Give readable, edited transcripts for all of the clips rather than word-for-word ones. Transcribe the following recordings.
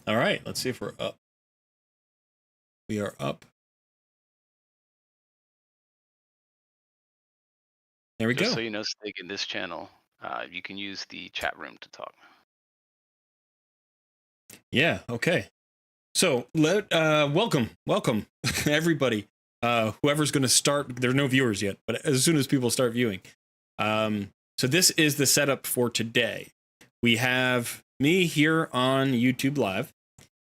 All right, let's see if we're up. We are up. There we Just go. so you know, Stig, in this channel, you can use the chat room to talk. Yeah, okay. So welcome everybody. Whoever's going to start, there's no viewers yet, but as soon as people start viewing. So this is the setup for today. We have me here on YouTube Live.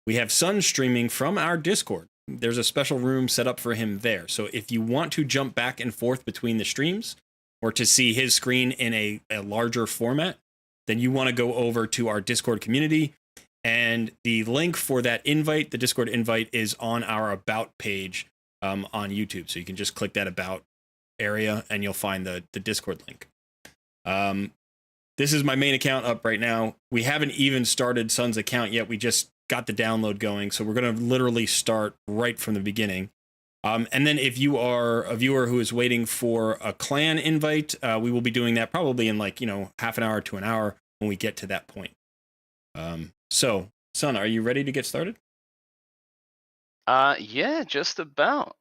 We have Sun streaming from our Discord. There's a special room set up for him there. So if you want to jump back and forth between the streams or to see his screen in a larger format, then you want to go over to our Discord community. And the link for that invite, the Discord invite, is on our About page on YouTube. So you can just click that About area and you'll find the Discord link. This is my main account up right now. We haven't even started Sun's account yet. We just got the download going. So we're going to literally start right from the beginning. And then if you are a viewer who is waiting for a clan invite, we will be doing that probably in like, half an hour to an hour when we get to that point. So, Sun, are you ready to get started? Yeah, just about.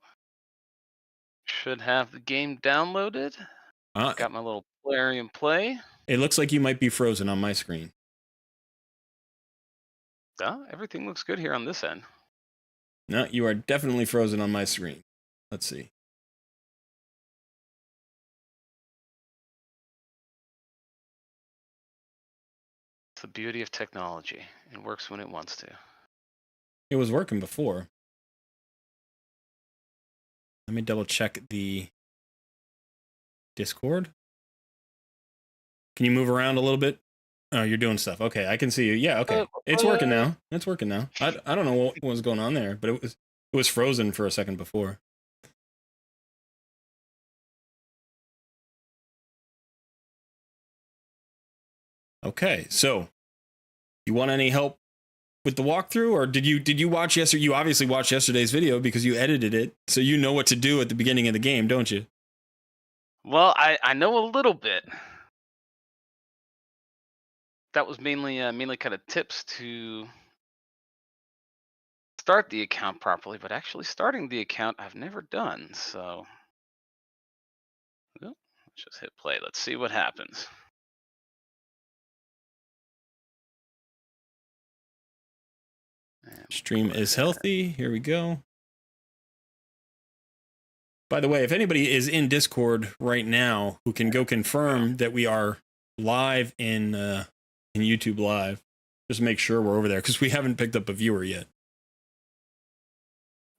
Should have the game downloaded. Got my little player and play. It looks like you might be frozen on my screen. Everything looks good here on this end. No, you are definitely frozen on my screen. Let's see. It's the beauty of technology. It works when it wants to. It was working before. Let me double check the Discord. Can you move around a little bit? Oh, you're doing stuff. Okay, I can see you. Yeah, okay. It's working now. It's working now. I don't know what was going on there, but it was frozen for a second before. Okay, so you want any help with the walkthrough, or did you watch yesterday? You obviously watched yesterday's video because you edited it, so you know what to do at the beginning of the game, don't you? Well, I know a little bit. That was mainly kind of tips to start the account properly, but actually starting the account I've never done. So let's just hit play. Let's see what happens. Stream is healthy. Here we go. By the way, if anybody is in Discord right now who can go confirm that we are live in YouTube Live, just make sure we're over there because we haven't picked up a viewer yet.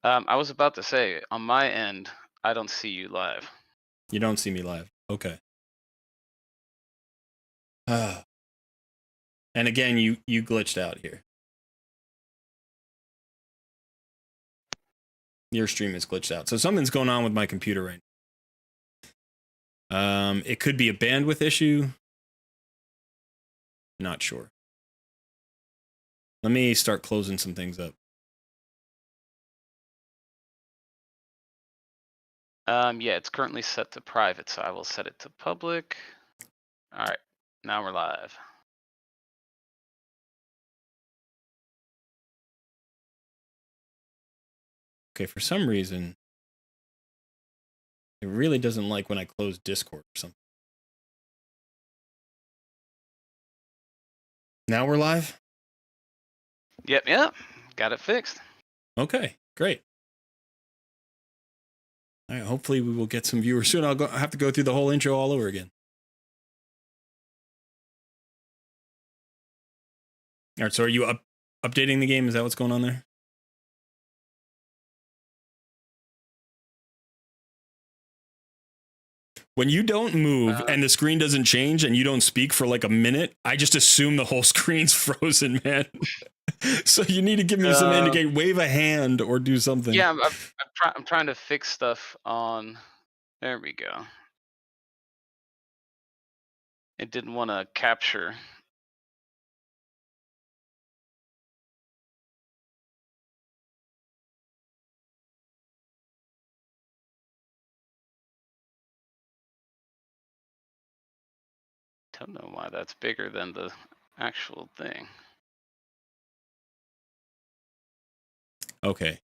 I was about to say, on my end, I don't see you live. You don't see me live. Okay. And again, you glitched out here. Your stream is glitched out. So something's going on with my computer right now. It could be a bandwidth issue. Not sure. Let me start closing some things up. Yeah, it's currently set to private, so I will set it to public. All right, now we're live. Okay, for some reason, it really doesn't like when I close Discord or something. Now we're live? Yep, got it fixed. Okay, great. All right, hopefully we will get some viewers soon. I'll have to go through the whole intro all over again. All right, so are you updating the game? Is that what's going on there? When you don't move and the screen doesn't change and you don't speak for like a minute, I just assume the whole screen's frozen, man. So you need to give me some indicate, wave a hand or do something. Yeah, I'm trying to fix stuff on. There we go. It didn't want to capture. Don't know why that's bigger than the actual thing. Okay.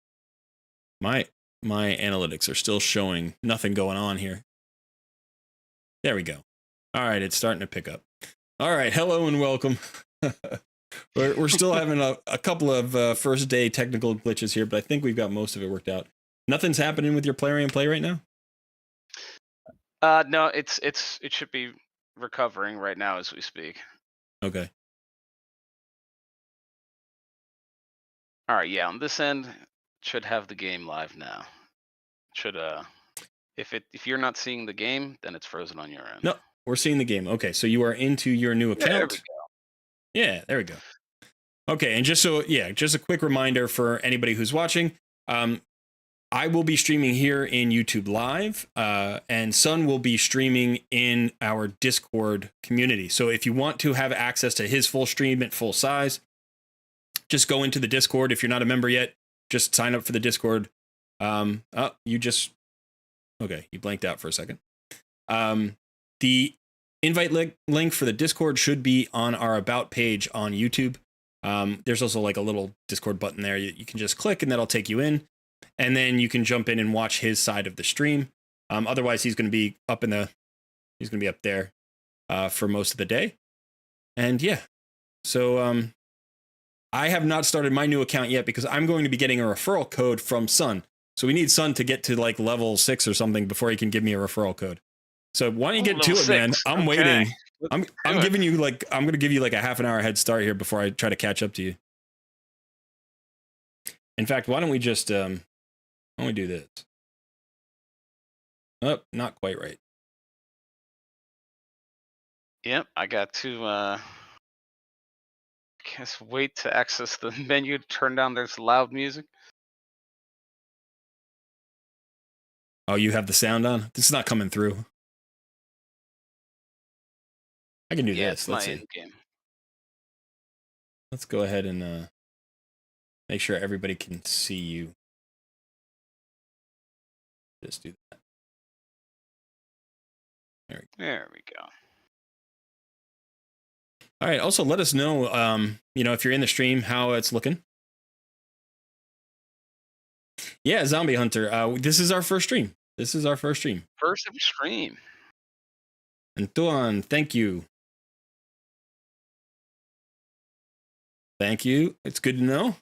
My analytics are still showing nothing going on here. There we go. All right, it's starting to pick up. All right, hello and welcome. we're still having a couple of first day technical glitches here, but I think we've got most of it worked out. Nothing's happening with your player and play right now? No, it should be recovering right now as we speak. Okay. All right, yeah, on this end, should have the game live now. Should if you're not seeing the game, then it's frozen on your end. No, we're seeing the game. Okay, so you are into your new account. There we go. Yeah, there we go. Okay, and just a quick reminder for anybody who's watching, I will be streaming here in YouTube Live, and Sun will be streaming in our Discord community. So if you want to have access to his full stream at full size, just go into the Discord. If you're not a member yet, just sign up for the Discord. You blanked out for a second. The invite link for the Discord should be on our About page on YouTube. There's also like a little Discord button there. You can just click and that'll take you in. And then you can jump in and watch his side of the stream. Otherwise, he's going to be up there for most of the day. And yeah, so I have not started my new account yet because I'm going to be getting a referral code from Sun. So we need Sun to get to like level 6 or something before he can give me a referral code. So why don't you get to it, man? I'm waiting. I'm going to give you like a half an hour head start here before I try to catch up to you. In fact, why don't we just do this? Oh, not quite right. Yep, I got to guess wait to access the menu to turn down this loud music. Oh, you have the sound on? This is not coming through. I can do this. Let's see. Game. Let's go ahead and make sure everybody can see you. Just do that. There we go. All right. Also, let us know, if you're in the stream, how it's looking. Yeah, Zombie Hunter. This is our first stream. First First ever stream. Antoine, thank you. Thank you. It's good to know.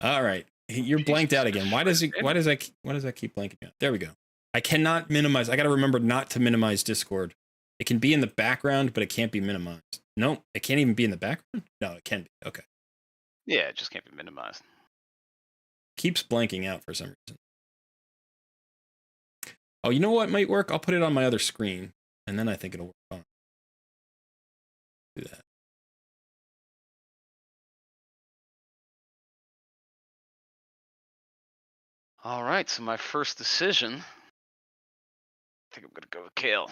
All right. You're blanked out again. Why does that keep blanking out? There we go. I cannot minimize. I got to remember not to minimize Discord. It can be in the background, but it can't be minimized. No, it can't even be in the background. No, it can be. Okay. Yeah, it just can't be minimized. Keeps blanking out for some reason. Oh, you know what might work? I'll put it on my other screen, and then I think it'll work on. Do that. All right, so my first decision, I think I'm gonna go with Kale. Of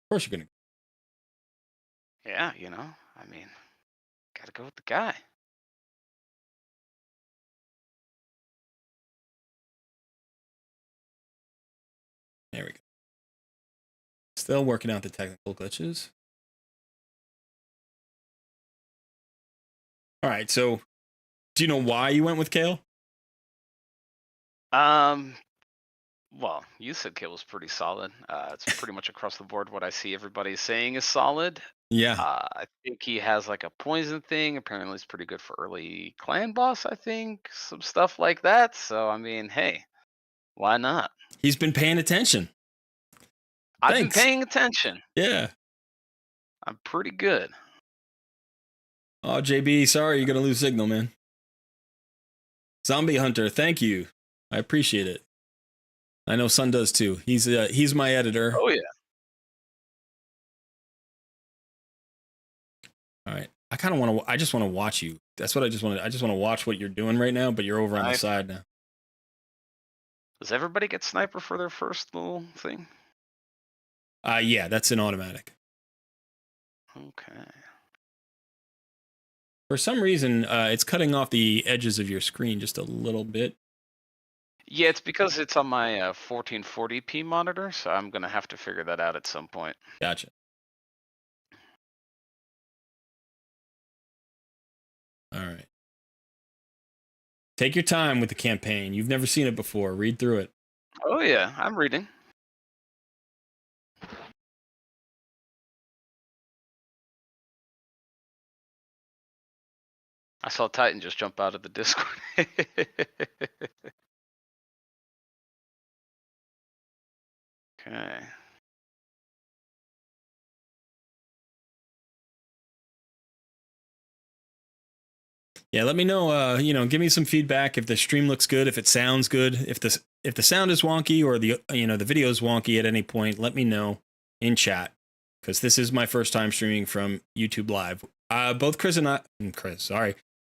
course you're gonna. Yeah, gotta go with the guy. There we go. Still working out the technical glitches. All right, so do you know why you went with Kale? Well, you said Kale was pretty solid. It's pretty much across the board what I see everybody saying is solid. Yeah. I think he has like a poison thing. Apparently, it's pretty good for early clan boss. I think some stuff like that. So I mean, hey, why not? He's been paying attention. I've been paying attention. Yeah. I'm pretty good. Oh, JB, sorry you're gonna lose signal, man. Zombie Hunter, thank you. I appreciate it. I know Sun does too. He's my editor. Oh yeah. All right. I just want to watch you. That's what I just want to watch what you're doing right now, but you're over on the side now. Does everybody get sniper for their first little thing? Yeah, that's an automatic. Okay. For some reason, it's cutting off the edges of your screen just a little bit. Yeah, it's because it's on my 1440p monitor, so I'm gonna have to figure that out at some point. Gotcha. All right. Take your time with the campaign. You've never seen it before. Read through it. Oh yeah, I'm reading. I saw Titan just jump out of the Discord. Okay. Yeah, let me know. Give me some feedback if the stream looks good, if it sounds good, if the sound is wonky or the video is wonky at any point. Let me know in chat because this is my first time streaming from YouTube Live. Both Chris and I,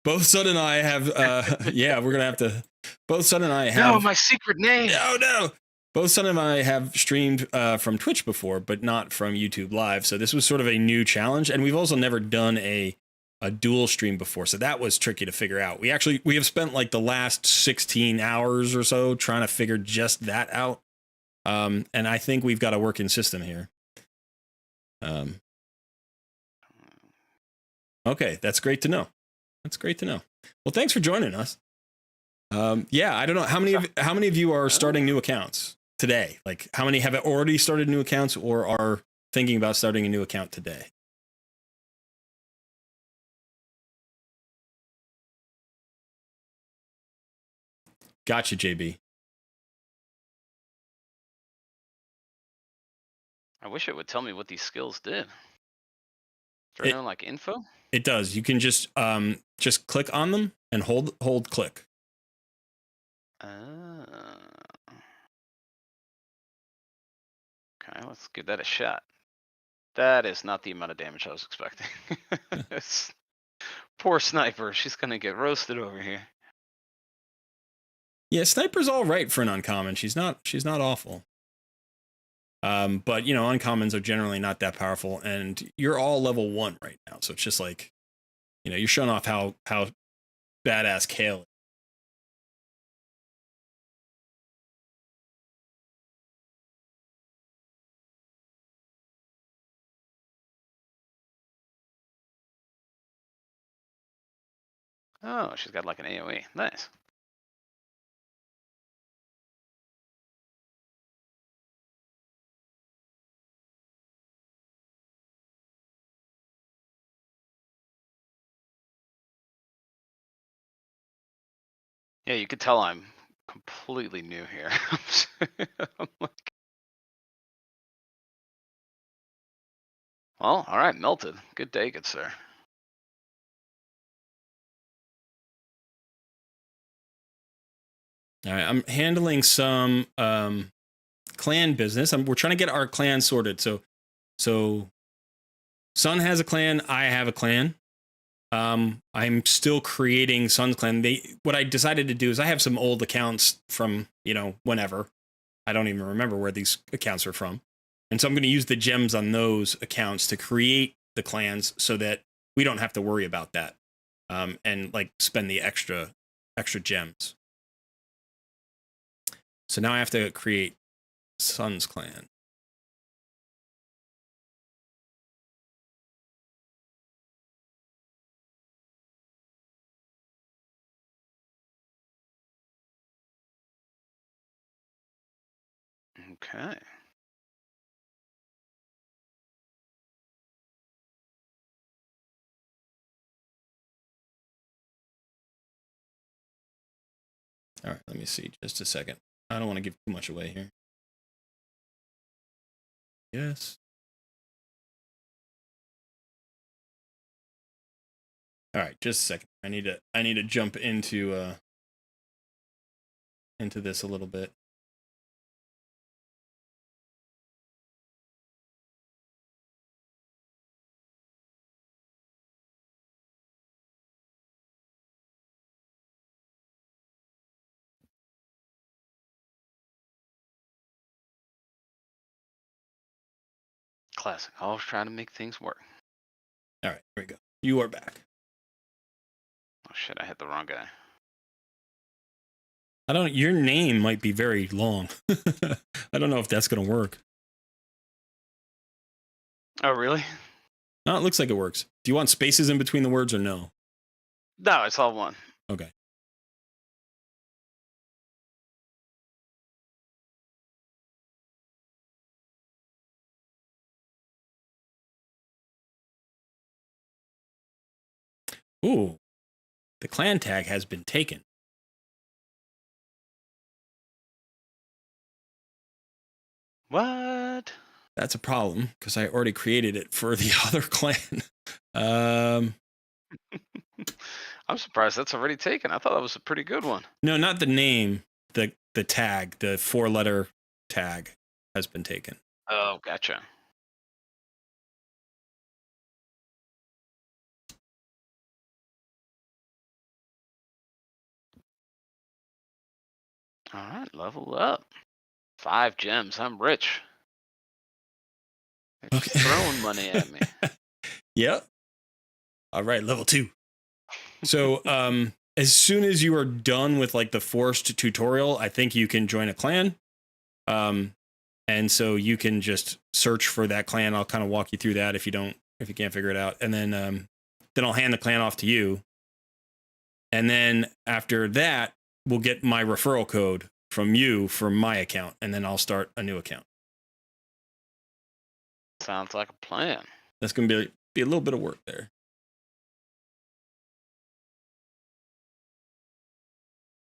both Sun and I have. Yeah, we're gonna have to. Both Sun and I have. No, my secret name. No. Both Sun and I have streamed from Twitch before, but not from YouTube Live. So this was sort of a new challenge, and we've also never done a dual stream before, so that was tricky to figure out. We have spent like the last 16 hours or so trying to figure just that out, and I think we've got a working system here. Okay, that's great to know. Well, thanks for joining us. Yeah, I don't know how many of you are starting new accounts today. Like, how many have already started new accounts or are thinking about starting a new account today? Gotcha, JB. I wish it would tell me what these skills did. Is there no like info? It does. You can just click on them and hold click. Okay, let's give that a shot. That is not the amount of damage I was expecting. Poor sniper, she's gonna get roasted over here. Yeah, sniper's all right for an uncommon. She's not awful. But uncommons are generally not that powerful, and you're all level 1 right now, so it's just like, you're showing off how badass Kale is. Oh, she's got like an AoE. Nice. Yeah, you could tell I'm completely new here. I'm like, well, all right, melted. Good day, good sir. All right, I'm handling some clan business. We're trying to get our clan sorted. So Sun has a clan, I have a clan. I'm still creating Sun's clan. What I decided to do is I have some old accounts from, whenever. I don't even remember where these accounts are from. And so I'm going to use the gems on those accounts to create the clans so that we don't have to worry about that. And like spend the extra gems. So now I have to create Sun's clan. Okay. All right, let me see just a second. I don't want to give too much away here. Yes. All right, just a second. I need to jump into this a little bit. Classic. Always trying to make things work. All right, here we go. You are back. Oh shit, I hit the wrong guy. Your name might be very long. I don't know if that's going to work. Oh, really? No, it looks like it works. Do you want spaces in between the words or no? No, it's all one. Okay. Ooh, the clan tag has been taken. What? That's a problem because I already created it for the other clan. I'm surprised that's already taken. I thought that was a pretty good one. No, not the name. The tag, the 4-letter tag has been taken. Oh, gotcha. All right, level up. 5 gems. I'm rich. They're just throwing money at me. Yep. All right, level 2. So, as soon as you are done with like the forced tutorial, I think you can join a clan. And so you can just search for that clan. I'll kind of walk you through that if you can't figure it out. And then I'll hand the clan off to you. And then after that, we'll get my referral code from you for my account, and then I'll start a new account. Sounds like a plan. That's going to be a little bit of work there.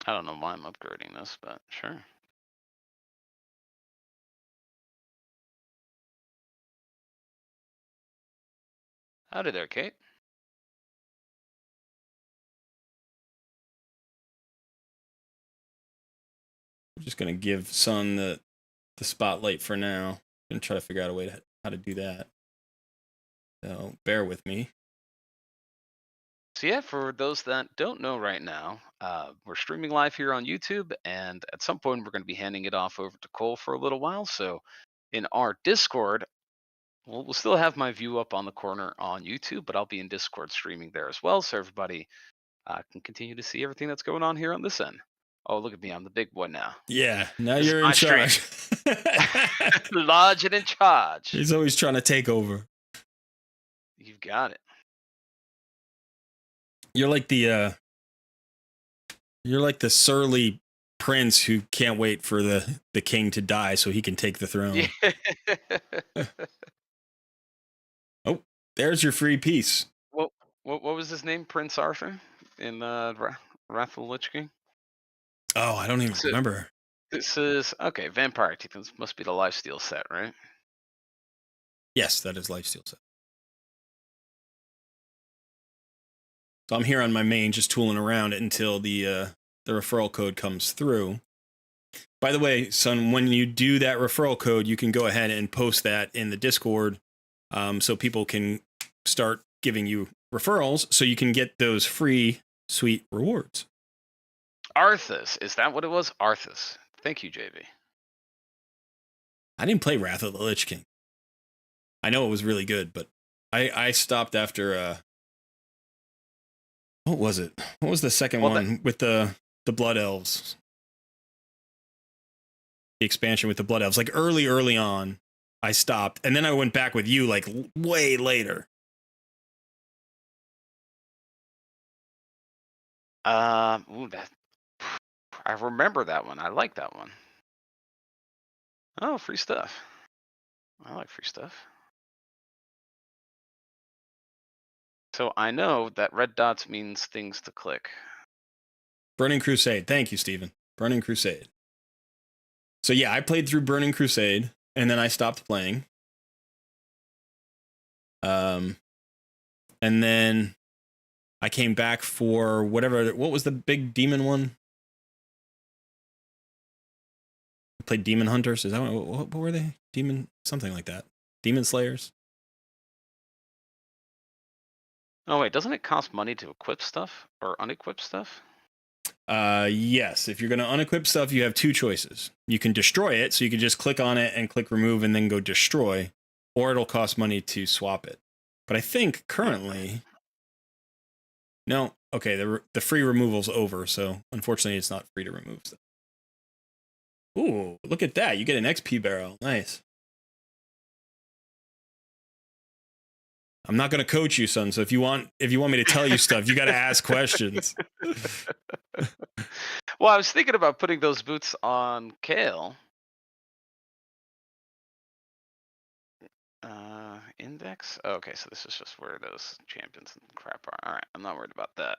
I don't know why I'm upgrading this, but sure. Howdy there, Kate. I'm just going to give Sun the spotlight for now. I'm going to try to figure out a way how to do that. So bear with me. So yeah, for those that don't know right now, we're streaming live here on YouTube, and at some point we're going to be handing it off over to Cole for a little while. So in our Discord, we'll still have my view up on the corner on YouTube, but I'll be in Discord streaming there as well, so everybody can continue to see everything that's going on here on this end. Oh, look at me, I'm the big boy now. Yeah, now This is you're in my stream. charge. Large and in charge. He's always trying to take over. You've got it. You're like the surly prince who can't wait for the king to die so he can take the throne. Yeah. Oh, there's your free piece. What was his name? Prince Arthur in Wrath of the Lich King? Oh, I don't even remember. This is okay. Vampire Teeth. This must be the lifesteal set, right? Yes, that is lifesteal set. So I'm here on my main, just tooling around it until the referral code comes through. By the way, Son, when you do that referral code, you can go ahead and post that in the Discord, so people can start giving you referrals, so you can get those free sweet rewards. Arthas, is that what it was? Arthas. Thank you, JV. I didn't play Wrath of the Lich King. I know it was really good, but I stopped after what was it? What was the second one with the Blood Elves? The expansion with the Blood Elves. Like early on, I stopped. And then I went back with you like way later. I remember that one. I like that one. Oh, free stuff. I like free stuff. So I know that red dots means things to click. Burning Crusade. Thank you, Steven. Burning Crusade. So yeah, I played through Burning Crusade, and then I stopped playing. And then I came back for what was the big demon one? I played Demon Hunters. Is that what were they? Something like that. Demon Slayers. Oh wait, doesn't it cost money to equip stuff or unequip stuff? Yes. If you're going to unequip stuff, you have two choices. You can destroy it, so you can just click on it and click remove and then go destroy, or it'll cost money to swap it. But I think currently, no. Okay, the free removal's over, so unfortunately, it's not free to remove stuff. Ooh, look at that! You get an XP barrel. Nice. I'm not going to coach you, son. So if you want me to tell you stuff, you got to ask questions. Well, I was thinking about putting those boots on Kale. Index. Oh, okay, so this is just where those champions and crap are. All right, I'm not worried about that.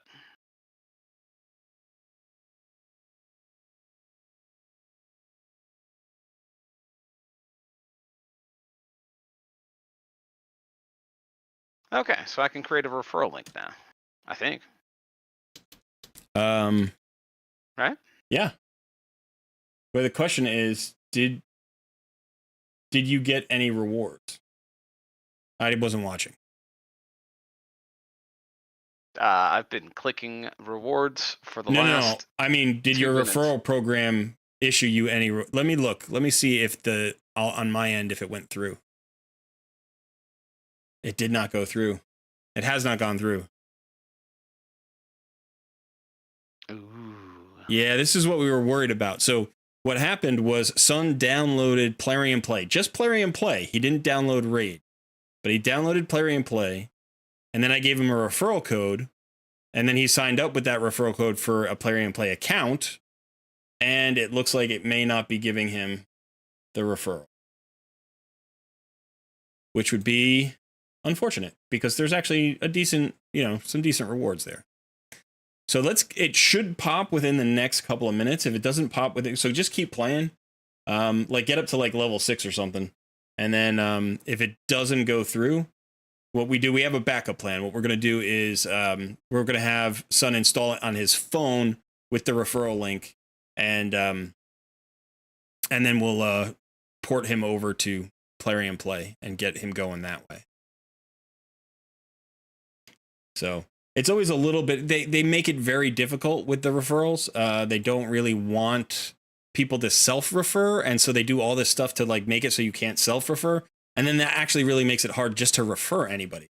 Okay, so I can create a referral link now. I think. Right? Yeah. But the question is, did you get any rewards? I wasn't watching. I've been clicking rewards for the last. No. I mean, did your referral program issue you any? Let me look. Let me see if on my end if it went through. It did not go through. It has not gone through. Ooh. Yeah, this is what we were worried about. So what happened was Sun downloaded Play, just Play. He didn't download Raid, but he downloaded Play, and then I gave him a referral code, and then he signed up with that referral code for a Play account, and it looks like it may not be giving him the referral, which would be unfortunate because there's actually a decent, some decent rewards there. So it should pop within the next couple of minutes. If it doesn't pop with it, so just keep playing. Like get up to like level 6 or something. And then if it doesn't go through, what we do, we have a backup plan. What we're going to do is we're going to have Sun install it on his phone with the referral link. And then we'll port him over to Play and get him going that way. So it's always a little bit, they make it very difficult with the referrals. They don't really want people to self-refer, and so they do all this stuff to like make it so you can't self-refer. And then that actually really makes it hard just to refer anybody.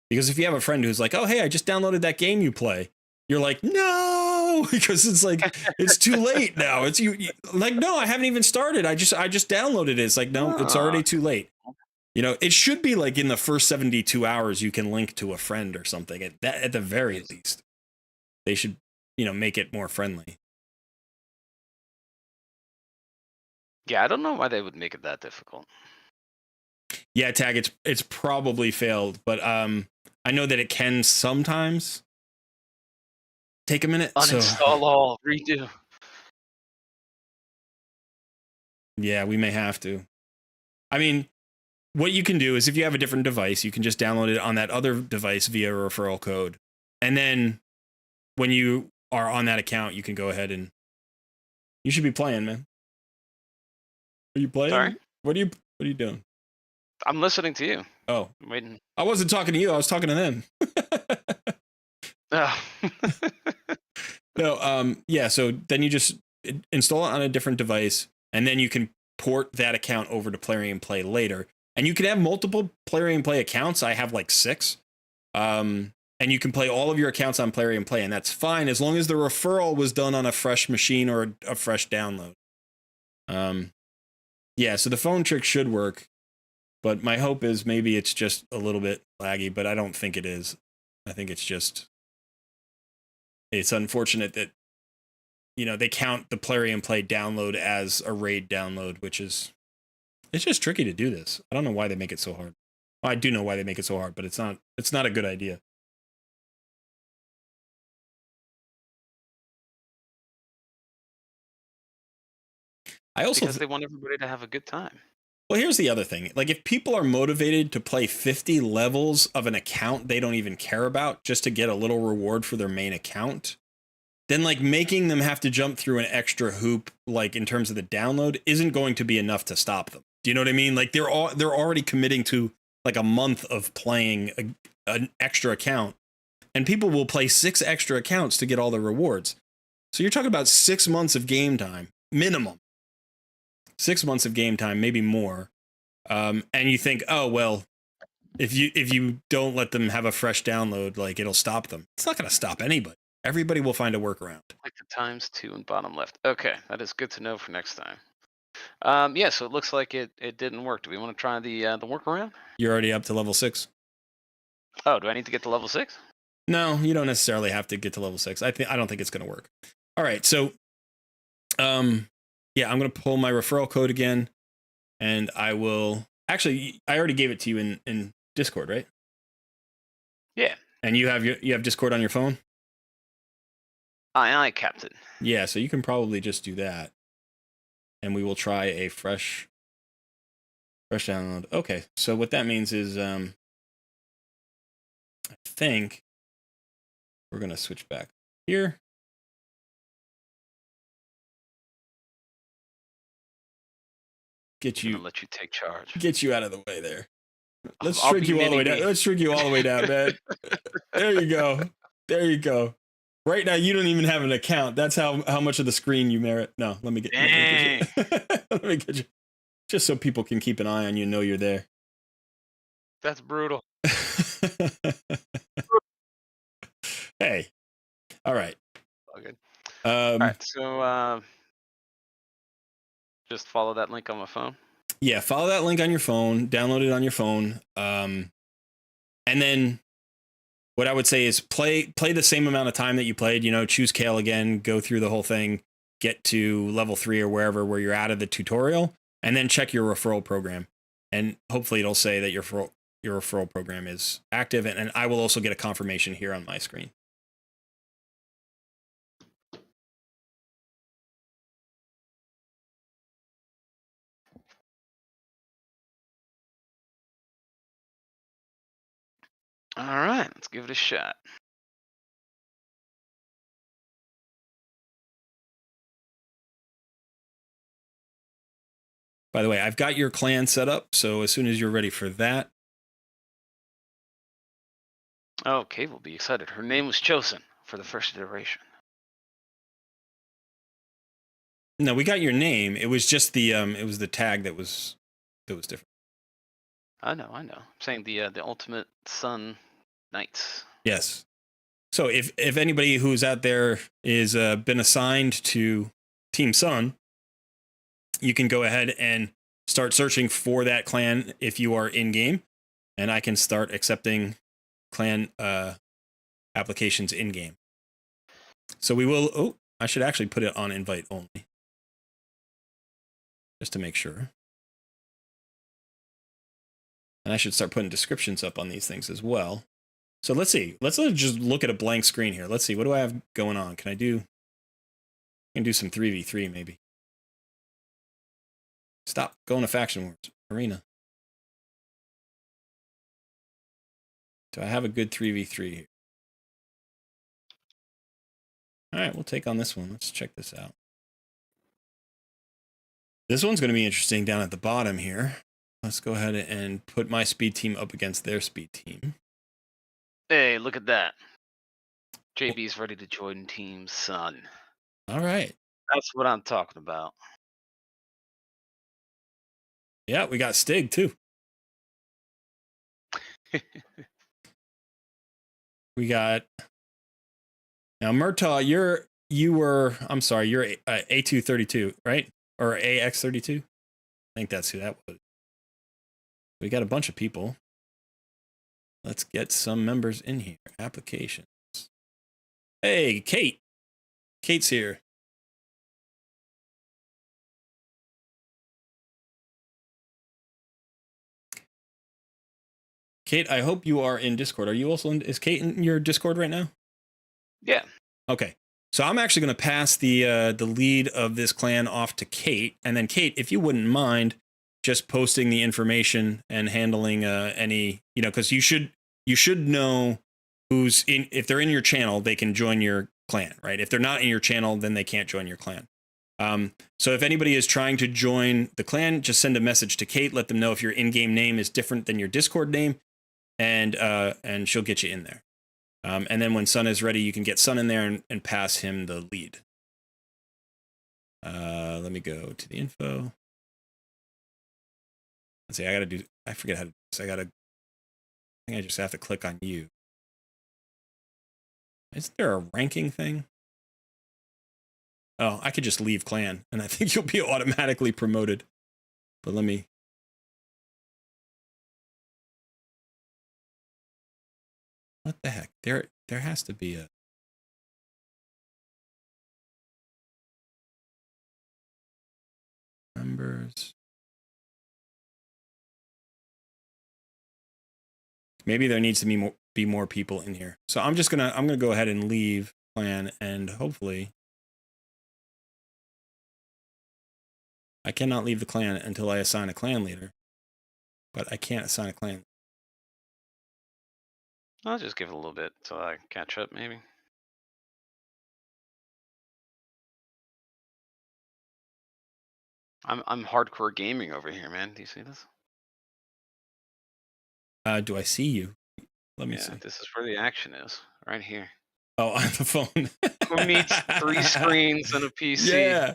Because if you have a friend who's like, oh, hey, I just downloaded that game you play, you're like, no, because it's like, it's too late now. It's you like, no, I haven't even started. I just downloaded it. It's like, no, it's already too late. It should be like in the first 72 hours, you can link to a friend or something at the very least. They should, make it more friendly. Yeah, I don't know why they would make it that difficult. Yeah, Tag, it's probably failed, but I know that it can sometimes take a minute. Uninstall all, redo. Yeah, we may have to. I mean, what you can do is if you have a different device, you can just download it on that other device via a referral code. And then when you are on that account, you can go ahead and you should be playing, man. Are you playing? Sorry? What are you doing? I'm listening to you. Oh. I'm waiting. I wasn't talking to you. I was talking to them. Oh. No, yeah, so then you just install it on a different device, and then you can port that account over to Play later. And you can have multiple Play accounts. I have like 6. And you can play all of your accounts on Play, and that's fine as long as the referral was done on a fresh machine or a fresh download. Yeah, so the phone trick should work, but my hope is maybe it's just a little bit laggy, but I don't think it is. I think it's unfortunate that, they count the Play download as a RAID download, which is, it's just tricky to do this. I don't know why they make it so hard. Well, I do know why they make it so hard, but it's not a good idea. Because they want everybody to have a good time. Well, here's the other thing. Like, if people are motivated to play 50 levels of an account they don't even care about just to get a little reward for their main account, then like making them have to jump through an extra hoop, like in terms of the download, isn't going to be enough to stop them. Do you know what I mean? Like they're already committing to like a month of playing an extra account, and people will play 6 extra accounts to get all the rewards. So you're talking about 6 months of game time minimum. 6 months of game time, maybe more. And you think, oh, well, if you don't let them have a fresh download, like it'll stop them. It's not going to stop anybody. Everybody will find a workaround. Like the ×2 and bottom left. Okay, that is good to know for next time. Yeah, so it looks like it didn't work. Do we want to try the workaround? You're already up to level 6. Oh, do I need to get to level 6? No, you don't necessarily have to get to level 6. I don't think it's going to work. All right, so yeah, I'm going to pull my referral code again, and I will Actually, I already gave it to you in Discord, right? Yeah. And you have Discord on your phone? Aye, Captain. Yeah, so you can probably just do that. And we will try a fresh download. Okay, so what that means is I think we're gonna switch back here. I'm gonna let you take charge. Get you out of the way there. Let's I'll shrink be you all the way mini-me. down. Let's shrink you all the way down, man. There you go. There you go. Right now, you don't even have an account. That's how much of the screen you merit. No, let me get you. Let me get you. Just so people can keep an eye on you and know you're there. That's brutal. Hey. All right. All good. All right, so just follow that link on my phone. Yeah, follow that link on your phone, download it on your phone, and then what I would say is play the same amount of time that you played. You know, choose Kale again, go through the whole thing, get to level 3 or wherever where you're out of the tutorial, and then check your referral program, and hopefully it'll say that your referral program is active, and I will also get a confirmation here on my screen. All right, let's give it a shot. By the way, I've got your clan set up, so as soon as you're ready for that. Okay, we'll be excited. Her name was chosen for the first iteration. No, we got your name. It was just the tag that was different. I know. I'm saying the ultimate Sun Knights. Yes. So if anybody who's out there is been assigned to Team Sun, you can go ahead and start searching for that clan if you are in game, and I can start accepting clan applications in game. So we will. Oh, I should actually put it on invite only, just to make sure. And I should start putting descriptions up on these things as well. So let's see. Let's just look at a blank screen here. Let's see. What do I have going on? Can I do some 3v3 maybe? Stop going to Faction Wars Arena. Do I have a good 3v3 here? All right, we'll take on this one. Let's check this out. This one's going to be interesting down at the bottom here. Let's go ahead and put my speed team up against their speed team. Hey, look at that. JB's ready to join Team Sun. All right. That's what I'm talking about. Yeah, we got Stig too. We got now Murtaugh. You're A232, right? Or AX32? I think that's who that was. We got a bunch of people. Let's get some members in here. Applications. Hey, Kate. Kate's here. Kate, I hope you are in Discord. Are you also is Kate in your Discord right now? Yeah. Okay. So I'm actually going to pass the lead of this clan off to Kate, and then Kate, if you wouldn't mind just posting the information and handling any, because you should know who's in. If they're in your channel, they can join your clan, right? If they're not in your channel, then they can't join your clan. So if anybody is trying to join the clan, just send a message to Kate. Let them know if your in-game name is different than your Discord name, and she'll get you in there. And then when Sun is ready, you can get Sun in there and pass him the lead. Let me go to the info. Let's see, I forget how to do this. I think I just have to click on you. Isn't there a ranking thing? Oh, I could just leave clan, and I think you'll be automatically promoted. But let me... What the heck? There has to be a... Members... Maybe there needs to be more people in here. So I'm gonna go ahead and leave clan, and hopefully I cannot leave the clan until I assign a clan leader. But I can't assign a clan. I'll just give it a little bit till I catch up, maybe. I'm hardcore gaming over here, man. Do you see this? Do I see you? Let me see. This is where the action is, right here. Oh, on the phone. Who needs 3 screens and a PC? Yeah.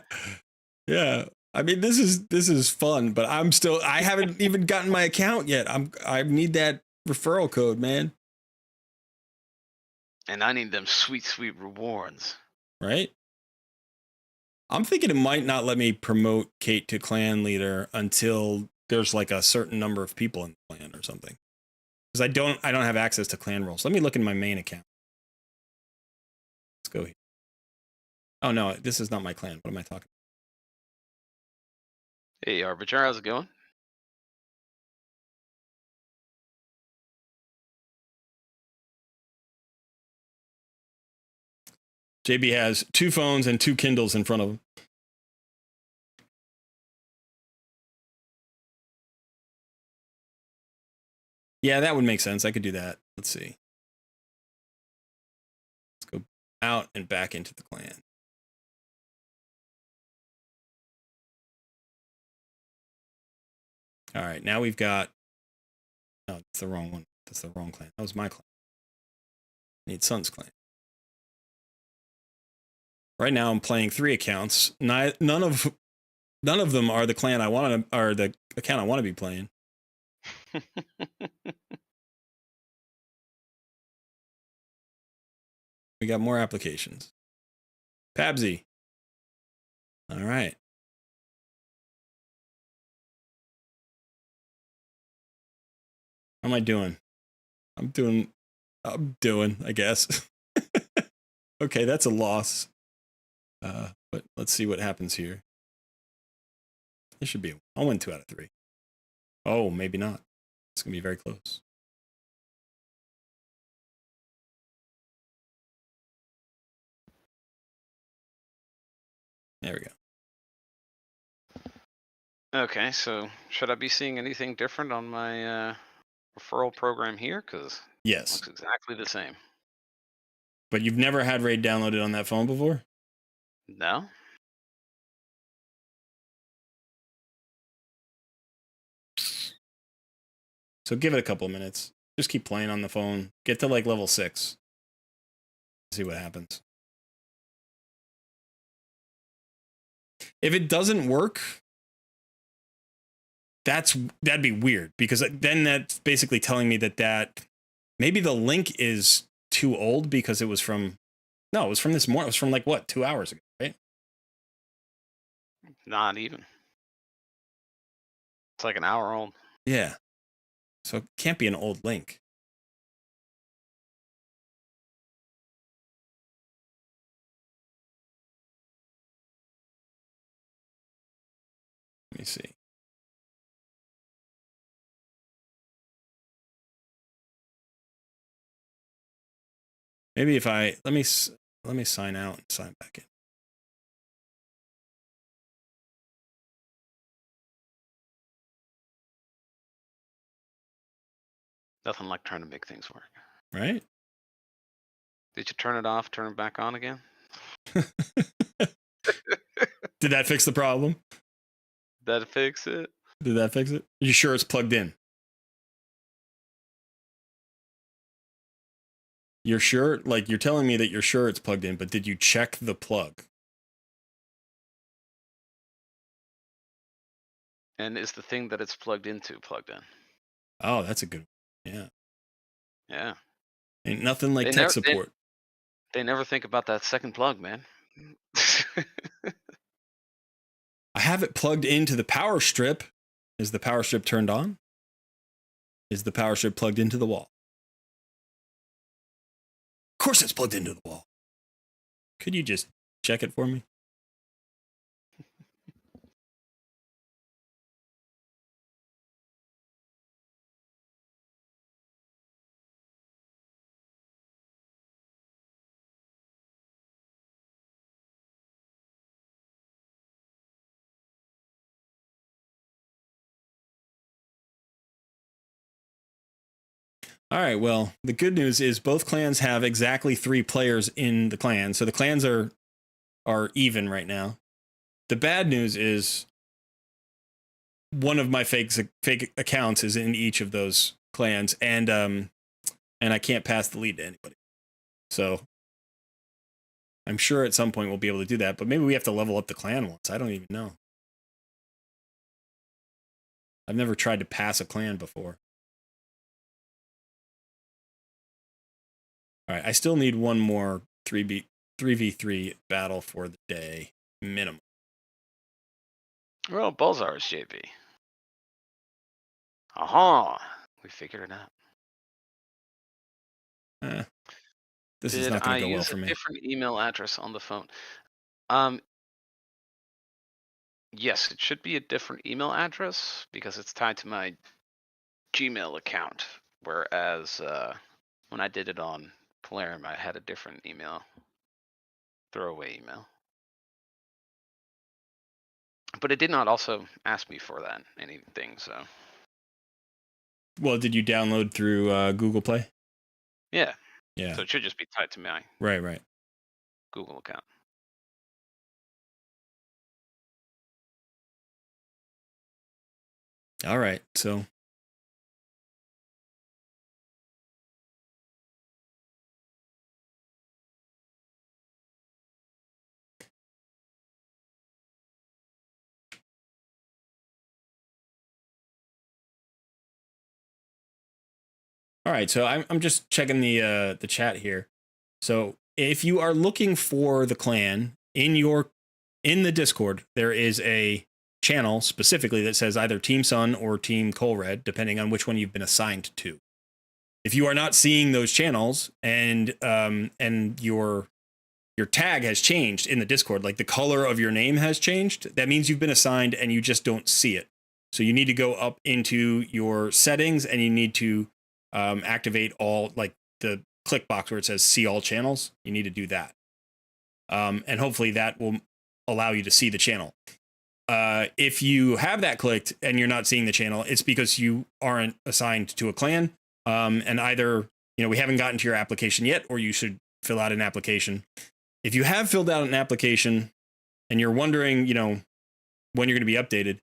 Yeah. I mean, this is fun, but I haven't even gotten my account yet. I need that referral code, man. And I need them sweet rewards. Right? I'm thinking it might not let me promote Kate to clan leader until there's like a certain number of people in the clan or something. Because I don't have access to clan roles. Let me look in my main account. Let's go here. Oh no, this is not my clan. What am I talking about? Hey, Arbiter, how's it going? JB has 2 phones and 2 Kindles in front of him. Yeah, that would make sense. I could do that. Let's see. Let's go out and back into the clan. All right, now we've got... No, that's the wrong one. That's the wrong clan. That was my clan. I need Sun's clan. Right now I'm playing 3 accounts. None of them are the clan I want to, or the account I want to be playing. We got more applications. Pabsy. All right. How am I doing? I'm doing, I guess. Okay, that's a loss. But let's see what happens here. This should be, I'll win 2 out of 3. Oh, maybe not. It's gonna be very close. There we go. Okay, so should I be seeing anything different on my referral program here? Because yes, it looks exactly the same. But you've never had Raid downloaded on that phone before? No. So give it a couple of minutes. Just keep playing on the phone. Get to like level 6. See what happens. If it doesn't work, that'd be weird, because then that's basically telling me that maybe the link is too old, because it was from this morning. It was from like what, 2 hours ago, right? Not even. It's like an hour old. Yeah. So it can't be an old link. Let me see. Maybe if let me sign out and sign back in. Nothing like trying to make things work. Right? Did you turn it off, turn it back on again? Did that fix the problem? Did that fix it? Did that fix it? Are you sure it's plugged in? You're sure? Like, you're telling me that you're sure it's plugged in, but did you check the plug? And is the thing that it's plugged into plugged in? Oh, that's a good one. Yeah. Yeah. Ain't nothing like tech support. They never think about that second plug, man. I have it plugged into the power strip. Is the power strip turned on? Is the power strip plugged into the wall? Of course it's plugged into the wall. Could you just check it for me? All right. Well, the good news is both clans have exactly 3 players in the clan, so the clans are even right now. The bad news is one of my fake accounts is in each of those clans, and I can't pass the lead to anybody. So I'm sure at some point we'll be able to do that, but maybe we have to level up the clan once. I don't even know. I've never tried to pass a clan before. All right, I still need one more 3v3 battle for the day minimum. Well, balls are JV. Aha! We figured it out. This is Did not going I to go well use for a me. different email address on the phone? Yes, it should be a different email address because it's tied to my Gmail account. Whereas when I did it on Polarium, I had a different email, throwaway email. But it did not also ask me for that anything. So. Well, did you download through Google Play? Yeah. Yeah. So it should just be tied to my right Google account. All right. So all right, so I'm just checking the chat here. So if you are looking for the clan in the Discord, there is a channel specifically that says either Team Sun or Team Colred, depending on which one you've been assigned to. If you are not seeing those channels and your tag has changed in the Discord, like the color of your name has changed, that means you've been assigned and you just don't see it. So you need to go up into your settings and you need to activate all, like the click box where it says see all channels. You need to do that. And hopefully that will allow you to see the channel. If you have that clicked and you're not seeing the channel, it's because you aren't assigned to a clan. And either, we haven't gotten to your application yet, or you should fill out an application. If you have filled out an application and you're wondering, when you're going to be updated,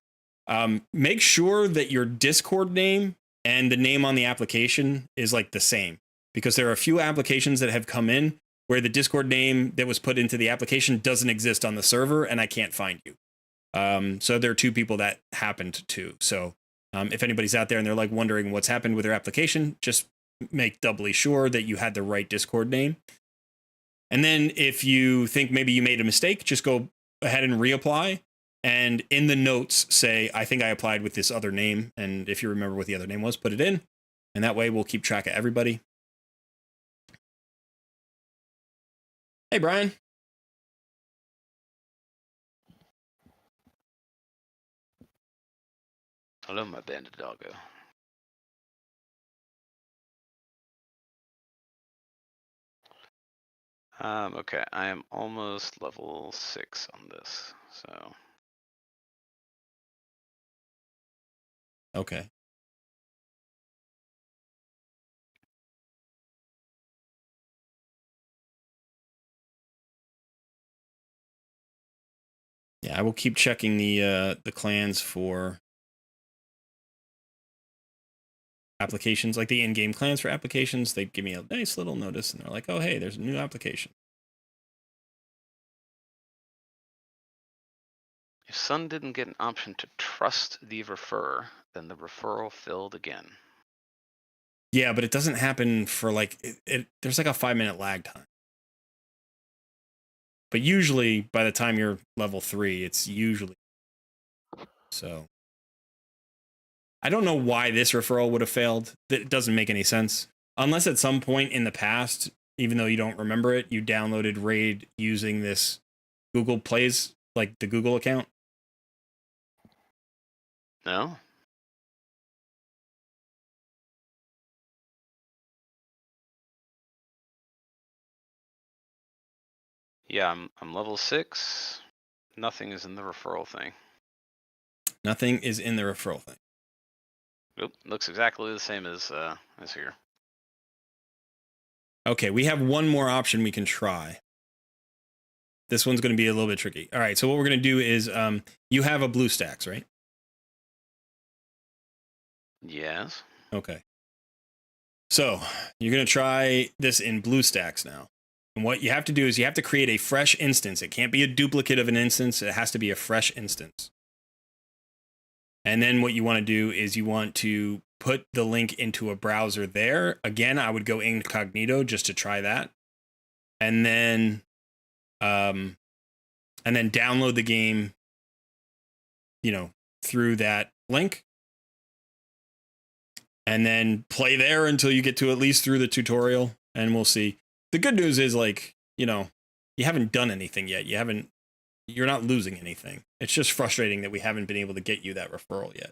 make sure that your Discord name and the name on the application is like the same, because there are a few applications that have come in where the Discord name that was put into the application doesn't exist on the server and I can't find you. So there are 2 people that happened to. So if anybody's out there and they're like wondering what's happened with their application, just make doubly sure that you had the right Discord name. And then if you think maybe you made a mistake, just go ahead and reapply. And in the notes, say, I think I applied with this other name. And if you remember what the other name was, put it in. And that way we'll keep track of everybody. Hey, Brian. Hello, my bandit doggo. Okay, I am almost level 6 on this, so. Okay. Yeah, I will keep checking the clans for applications, like the in-game clans for applications. They give me a nice little notice and they're like, oh, hey, there's a new application. If Sun didn't get an option to trust the referrer, then the referral filled again. Yeah, but it doesn't happen for like, there's like a 5-minute lag time. But usually by the time you're level 3, it's usually. So I don't know why this referral would have failed. That doesn't make any sense. Unless at some point in the past, even though you don't remember it, you downloaded Raid using this Google Plays, like the Google account. No? Yeah, I'm level 6. Nothing is in the referral thing. Nothing is in the referral thing. Nope, looks exactly the same as here. Okay, we have one more option we can try. This one's going to be a little bit tricky. All right, so what we're going to do is you have a BlueStacks, right? Yes. Okay. So you're going to try this in BlueStacks now. And what you have to do is you have to create a fresh instance. It can't be a duplicate of an instance. It has to be a fresh instance. And then what you want to do is you want to put the link into a browser there. Again, I would go incognito just to try that. And then download the game, through that link. And then play there until you get to at least through the tutorial, and we'll see. The good news is, you haven't done anything yet. You're not losing anything. It's just frustrating that we haven't been able to get you that referral yet.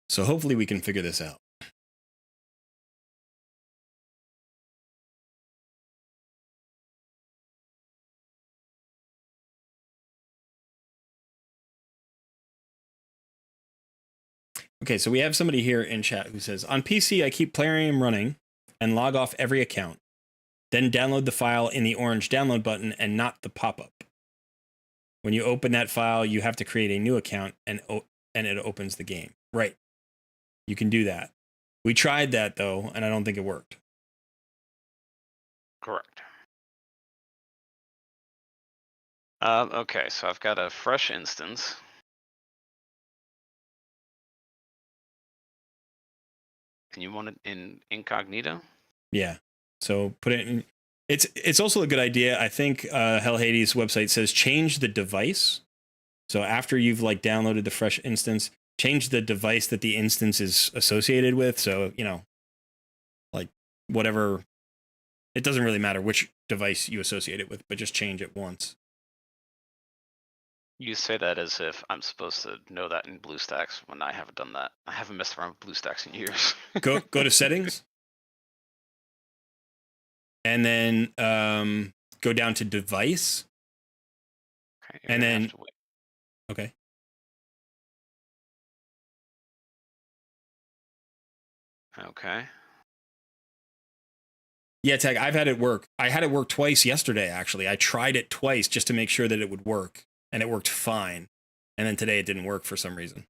So hopefully we can figure this out. Okay, so we have somebody here in chat who says, on PC, I keep Plarium running and log off every account. Then download the file in the orange download button and not the pop-up. When you open that file, you have to create a new account and it opens the game. Right. You can do that. We tried that, though, and I don't think it worked. Correct. Okay, so I've got a fresh instance. And you want it in incognito? Yeah. So put it in. It's also a good idea. I think Hell Hades' website says change the device. So after you've downloaded the fresh instance, change the device that the instance is associated with. So, whatever. It doesn't really matter which device you associate it with, but just change it once. You say that as if I'm supposed to know that in BlueStacks when I haven't done that. I haven't messed around with BlueStacks in years. Go to settings. And then go down to device. Okay, and then, okay. Okay. Yeah, Tag, I've had it work. I had it work twice yesterday, actually. I tried it twice just to make sure that it would work, and it worked fine. And then today it didn't work for some reason.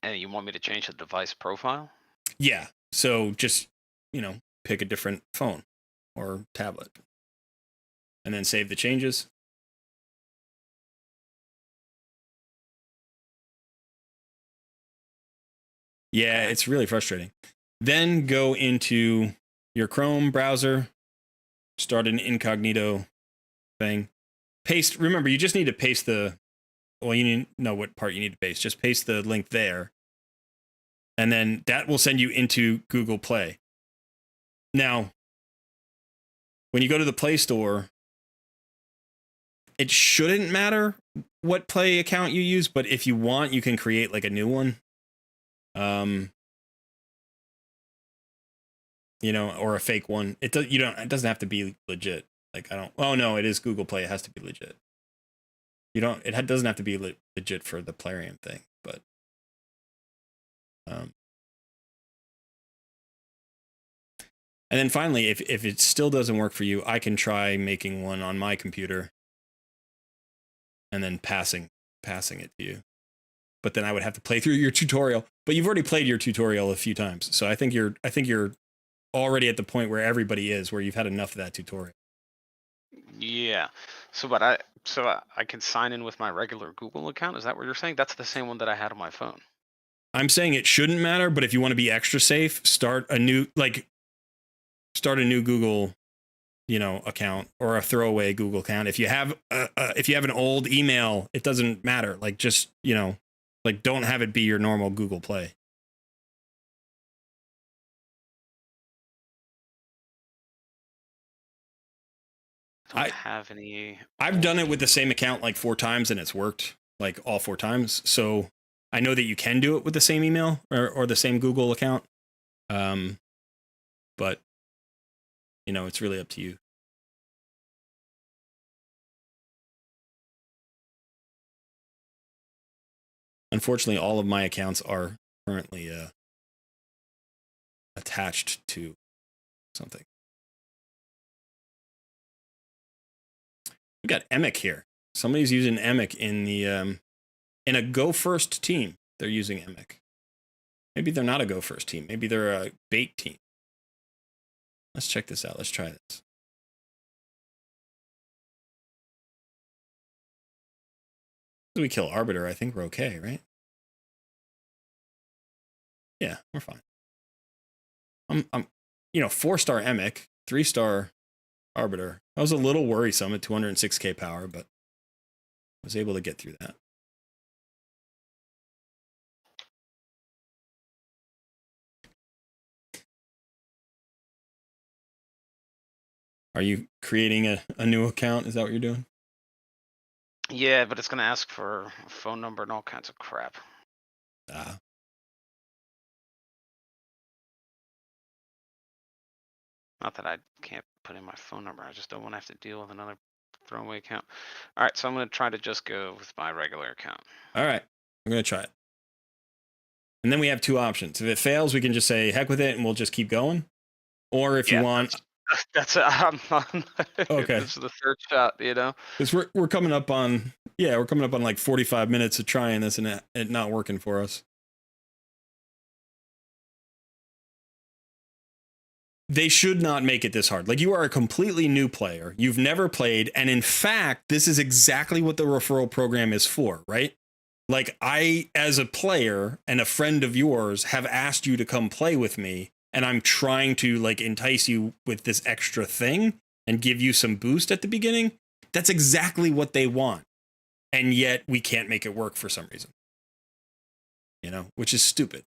And you want me to change the device profile? Yeah. So just, pick a different phone or tablet. And then save the changes. Yeah, it's really frustrating. Then go into your Chrome browser, start an incognito thing. Paste, remember, you just need to paste you need to know what part you need to paste. Just paste the link there. And then that will send you into Google Play. Now, when you go to the Play Store, it shouldn't matter what Play account you use, but if you want, you can create a new one. Or a fake one. It doesn't have to be legit. Oh no, it is Google Play. It has to be legit. It doesn't have to be legit for the Plarium thing, but and then finally, if it still doesn't work for you, I can try making one on my computer and then passing it to you. But then I would have to play through your tutorial. But you've already played your tutorial a few times, so I think you're already at the point where everybody is, where you've had enough of that tutorial. Yeah. So I can sign in with my regular Google account. Is that what you're saying? That's the same one that I had on my phone. I'm saying it shouldn't matter, but if you want to be extra safe, start a new Google, account, or a throwaway Google account. If you have an old email, it doesn't matter. Just, don't have it be your normal Google Play. I don't have any. I've done it with the same account 4 times and it's worked all 4 times. So I know that you can do it with the same email or the same Google account. But You know, it's really up to you. Unfortunately, all of my accounts are currently attached to something. We got Emic here. Somebody's using Emic in the in a Go First team. They're using Emic. Maybe they're not a Go First team. Maybe they're a bait team. Let's check this out. Let's try this. We kill Arbiter. I think we're okay, right? Yeah, we're fine. I'm you know, 4-star Emic, 3-star Arbiter. I was a little worrisome at 206k power, but I was able to get through that. Are you creating a new account? Is that what you're doing? Yeah, but it's gonna ask for a phone number and all kinds of crap. Ah. Not that I can't put in my phone number. I just don't want to have to deal with another throwaway account. All right, so I'm gonna try to just go with my regular account. All right, I'm gonna try it. And then we have two options. If it fails, we can just say heck with it and we'll just keep going. Or if you want, that's okay. This is the third shot, you know. Because we're coming up on we're coming up on like 45 minutes of trying this and it not working for us. They should not make it this hard. Like, you are a completely new player. You've never played. And in fact, this is exactly what the referral program is for, right? Like, I, as a player and a friend of yours, have asked you to come play with me. And I'm trying to like entice you with this extra thing and give you some boost at the beginning. That's exactly what they want. And yet we can't make it work for some reason. You know, which is stupid.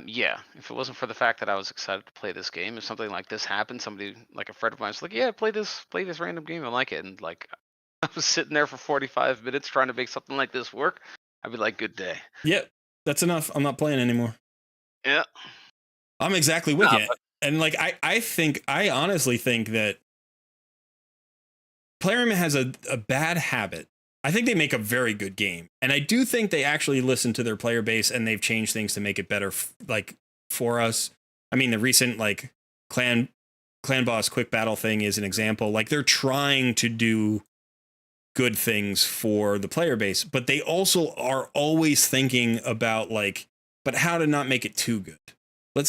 Yeah, if it wasn't for the fact that I was excited to play this game, if something like this happened, somebody like a friend of mine was like, "Yeah, play this random game. I like it." And like, I was sitting there for 45 minutes trying to make something like this work. I'd be like, "Good day." Yep, that's enough. I'm not playing anymore. Yeah, I'm exactly with you. And like, I honestly think that Plarium has a bad habit. I think they make a very good game. And I do think they actually listen to their player base and they've changed things to make it better, like, for us. I mean, the recent, like, clan boss quick battle thing is an example. Like, they're trying to do good things for the player base, but they also are always thinking about, like, but how to not make it too good.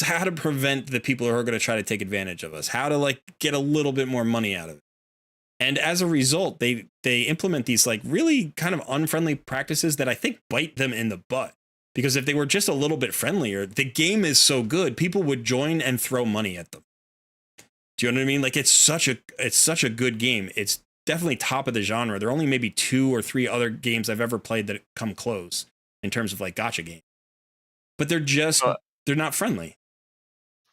How to prevent the people who are going to try to take advantage of us, how to like get a little bit more money out of it. And as a result, they implement these like really kind of unfriendly practices that I think bite them in the butt. Because if they were just a little bit friendlier, the game is so good, people would join and throw money at them. Do you know what I mean? Like, it's such a good game. It's definitely top of the genre. There are only maybe 2 or 3 other games I've ever played that come close in terms of like gacha game. But they're not friendly.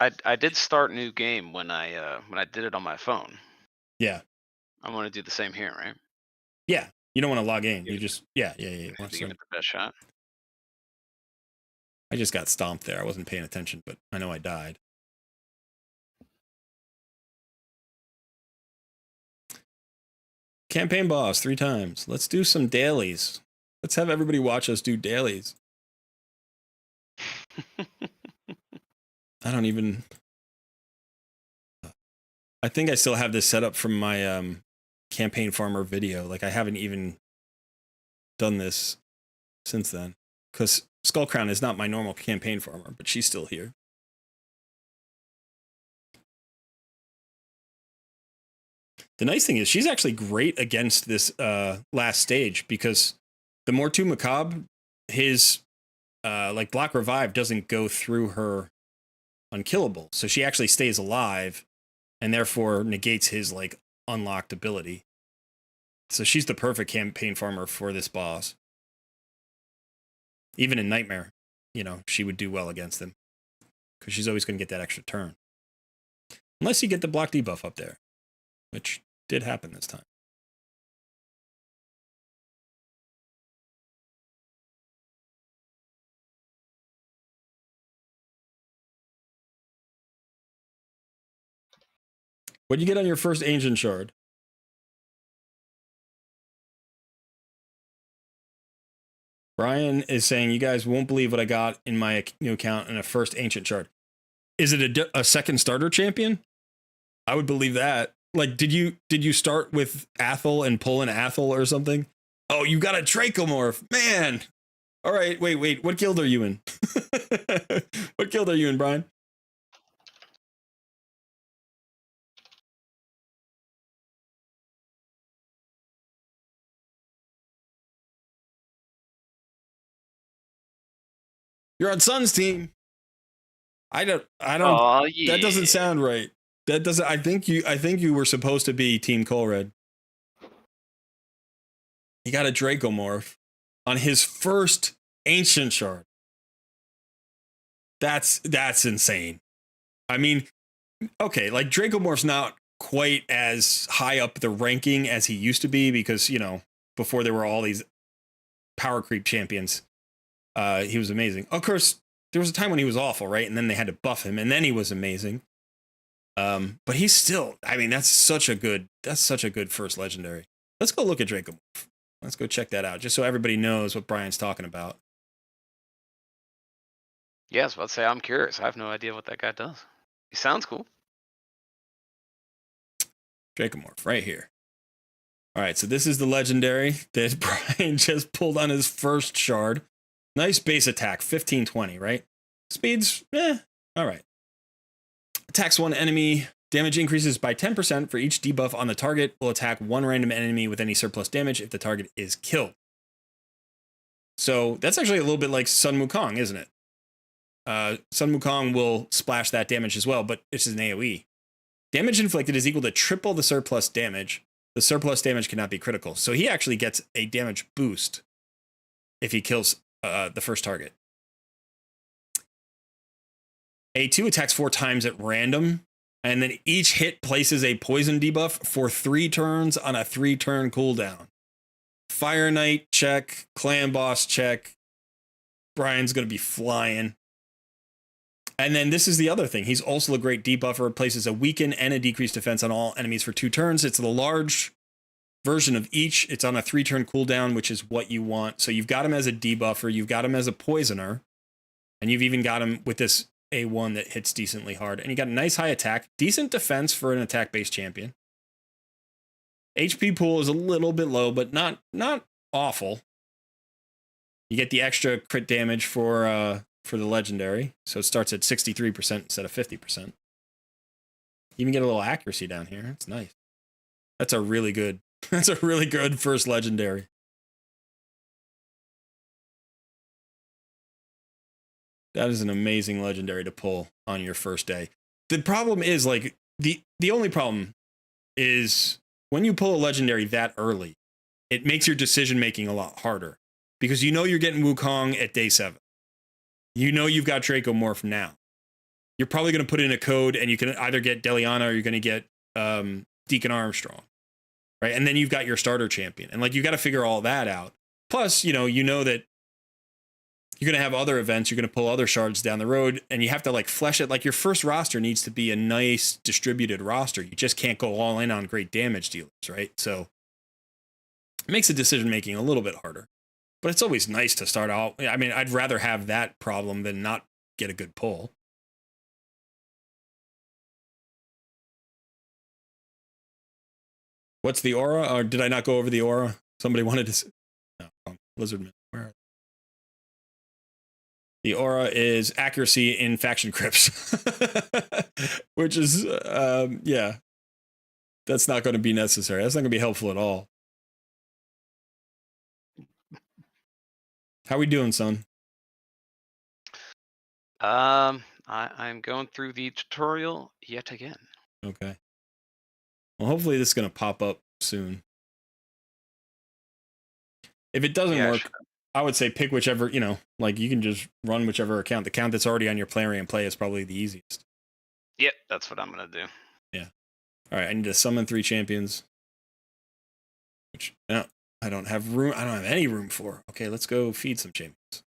I did start new game when I did it on my phone. Yeah. I want to do the same here, right? Yeah. You don't want to log in. You just yeah. Give it the best shot. I just got stomped there. I wasn't paying attention, but I know I died. Campaign boss 3 times. Let's do some dailies. Let's have everybody watch us do dailies. I don't even. I think I still have this set up from my campaign farmer video. Like, I haven't even done this since then, because Skullcrown is not my normal campaign farmer, but she's still here. The nice thing is she's actually great against this last stage, because the Mortu Macabre, his like block revive doesn't go through her unkillable, so she actually stays alive and therefore negates his like unlocked ability. So she's the perfect campaign farmer for this boss. Even in Nightmare, you know, she would do well against him, because she's always going to get that extra turn. Unless you get the block debuff up there, which did happen this time. What'd you get on your first ancient shard? Brian is saying, you guys won't believe what I got in my new account in a first ancient shard. Is it a second starter champion? I would believe that. Like, did you start with Athel and pull an Athel or something? Oh, you got a Dracomorph, man. All right, wait. What guild are you in? What guild are you in, Brian? You're on Sun's team. I don't. Oh, yeah. That doesn't sound right. That doesn't. I think you were supposed to be Team Colred. He got a Dracomorph on his first ancient shard. That's insane. I mean, okay, like Dracomorph's not quite as high up the ranking as he used to be because, you know, before there were all these power creep champions, he was amazing. Of course, there was a time when he was awful, right? And then they had to buff him, and then he was amazing. But he's still, I mean, that's such a good first legendary. Let's go look at Dracomorph. Let's go check that out, just so everybody knows what Brian's talking about. Yes, let's say I'm curious. I have no idea what that guy does. He sounds cool. Dracomorph, right here. All right, so this is the legendary that Brian just pulled on his first shard. Nice base attack, 1520, right? Speeds, all right. Attacks one enemy. Damage increases by 10% for each debuff on the target. Will attack one random enemy with any surplus damage if the target is killed. So that's actually a little bit like Sun Wukong, isn't it? Sun Wukong will splash that damage as well, but it's an AoE. Damage inflicted is equal to triple the surplus damage. The surplus damage cannot be critical. So he actually gets a damage boost if he kills the first target. A2 attacks 4 times at random, and then each hit places a poison debuff for 3 turns on a 3-turn cooldown. Fire Knight check, Clan Boss check. Brian's going to be flying. And then this is the other thing. He's also a great debuffer. Places a weaken and a decreased defense on all enemies for 2 turns. It's the large version of each. It's on a 3-turn cooldown, which is what you want. So you've got him as a debuffer. You've got him as a poisoner. And you've even got him with this A1 that hits decently hard. And you got a nice high attack. Decent defense for an attack-based champion. HP pool is a little bit low, but not awful. You get the extra crit damage for the legendary, so it starts at 63% instead of 50%. You even get a little accuracy down here. It's nice. That's a really good first legendary. That is an amazing legendary to pull on your first day. The problem is, like, the only problem is when you pull a legendary that early, it makes your decision making a lot harder because you know you're getting Wukong at day 7. You know you've got Dracomorph now. You're probably going to put in a code and you can either get Deliana or you're going to get Deacon Armstrong, right? And then you've got your starter champion. And like you got to figure all that out. Plus, you know that you're going to have other events. You're going to pull other shards down the road and you have to like flesh it. Like your first roster needs to be a nice distributed roster. You just can't go all in on great damage dealers, right? So it makes the decision making a little bit harder. But it's always nice to start out. I mean, I'd rather have that problem than not get a good pull. What's the aura? Or did I not go over the aura? Somebody wanted to see. No, Lizardman. Where are they? The aura is accuracy in faction crypts. Which is, yeah. That's not going to be necessary. That's not going to be helpful at all. How we doing, son? I'm going through the tutorial yet again. Okay. Well, hopefully this is going to pop up soon. If it doesn't work, I would say pick whichever, like you can just run whichever account. The account that's already on your Play and Play is probably the easiest. Yep, that's what I'm going to do. Yeah. All right, I need to summon 3 champions. Which, no, I don't have room. I don't have any room for. Okay, let's go feed some champions.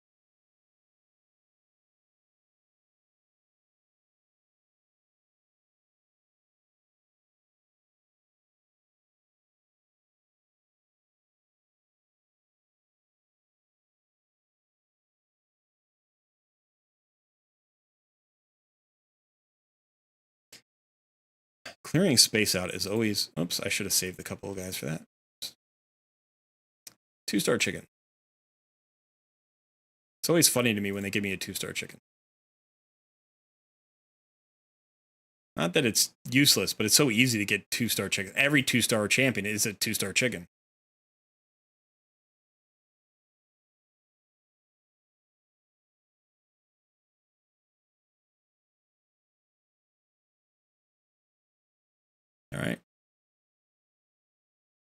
Clearing space out is always... Oops, I should have saved a couple of guys for that. 2-star chicken. It's always funny to me when they give me a 2-star chicken. Not that it's useless, but it's so easy to get 2-star chicken. Every 2-star champion is a 2-star chicken. All right.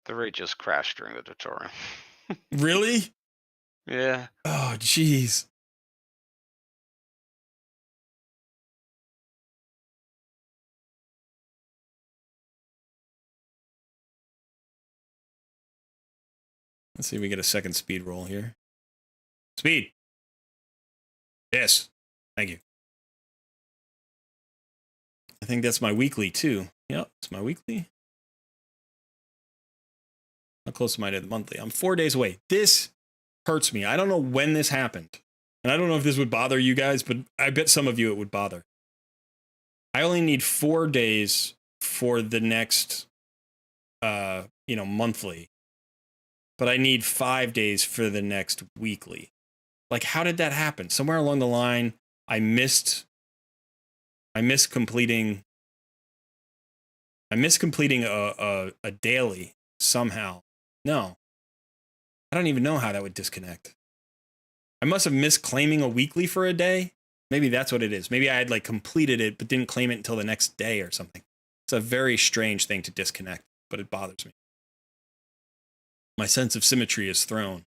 The rate just crashed during the tutorial. Really? Yeah. Oh, jeez. Let's see if we get a second speed roll here. Speed. Yes. Thank you. I think that's my weekly too. Yep, it's my weekly. How close am I to the monthly? I'm 4 days away. This hurts me. I don't know when this happened. And I don't know if this would bother you guys, but I bet some of you it would bother. I only need 4 days for the next, monthly. But I need 5 days for the next weekly. Like, how did that happen? Somewhere along the line, I missed completing a daily somehow. No. I don't even know how that would disconnect. I must have missed claiming a weekly for a day. Maybe that's what it is. Maybe I had like completed it, but didn't claim it until the next day or something. It's a very strange thing to disconnect, but it bothers me. My sense of symmetry is thrown.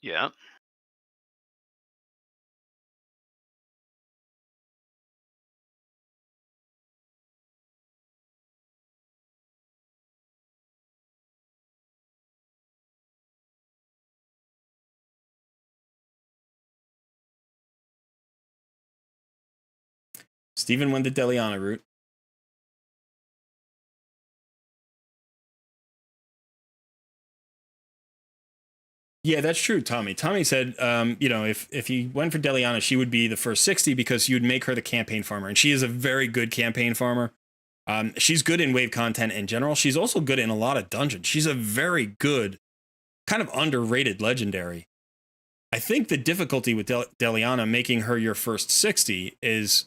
Yeah. Steven went the Deliana route. Yeah, that's true, Tommy. Tommy said, if he went for Deliana, she would be the first 60 because you'd make her the campaign farmer. And she is a very good campaign farmer. She's good in wave content in general. She's also good in a lot of dungeons. She's a very good, kind of underrated legendary. I think the difficulty with Deliana making her your first 60 is,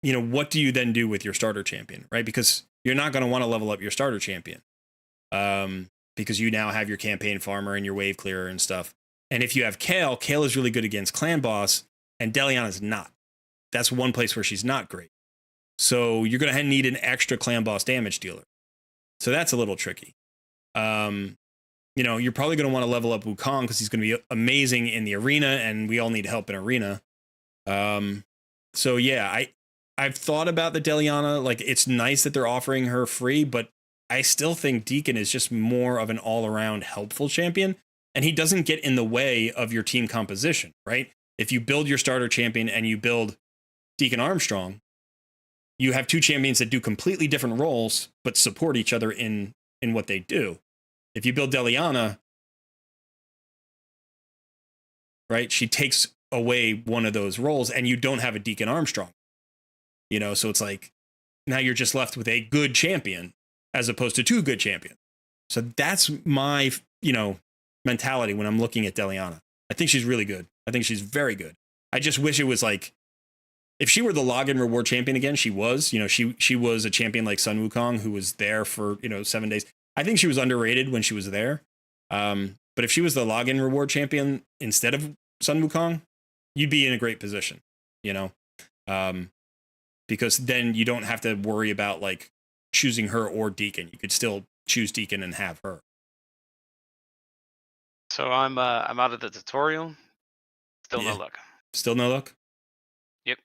what do you then do with your starter champion, right? Because you're not going to want to level up your starter champion. Because you now have your campaign farmer and your wave clearer and stuff. And if you have Kale is really good against clan boss, and Deliana's not. That's one place where she's not great. So you're going to need an extra clan boss damage dealer. So that's a little tricky. You're probably going to want to level up Wukong because he's going to be amazing in the arena, and we all need help in arena. So yeah, I've thought about the Deliana. Like, it's nice that they're offering her free, but I still think Deacon is just more of an all-around helpful champion, and he doesn't get in the way of your team composition, right? If you build your starter champion and you build Deacon Armstrong, you have two champions that do completely different roles, but support each other in what they do. If you build Deliana, right, she takes away one of those roles, and you don't have a Deacon Armstrong. So it's like, now you're just left with a good champion as opposed to two good champions. So that's my, mentality when I'm looking at Deliana. I think she's really good. I think she's very good. I just wish it was like, if she were the login reward champion again, she was, she was a champion like Sun Wukong who was there for, 7 days. I think she was underrated when she was there. But if she was the login reward champion instead of Sun Wukong, you'd be in a great position, because then you don't have to worry about like choosing her or Deacon. You could still choose Deacon and have her. So I'm out of the tutorial. Still Yeah. no luck. Still no luck? Yep.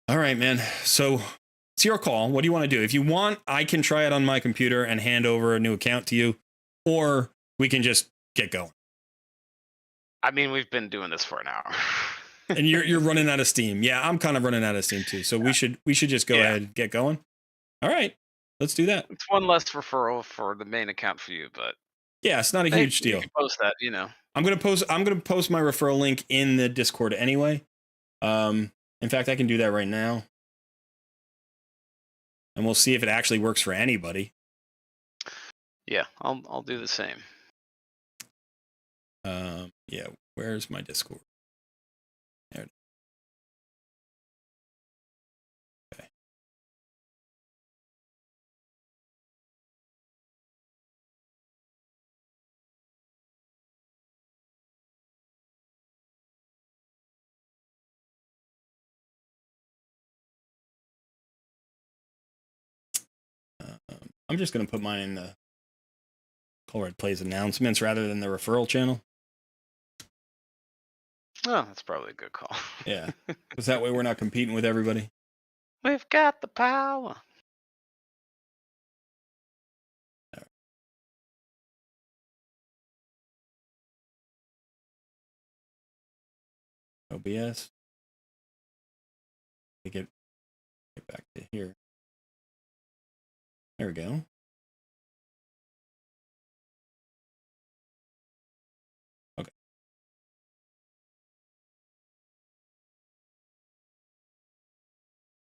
All right, man. So it's your call. What do you want to do? If you want, I can try it on my computer and hand over a new account to you, or we can just get going. I mean, we've been doing this for an hour. And you're running out of steam. Yeah, I'm kind of running out of steam too. So we should just go ahead and get going. All right, let's do that. It's one less referral for the main account for you, but yeah, it's not a huge deal. You can post that, I'm gonna post my referral link in the Discord anyway. In fact, I can do that right now. and we'll see if it actually works for anybody. Yeah, I'll do the same. Yeah, where's my Discord? There it is. Okay. I'm just going to put mine in the ColredPLAYS announcements rather than the referral channel. Oh, that's probably a good call. Yeah, because that way we're not competing with everybody. We've got the power. OBS. Get back to here. There we go. Okay.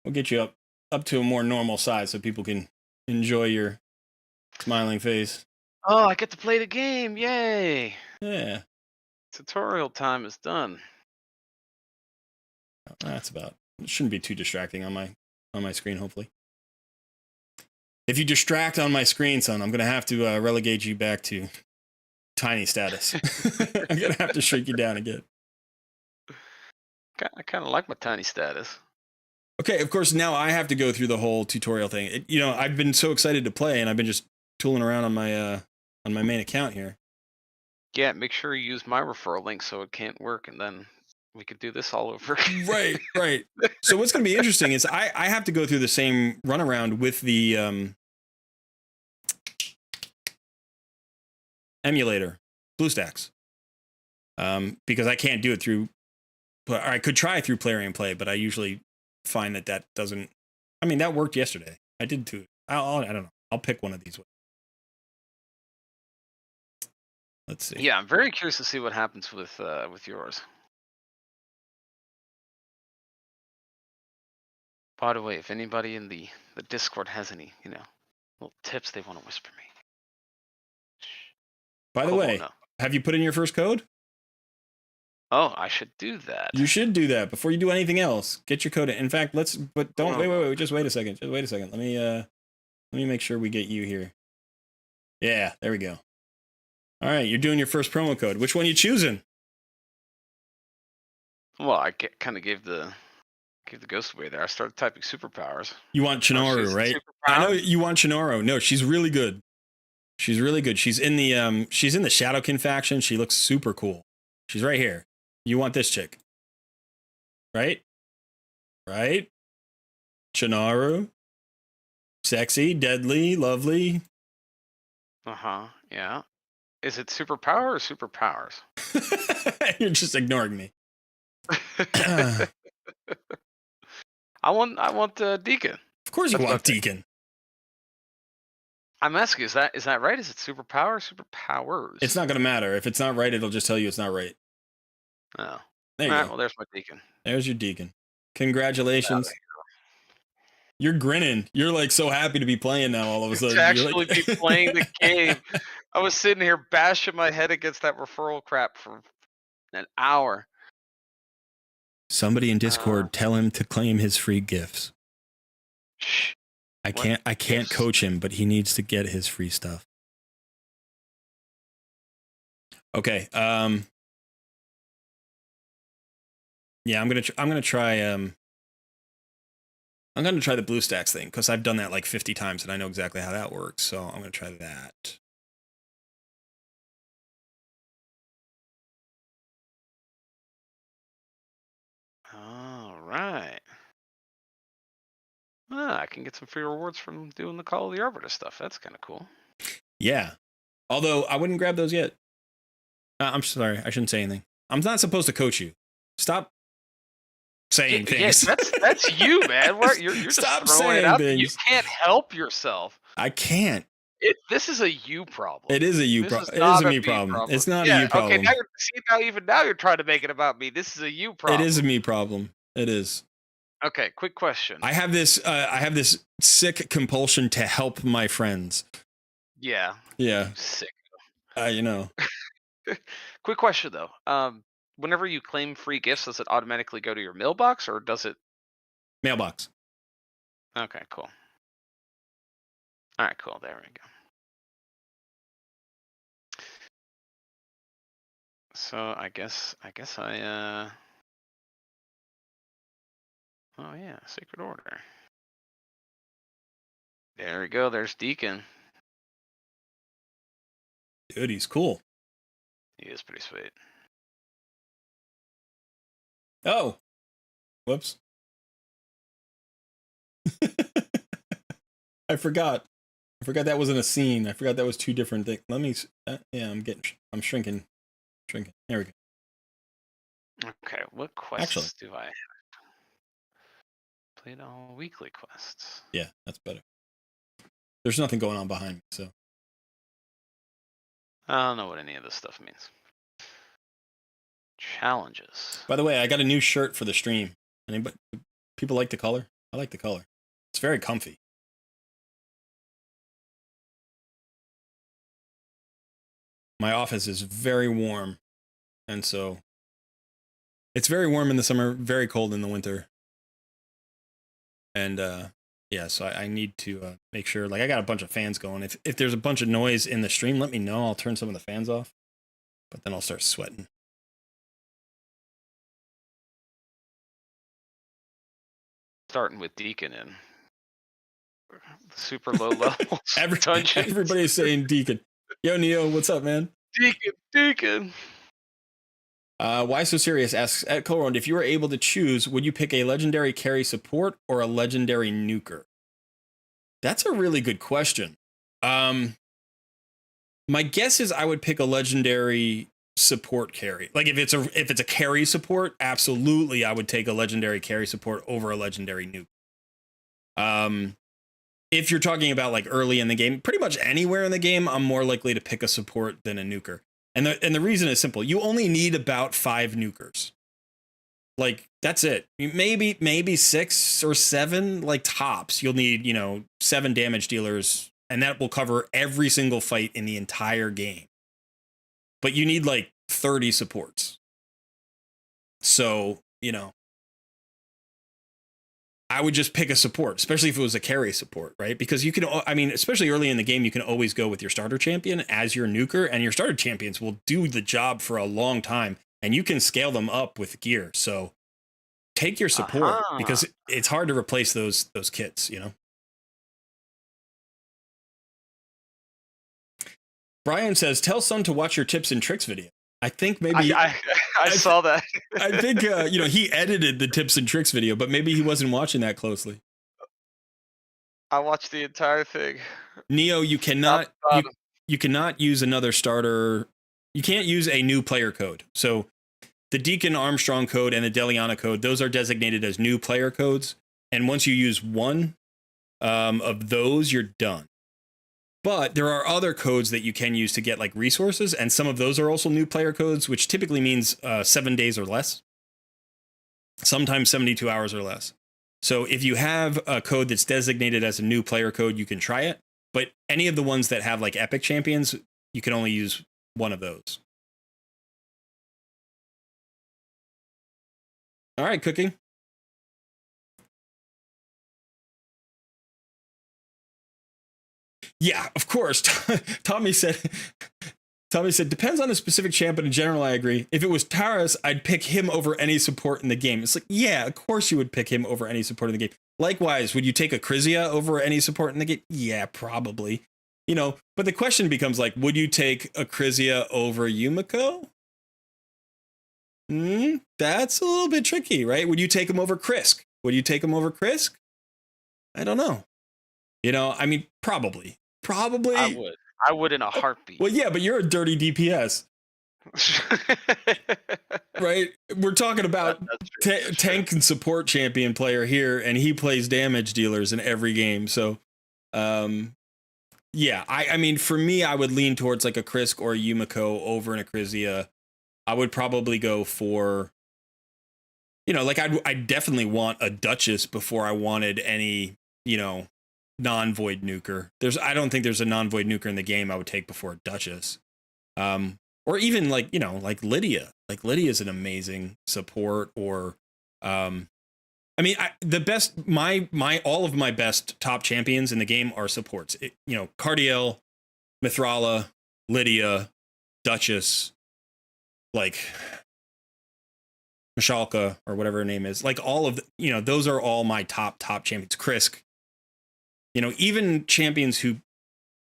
We'll get you up to a more normal size so people can enjoy your smiling face. Oh, I get to play the game. Yay. Yeah. Tutorial time is done. That's about. It shouldn't be too distracting on my screen, hopefully. If you distract on my screen, son, I'm going to have to relegate you back to tiny status. I'm going to have to shrink you down again. I kind of like my tiny status. Okay, of course, now I have to go through the whole tutorial thing. I've been so excited to play, and I've been just tooling around on my main account here. Yeah, make sure you use my referral link so it can't work, and then we could do this all over. Right. So what's going to be interesting is I have to go through the same runaround with the emulator, BlueStacks, because I can't do it through. I could try through Play and Play, but I usually find that doesn't. I mean, that worked yesterday. I did too. I don't know. I'll pick one of these. Let's see. Yeah, I'm very curious to see what happens with yours. By the way, if anybody in the Discord has any, little tips they want to whisper me. By the way, have you put in your first code? Oh, I should do that. You should do that before you do anything else. Get your code in. In fact, don't wait. Just wait a second. Let me make sure we get you here. Yeah, there we go. All right, you're doing your first promo code. Which one are you choosing? Well, I kind of gave the ghost away there. I started typing superpowers. You want Chinoru, right? I know you want Chinoru. No, she's really good. She's really good. She's in the Shadowkin faction. She looks super cool. She's right here. You want this chick, right? Right? Chinoru, sexy, deadly, lovely. Yeah. Is it superpower or superpowers? You're just ignoring me. I want Deacon. Of course you want Deacon. I'm asking, is that right? Is it superpower or superpowers? It's not going to matter. If it's not right, it'll just tell you it's not right. Oh. There you go. Well, there's my Deacon. There's your Deacon. Congratulations. You're grinning. You're like so happy to be playing now all of a sudden. To actually be playing the game. I was sitting here bashing my head against that referral crap for an hour. Somebody in Discord tell him to claim his free gifts. Shh. I can't coach him, but he needs to get his free stuff. Okay. Yeah, I'm gonna try the BlueStacks thing because I've done that like 50 times and I know exactly how that works. So I'm gonna try that. All right. I can get some free rewards from doing the Call of the Arbiter stuff. That's kind of cool. Yeah. Although I wouldn't grab those yet. I'm sorry. I shouldn't say anything. I'm not supposed to coach you. Stop saying things. Yeah, that's you, man. You're Stop just throwing saying it out. things. You can't help yourself. I can't. This is a you problem. It is a you problem. It is a me problem. It's not a you problem. Okay, now you're trying to make it about me. This is a you problem. It is a me problem. It is. Okay, quick question. I have this sick compulsion to help my friends. Yeah, Yeah, you sick. you know, Quick question though. Whenever you claim free gifts, does it automatically go to your mailbox or does it? mailbox. Okay, cool. All right, cool. There we go. So I oh yeah, Sacred Order. There we go. There's Deacon. Dude, he's cool. He is pretty sweet. Oh, whoops. I forgot. I forgot that wasn't a scene. I forgot that was two different things. Let me. Yeah, I'm shrinking. There we go. Okay, what quests do I have? Played all weekly quests. Yeah, that's better. There's nothing going on behind me, so. I don't know what any of this stuff means. Challenges. By the way, I got a new shirt for the stream. Anybody? People like the color? I like the color. It's very comfy. My office is very warm, and so it's very warm in the summer, very cold in the winter. And yeah, so I need to make sure. Like, I got a bunch of fans going. If there's a bunch of noise in the stream, let me know. I'll turn some of the fans off. But then I'll start sweating. Starting with Deacon in super low levels. Everybody's saying Deacon. Yo, Neo, what's up, man? Deacon. Why So Serious asks, at Colred, if you were able to choose, would you pick a legendary carry support or a legendary nuker? That's a really good question. My guess is I would pick a legendary support carry. Like, if it's a carry support, absolutely I would take a legendary carry support over a legendary nuke. If you're talking about like early in the game, pretty much anywhere in the game, I'm more likely to pick a support than a nuker. And the reason is simple. You only need about 5 nukers. Like, that's it. Maybe 6 or 7, like, tops. You'll need, 7 damage dealers, and that will cover every single fight in the entire game. But you need like 30 supports. So, I would just pick a support, especially if it was a carry support, right? Because you can, especially early in the game, you can always go with your starter champion as your nuker, and your starter champions will do the job for a long time, and you can scale them up with gear. So take your support because it's hard to replace those kits, Brian says, tell Sun to watch your tips and tricks video. I think maybe I saw that. I think he edited the tips and tricks video, but maybe he wasn't watching that closely. I watched the entire thing. Neo, you cannot you cannot use another starter. You can't use a new player code. So the Deacon Armstrong code and the Deliana code, those are designated as new player codes. And once you use one of those, you're done. But there are other codes that you can use to get like resources, and some of those are also new player codes, which typically means 7 days or less. Sometimes 72 hours or less. So if you have a code that's designated as a new player code, you can try it. But any of the ones that have like epic champions, you can only use one of those. All right, Cooking. Yeah, of course. Tommy said, depends on the specific champ, but in general, I agree. If it was Taras, I'd pick him over any support in the game. It's like, yeah, of course you would pick him over any support in the game. Likewise, would you take a Krizia over any support in the game? Yeah, probably. But the question becomes like, would you take a Krizia over Yumiko? That's a little bit tricky, right? Would you take him over Krisk? I don't know. Probably. I would in a heartbeat. Well, yeah, but you're a dirty DPS. Right? We're talking about tank and support champion player here, and he plays damage dealers in every game. So, yeah, for me, I would lean towards like a Krisk or a Yumiko over an Krizia. I would probably go for you know, like I definitely want a Duchess before I wanted any, you know, non-void nuker. I don't think there's a non-void nuker in the game I would take before a Duchess. Or even like, you know, like Lydia. Like Lydia is an amazing support. Or I mean, the best all of my best top champions in the game are supports. You know, Cardiel, Mithrala, Lydia, Duchess, like Mashalka or whatever her name is. Like all of you know, those are all my top champions. Krisk. You know, even champions who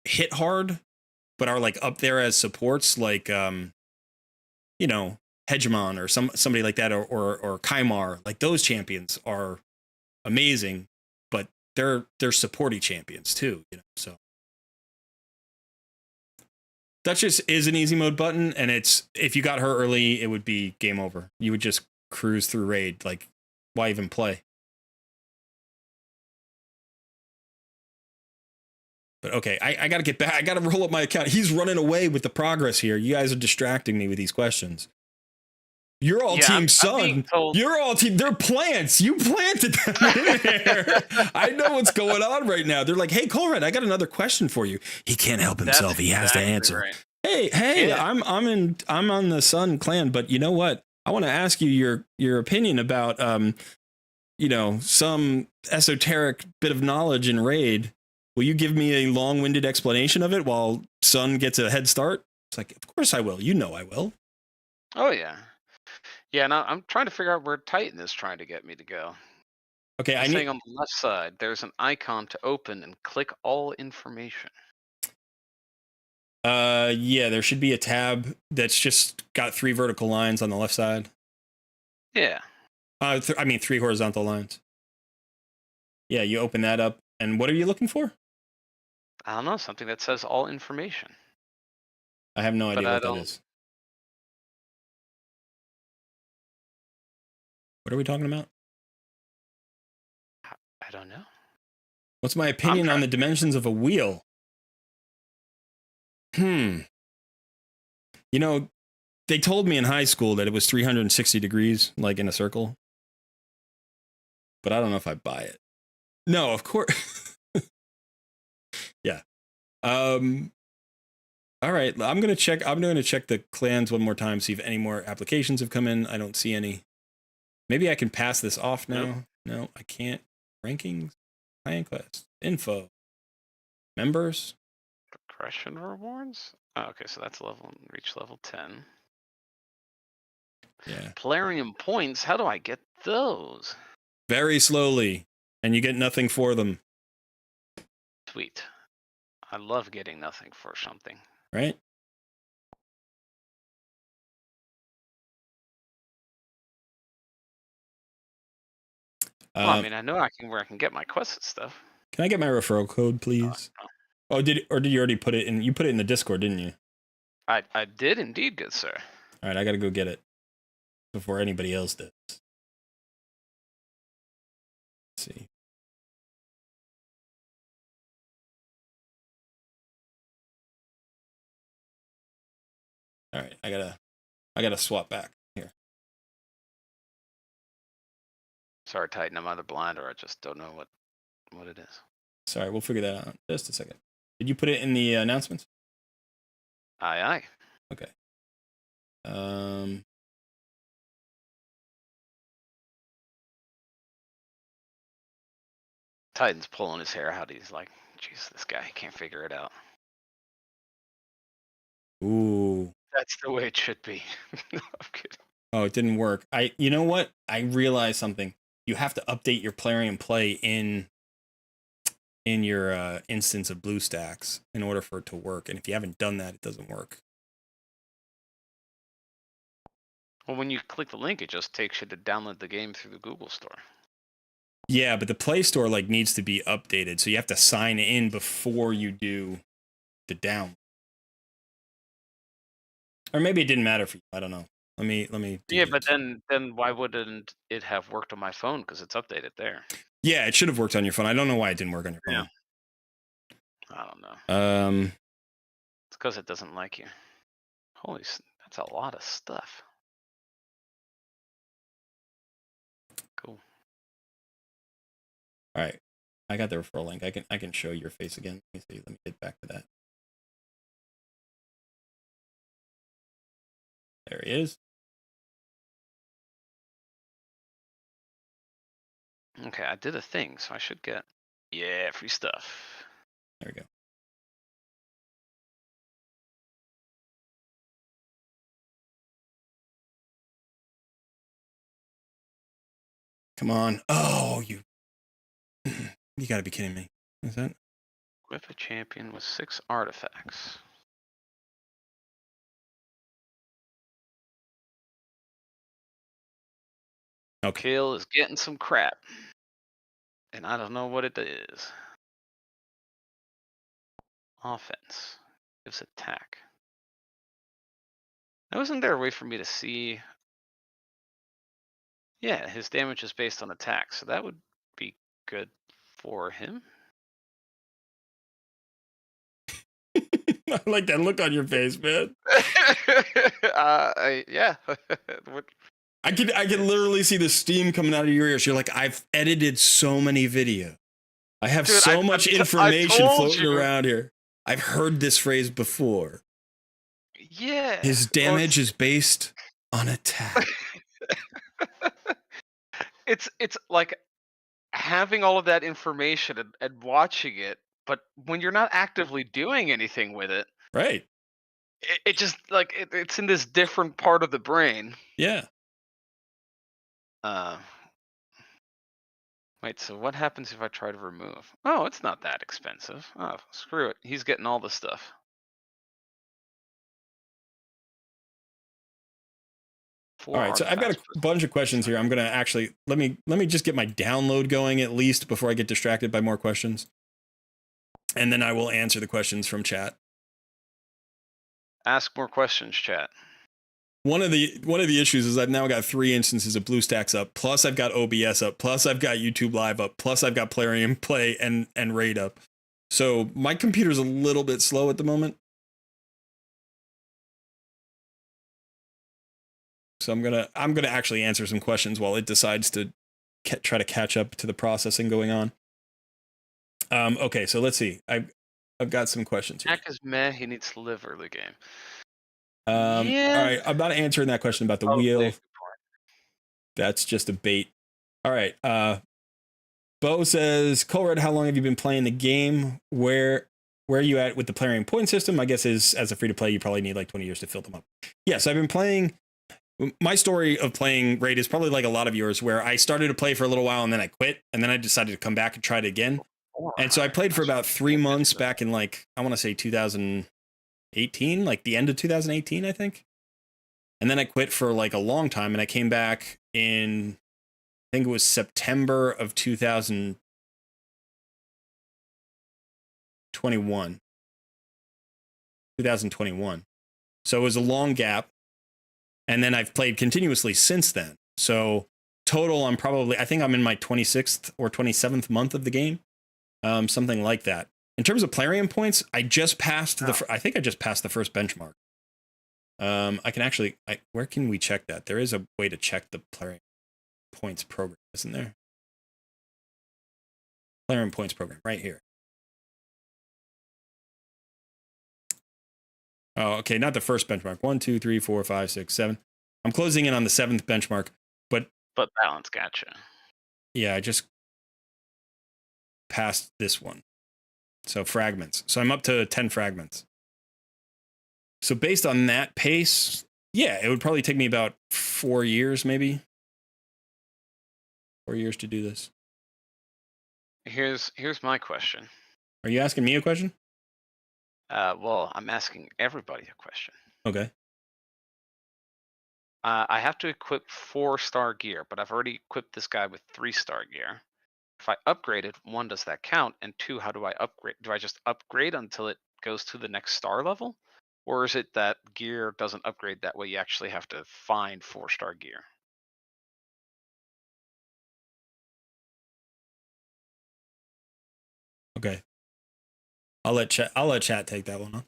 hit hard but are like up there as supports, like you know, Hegemon or somebody like that, or Kaimar. Like those champions are amazing, but they're supporty champions too, you know. So Duchess is an easy mode button, and it's if you got her early, it would be game over. You would just cruise through raid. Like, why even play? But okay, I gotta get back. I gotta roll up my account. He's running away with the progress here. You guys are distracting me with these questions. You're all Team Sun. You're all team. They're plants. You planted them in there. I know what's going on right now. They're like, "Hey, Colred, I got another question for you." He can't help himself. He has to answer. Right. Hey, yeah. I'm on the Sun clan, but you know what? I want to ask you your opinion about you know, some esoteric bit of knowledge in raid. Will you give me a long-winded explanation of it while Sun gets a head start? It's like, of course I will. You know I will. Oh yeah. Yeah, and I'm trying to figure out where Titan is trying to get me to go. Okay, I'm saying on the left side, there's an icon to open and click all information. Yeah, there should be a tab that's just got 3 vertical lines on the left side. Yeah. I mean 3 horizontal lines. Yeah, you open that up, and what are you looking for? I don't know, something that says all information. I have no idea what that is. What are we talking about? I don't know. What's my opinion on the dimensions of a wheel? You know, they told me in high school that it was 360 degrees, like in a circle. But I don't know if I buy it. No, of course. Yeah. All right, I'm gonna check the clans one more time, see if any more applications have come in. I don't see any. Maybe I can pass this off now. Nope. No, I can't. Rankings, clan quest, info, members, progression rewards. Oh, okay, so that's reach level 10. Yeah. Plarium points. How do I get those? Very slowly, and you get nothing for them. Sweet. I love getting nothing for something. Right? Well, I mean, I know where I can get my quested stuff. Can I get my referral code, please? No. Oh, did you already put it in? You put it in the Discord, didn't you? I did indeed, good sir. All right, I gotta go get it before anybody else does. Let's see. All right, I gotta swap back here. Sorry, Titan, I'm either blind or I just don't know what it is. Sorry, we'll figure that out. Just a second. Did you put it in the announcements? Aye, aye. Okay. Titan's pulling his hair out. He's like, "Jeez, this guy can't figure it out." Ooh. That's the way it should be. No, I'm kidding. Oh, it didn't work. You know what? I realized something. You have to update your Plarium play in your instance of BlueStacks in order for it to work. And if you haven't done that, it doesn't work. Well, when you click the link, it just takes you to download the game through the Google Store. Yeah, but the Play Store like needs to be updated, so you have to sign in before you do the download. Or maybe it didn't matter for you. I don't know. Let me. Yeah, but then why wouldn't it have worked on my phone? Because it's updated there. Yeah, it should have worked on your phone. I don't know why it didn't work on your phone. Yeah. I don't know. It's because it doesn't like you. Holy, that's a lot of stuff. All right. I got the referral link. I can show your face again. Let me see. Let me get back to that. There he is. Okay, I did a thing, so I should get free stuff. There we go. Come on. Oh, you gotta be kidding me. Is that? Equip a champion with 6 artifacts. Okay. Kill is getting some crap. And I don't know what it is. Offense. Gives attack. Now, isn't there a way for me to see? Yeah, his damage is based on attack, so that would be good for him. I like that look on your face, man. Yeah. I can literally see the steam coming out of your ears. You're like, I've edited so many videos. I have Dude, so much information floating you. around here. I've heard this phrase before. Yeah. His damage is based on attack. It's like having all of that information and watching it, but when you're not actively doing anything with it, Right. it just like it's in this different part of the brain. Yeah. Wait, so what happens if I try to remove? Oh, it's not that expensive. Oh, screw it. He's getting all the stuff. All right, so I've got a bunch of questions here. I'm gonna actually let me just get my download going at least before I get distracted by more questions, and then I will answer the questions from chat. Ask more questions, chat. One of the issues is I've now got 3 instances of BlueStacks up, plus I've got OBS up, plus I've got YouTube Live up, plus I've got Play and Raid up. So my computer's a little bit slow at the moment. So I'm gonna actually answer some questions while it decides to try to catch up to the processing going on. Okay, so let's see. I've got some questions here. Jack is meh. He needs to live early game. Yeah. All right, I'm not answering that question about the wheel. That's just a bait. All right. Bo says, Colred, how long have you been playing the game? Where are you at with the player point system? My guess is as a free to play, you probably need like 20 years to fill them up. Yes, I've been playing. My story of playing Raid is probably like a lot of yours, where I started to play for a little while and then I quit, and then I decided to come back and try it again. And so I played for about 3 months back in like, I want to say 2018, like the end of 2018, I think. And then I quit for like a long time, and I came back in, I think it was September of 2021. So it was a long gap. And then I've played continuously since then. So total, I think I'm in my 26th or 27th month of the game. Something like that. In terms of Plarium points, I just passed I think I just passed the first benchmark. I can actually, where can we check that? There is a way to check the Plarium points program, isn't there? Plarium points program, right here. Oh, okay, not the first benchmark. 1, 2, 3, 4, 5, 6, 7. I'm closing in on the 7th benchmark, but balance, gotcha. Yeah, I just passed this one. So fragments. So I'm up to 10 fragments. So based on that pace, yeah, it would probably take me about 4 years, maybe. 4 years to do this. Here's my question. Are you asking me a question? Well, I'm asking everybody a question. Okay. I have to equip 4-star gear, but I've already equipped this guy with 3-star gear. If I upgraded, 1, does that count? And 2, how do I upgrade? Do I just upgrade until it goes to the next star level? Or is it that gear doesn't upgrade that way? You actually have to find 4-star gear. Okay. I'll let chat take that one on.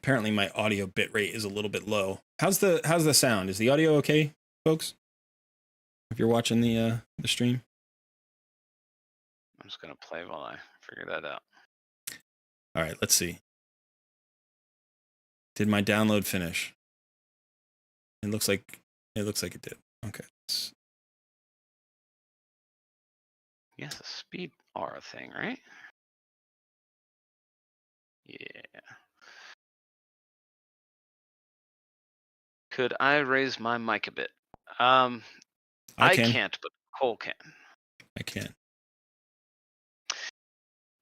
Apparently my audio bitrate is a little bit low. How's the sound? Is the audio okay, folks? If you're watching the stream. I'm just gonna play while I figure that out. All right, let's see. Did my download finish? It looks like it did. Okay. Yes, a speed R thing, right? Yeah. Could I raise my mic a bit? I can't, but Cole can. I can.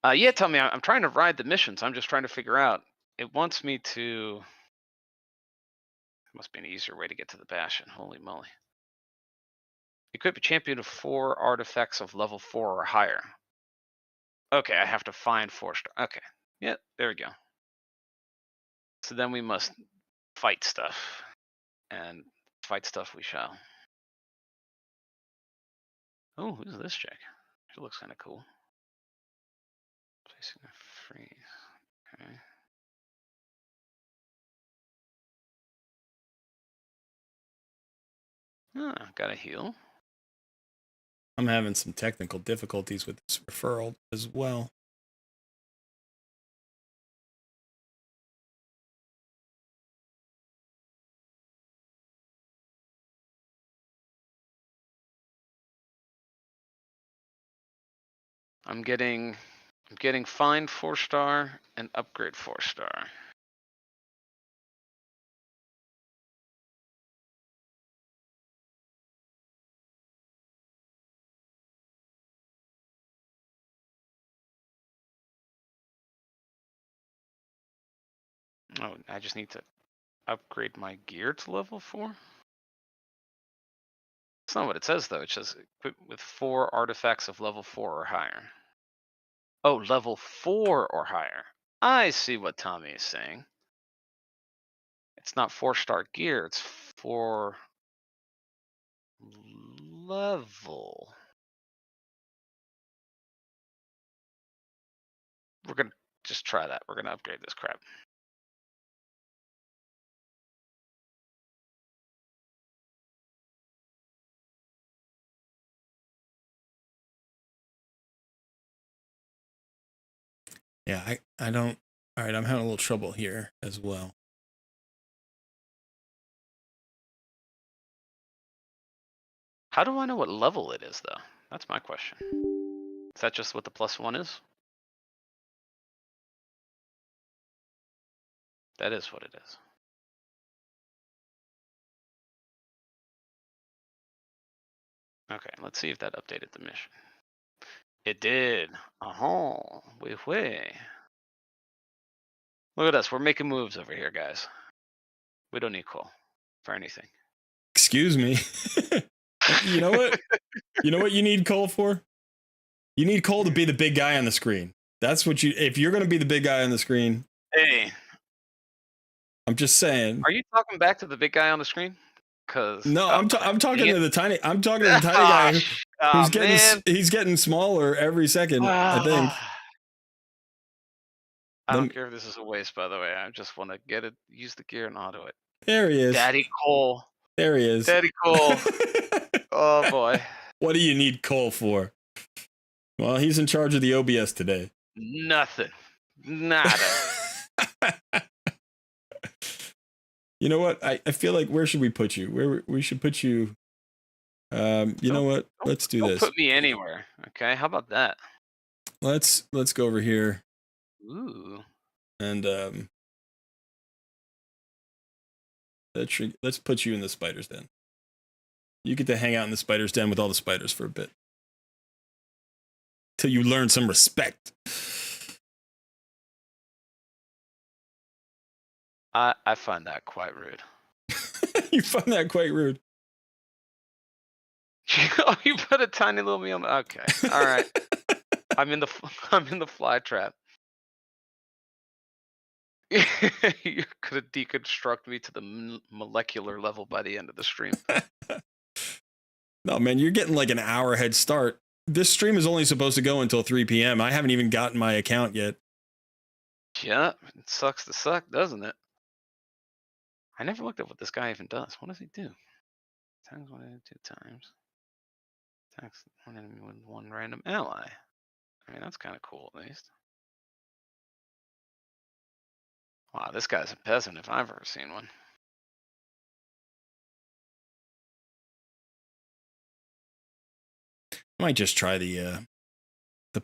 Yeah, tell me. I'm trying to ride the missions. I'm just trying to figure out. It wants me to. There must be an easier way to get to the Bastion. Holy moly! Equip a champion of 4 artifacts of level 4 or higher. Okay, I have to find 4-star. Okay, yeah, there we go. So then we must fight stuff, and fight stuff we shall. Oh, who's this chick? She looks kind of cool. Placing a freeze. Okay. Got a heal. I'm having some technical difficulties with this referral as well. I'm getting find 4-star and upgrade 4-star. Oh, I just need to upgrade my gear to level 4. That's not what it says though. It says equip with 4 artifacts of level 4 or higher. Oh, level 4 or higher. I see what Tommy is saying. It's not 4-star gear, it's 4 level. We're gonna just try that. We're gonna upgrade this crap. Yeah, I don't. All right, I'm having a little trouble here as well. How do I know what level it is though? That's my question. Is that just what the +1 is? That is what it is. Okay, let's see if that updated the mission. It did. Oh, wait. Look at us. We're making moves over here, guys. We don't need Cole for anything. Excuse me. You know what? You know what you need Cole for? You need Cole to be the big guy on the screen. That's what you. If you're going to be the big guy on the screen. Hey. I'm just saying. Are you talking back to the big guy on the screen? Cause no, I'm talking to the tiny. I'm talking to the tiny guy who's getting he's getting smaller every second. I think. I don't care if this is a waste, by the way. I just want to get it, use the gear and auto it. There he is. Daddy Cole. There he is. Daddy Cole. Oh boy. What do you need Cole for? Well, he's in charge of the OBS today. Nothing. Nada. You know what? I feel like where should we put you? Where we should put you? You know what? Let's do this. Don't put me anywhere. Okay, how about that? Let's go over here. Ooh. And let's put you in the spider's den. You get to hang out in the spider's den with all the spiders for a bit. Till you learn some respect. I find that quite rude. You find that quite rude. Oh, you put a tiny little me on. Okay, all right. I'm in the fly trap. You're gonna deconstruct me to the molecular level by the end of the stream. No, man, you're getting like an hour head start. This stream is only supposed to go until 3 p.m. I haven't even gotten my account yet. Yeah, it sucks to suck, doesn't it? I never looked at what this guy even does. What does he do? Tags one enemy 2 times. Attacks one enemy with one random ally. I mean, that's kind of cool, at least. Wow, this guy's a peasant if I've ever seen one. I might just try the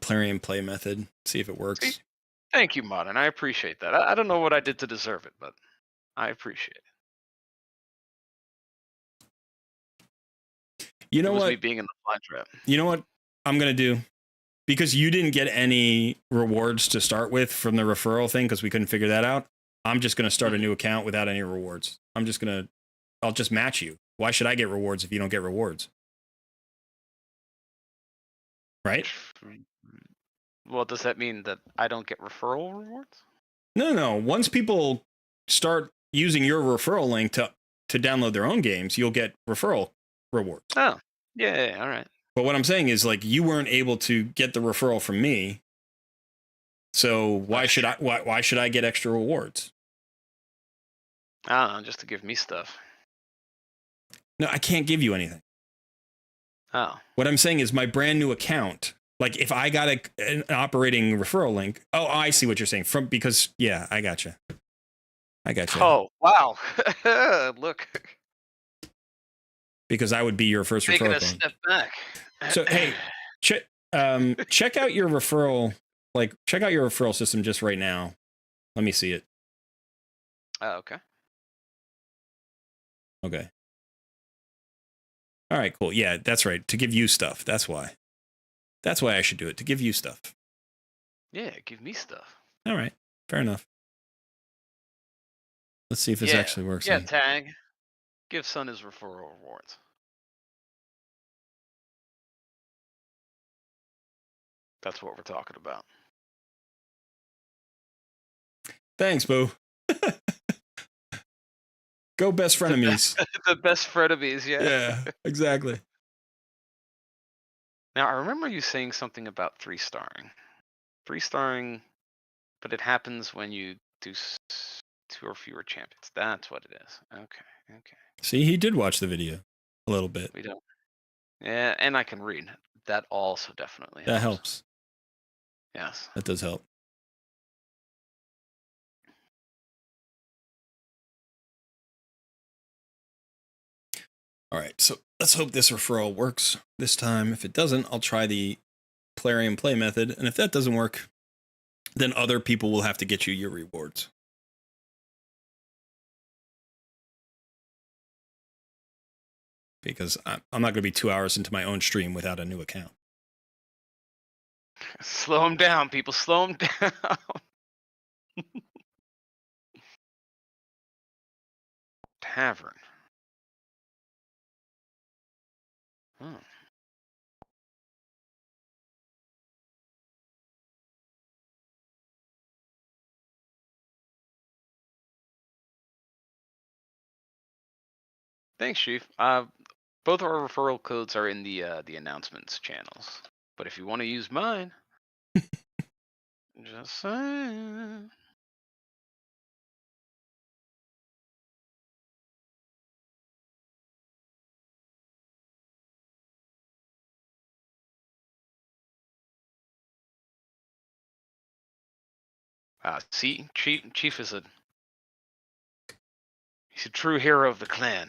play and play method, see if it works. See? Thank you, Modern. I appreciate that. I don't know what I did to deserve it, but I appreciate it. You know It was what? me being in the fly trap. You know what I'm gonna do? Because you didn't get any rewards to start with from the referral thing, because we couldn't figure that out. I'm just gonna start a new account without any rewards. I'll just match you. Why should I get rewards if you don't get rewards? Right? Well, does that mean that I don't get referral rewards? No. Once people start using your referral link to download their own games, you'll get referral rewards. Oh, yeah, all right. But what I'm saying is, like, you weren't able to get the referral from me, so why should I get extra rewards? I don't know, just to give me stuff. No, I can't give you anything. Oh. What I'm saying is my brand new account. Like, if I got an operating referral link. Oh, I see what you're saying. Because yeah, I gotcha. Oh, wow. Look. Because I would be your first Taking referral a code. step back. So hey, check out your referral. Like, check out your referral system just right now. Let me see it. Oh, okay. Okay. All right, cool. Yeah, that's right. To give you stuff. That's why. That's why I should do it. To give you stuff. Yeah, give me stuff. All right. Fair enough. Let's see if this actually works. Yeah, tag. Give Sun his referral rewards. That's what we're talking about. Thanks, Boo. Go best frenemies. The best frenemies, yeah. Yeah, exactly. Now, I remember you saying something about 3-starring. 3-starring, but it happens when you do 2 or fewer champions. That's what it is. Okay. See, he did watch the video a little bit. We don't. Yeah, and I can read. That also definitely helps. That helps. Yes. That does help. All right, so let's hope this referral works this time. If it doesn't, I'll try the play and play method. And if that doesn't work, then other people will have to get you your rewards. Because I'm not going to be 2 hours into my own stream without a new account. Slow them down, people. Slow them down. Tavern. Oh. Thanks, Chief. Both of our referral codes are in the announcements channels. But if you want to use mine, just saying. See, Chief is he's a true hero of the clan.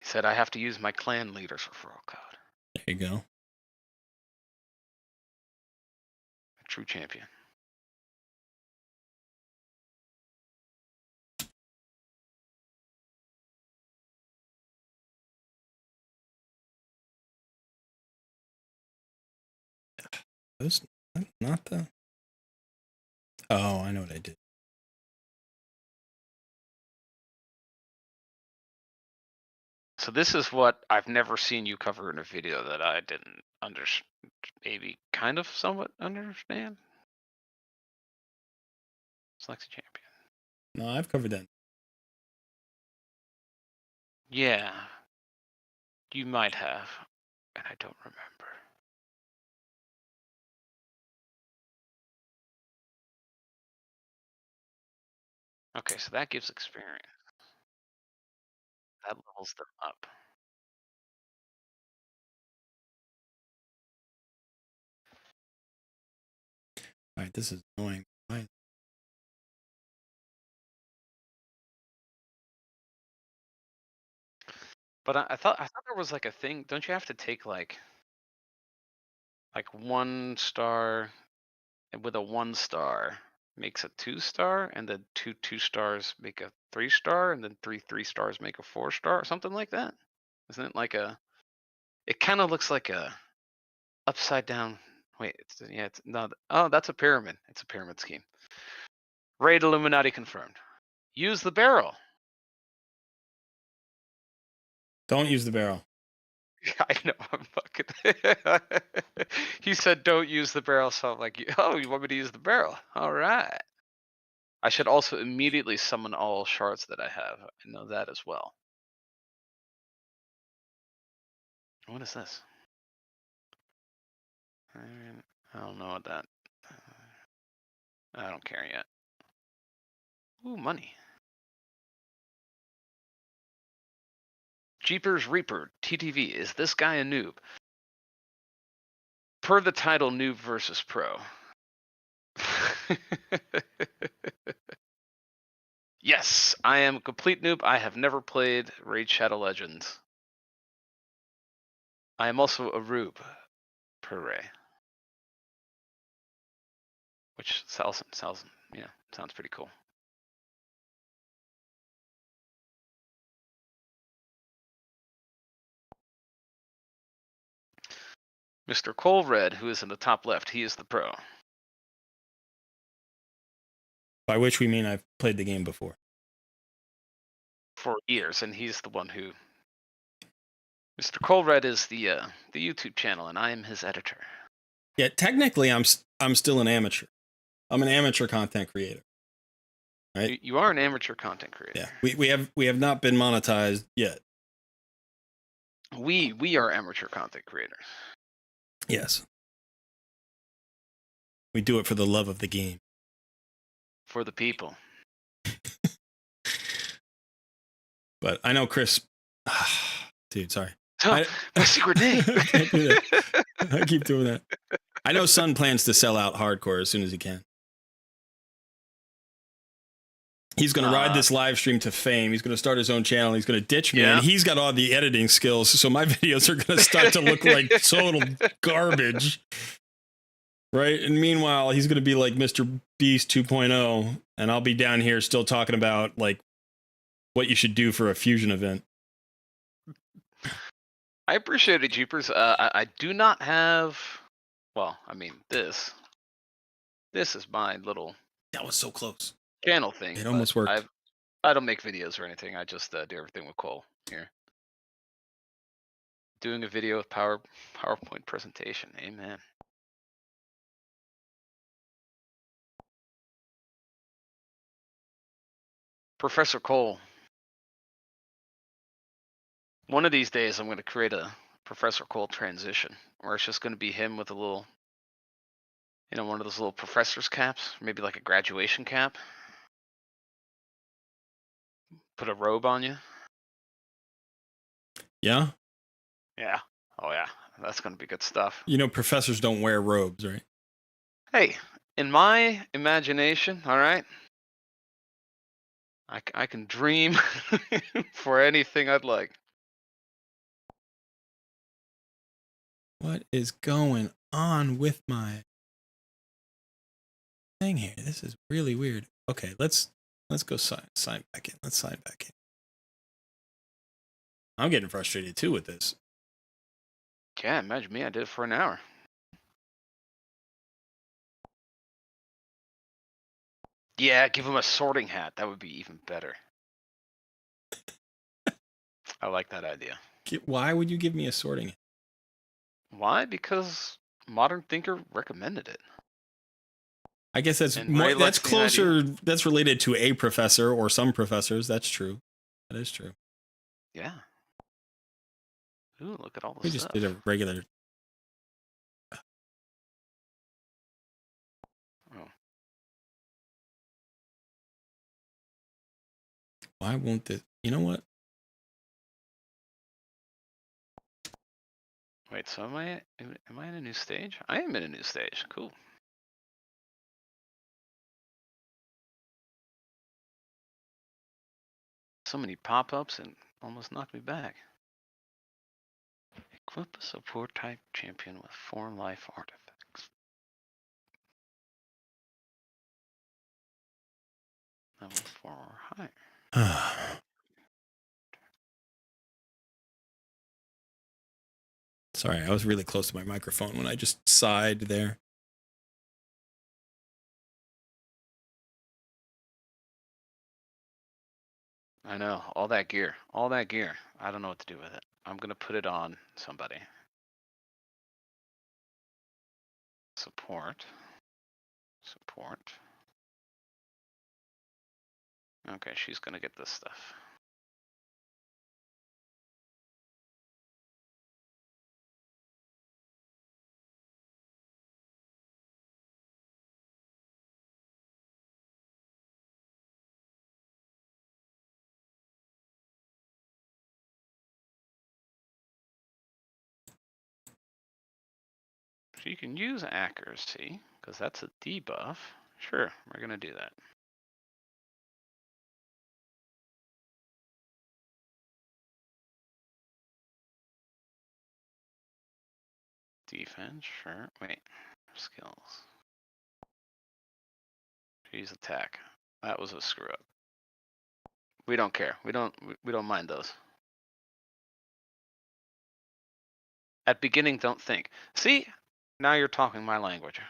He said I have to use my clan leader's referral code. There you go. A true champion. Those not the. Oh, I know what I did. So this is what I've never seen you cover in a video that I didn't maybe kind of somewhat understand. Select a champion. No, I've covered that. Yeah. You might have, and I don't remember. Okay, so that gives experience. That levels them up. All right, this is annoying. Why? But I thought there was like a thing. Don't you have to take like 1 star, and with a 1 star makes a 2 star, and then two 2 stars make a 3 star, and then three 3 stars make a 4 star, or something like that? Isn't it like a? It kind of looks like a upside down. Wait, it's no. Oh, that's a pyramid. It's a pyramid scheme. Raid Illuminati confirmed. Use the barrel. Don't use the barrel. I know. I'm fucking. He said, "Don't use the barrel." So I'm like, "Oh, you want me to use the barrel? All right." I should also immediately summon all shards that I have. I know that as well. What is this? I don't know what that. I don't care yet. Ooh, money. Jeepers Reaper, TTV. Is this guy a noob? Per the title, noob versus pro. Yes, I am a complete noob. I have never played Raid Shadow Legends. I am also a rube, per Ray. Which sounds pretty cool. Mr. Colred, who is in the top left, he is the pro. By which we mean I've played the game before. For years, and he's the one who. Mr. Colred is the YouTube channel, and I am his editor. Yeah, technically, I'm still an amateur. I'm an amateur content creator. Right? You are an amateur content creator. Yeah, we have not been monetized yet. We are amateur content creators. Yes. We do it for the love of the game. For the people. But I know Chris. Dude, sorry. Oh, my secret name. I can't do that. I keep doing that. I know Sun plans to sell out hardcore as soon as he can. He's going to ride this live stream to fame. He's going to start his own channel. He's going to ditch me. Yeah. And he's got all the editing skills. So my videos are going to start to look like total garbage. Right? And meanwhile, he's going to be like Mr. Beast 2.0. And I'll be down here still talking about like what you should do for a fusion event. I appreciate it, Jeepers. I do not have. Well, I mean, this is my little. That was so close. Channel thing. It almost worked. I don't make videos or anything. I just do everything with Cole here. Doing a video with PowerPoint presentation. Amen. Professor Cole. One of these days, I'm going to create a Professor Cole transition, where it's just going to be him with a little, one of those little professor's caps, maybe like a graduation cap. Put a robe on you. Yeah? Yeah. Oh, yeah. That's going to be good stuff. You know, professors don't wear robes, right? Hey, in my imagination, all right, I can dream for anything I'd like. What is going on with my thing here? This is really weird. Okay, let's go sign back in. Let's sign back in. I'm getting frustrated too with this. Yeah, imagine me. I did it for an hour. Yeah, give him a sorting hat. That would be even better. I like that idea. Why would you give me a sorting hat? Why? Because Modern Thinker recommended it. I guess that's more. That's closer. That's related to a professor or some professors. That's true. That is true. Yeah. Ooh, look at all this. We just did a regular. Oh. Why won't this? You know what? Wait, so am I in a new stage? I am in a new stage. Cool. So many pop-ups and almost knocked me back. Equip a support type champion with 4 life artifacts. Level 4 or higher. Sorry, I was really close to my microphone when I just sighed there. I know, all that gear. All that gear. I don't know what to do with it. I'm gonna put it on somebody. Support. Support. Okay, she's gonna get this stuff. She can use accuracy, because that's a debuff. Sure, we're gonna do that. Defense, sure. Wait, skills. She's attack. That was a screw up. We don't care. We don't mind those. At beginning, don't think. See, now you're talking my language.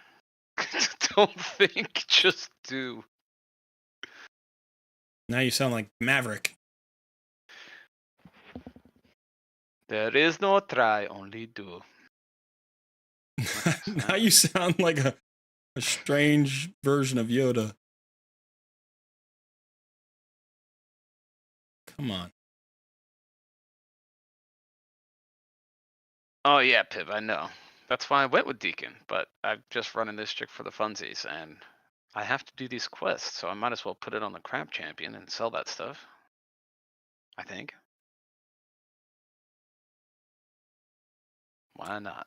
Don't think, just do. Now you sound like Maverick. There is no try, only do. Now you sound like a strange version of Yoda. Come on. Oh yeah, Pip, I know. That's why I went with Deacon, but I'm just running this chick for the funsies, and I have to do these quests, so I might as well put it on the crab champion and sell that stuff. I think. Why not?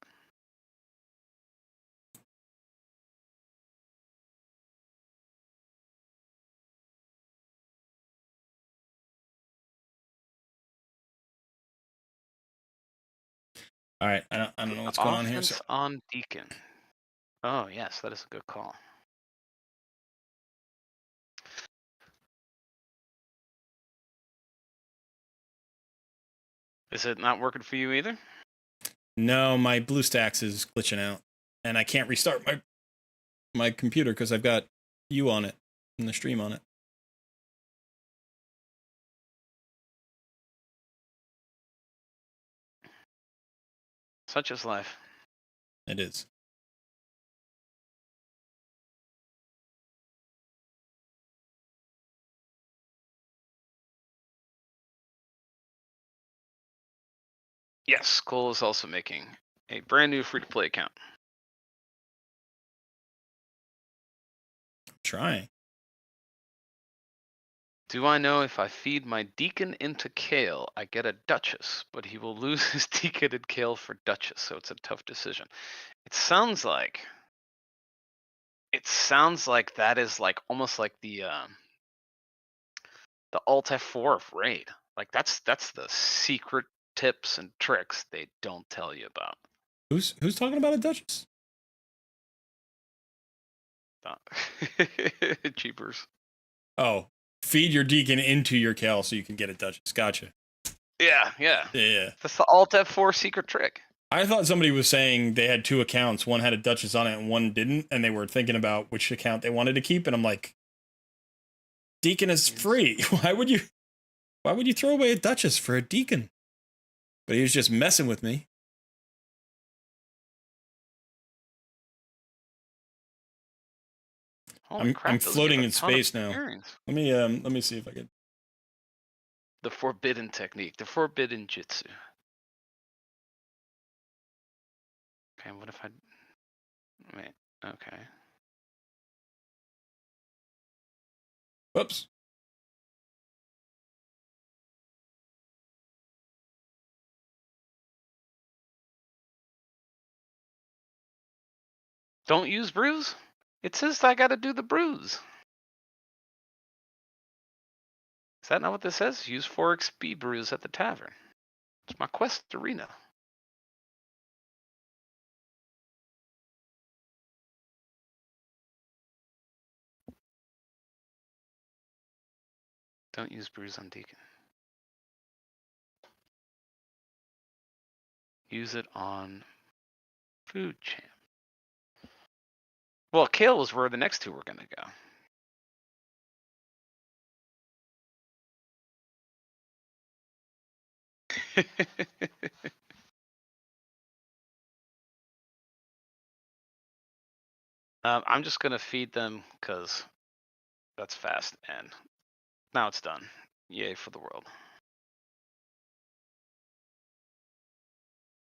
All right, I don't know what's going on here. Offense on Deacon. Oh yes, that is a good call. Is it not working for you either? No, my BlueStacks is glitching out, and I can't restart my computer because I've got you on it and the stream on it. Such is life. It is. Yes, Cole is also making a brand new free-to-play account. Trying. Do I know if I feed my Deacon into Kale, I get a Duchess, but he will lose his Deacon and Kale for Duchess, so it's a tough decision. It sounds like that is like almost like the Alt F4 of Raid. Like that's the secret tips and tricks they don't tell you about. Who's talking about a Duchess? Cheapers. Oh, feed your Deacon into your Cal so you can get a Duchess. Gotcha. Yeah. Yeah. That's the Alt F4 secret trick. I thought somebody was saying they had 2 accounts. One had a Duchess on it and one didn't, and they were thinking about which account they wanted to keep. And I'm like, Deacon is free. Why would you throw away a Duchess for a Deacon? But he was just messing with me. Holy crap, I'm those floating give a in ton of space now. experience. Let me see if I can. The forbidden technique, the forbidden jutsu. Okay, what if I wait? Okay. Whoops. Don't use brews? It says I gotta do the brews. Is that not what this says? Use 4XP brews at the tavern. It's my quest arena. Don't use brews on Deacon. Use it on Food Champ. Well, Kale was where the next two were gonna go. I'm just gonna feed them because that's fast, and now it's done. Yay for the world.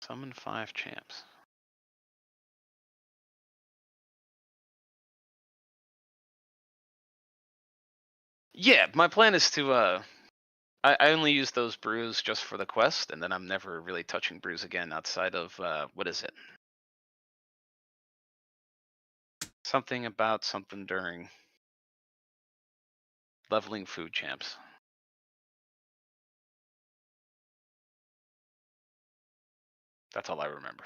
Summon 5 champs. Yeah, my plan is to I only use those brews just for the quest, and then I'm never really touching brews again outside of what is it? Something about something during leveling food champs. That's all I remember.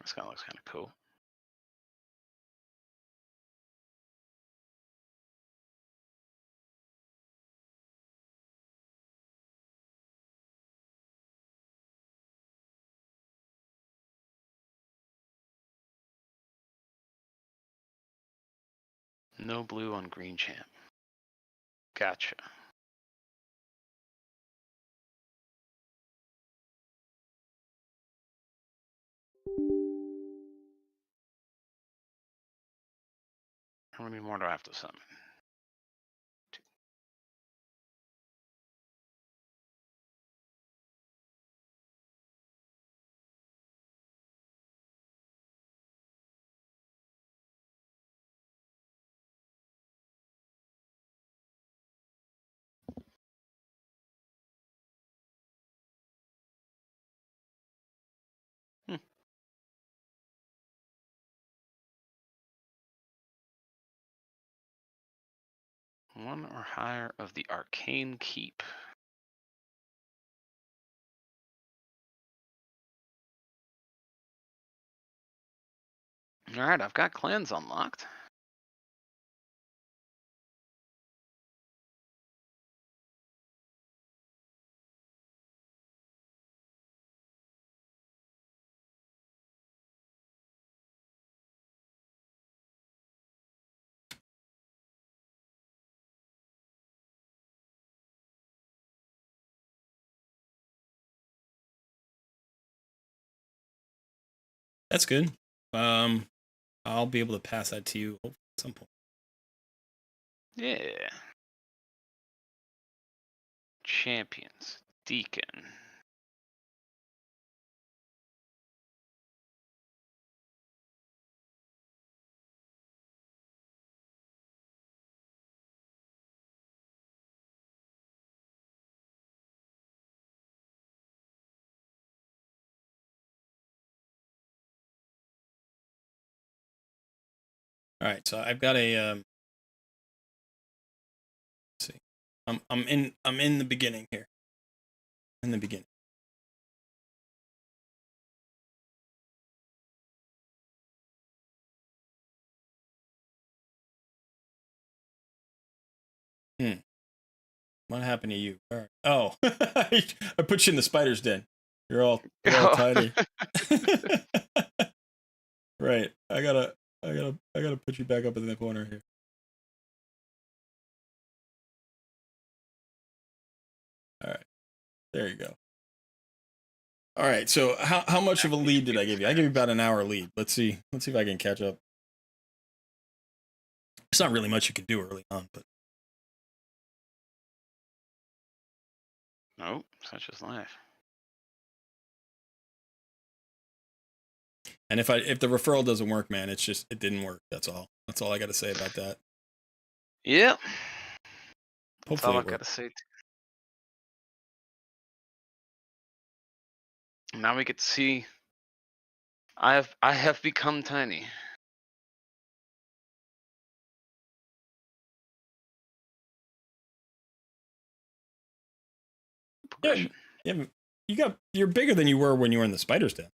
This kind of looks kind of cool. No blue on green champ. Gotcha. How many more do I have to summon? 2. One or higher of the arcane keep. All right, I've got clans unlocked. That's good. I'll be able to pass that to you at some point. Yeah. Champions. Deacon. All right, so I've got a. Let's see, I'm in the beginning here. In the beginning. What happened to you? All right. Oh, I put you in the spider's den. You're all tiny. Right. I gotta put you back up in the corner here. All right. There you go. All right. So how much of a lead did I give you? I gave you about an hour lead. Let's see if I can catch up. It's not really much you can do early on, but Nope, such is life. and if the referral doesn't work, man, it's just it didn't work. That's all. That's all I got to say about that. Yep. That's Hopefully all it I gotta works. say. Now we get to see. I have become tiny. Yeah, Progression. yeah, you're bigger than you were when you were in the spider's den.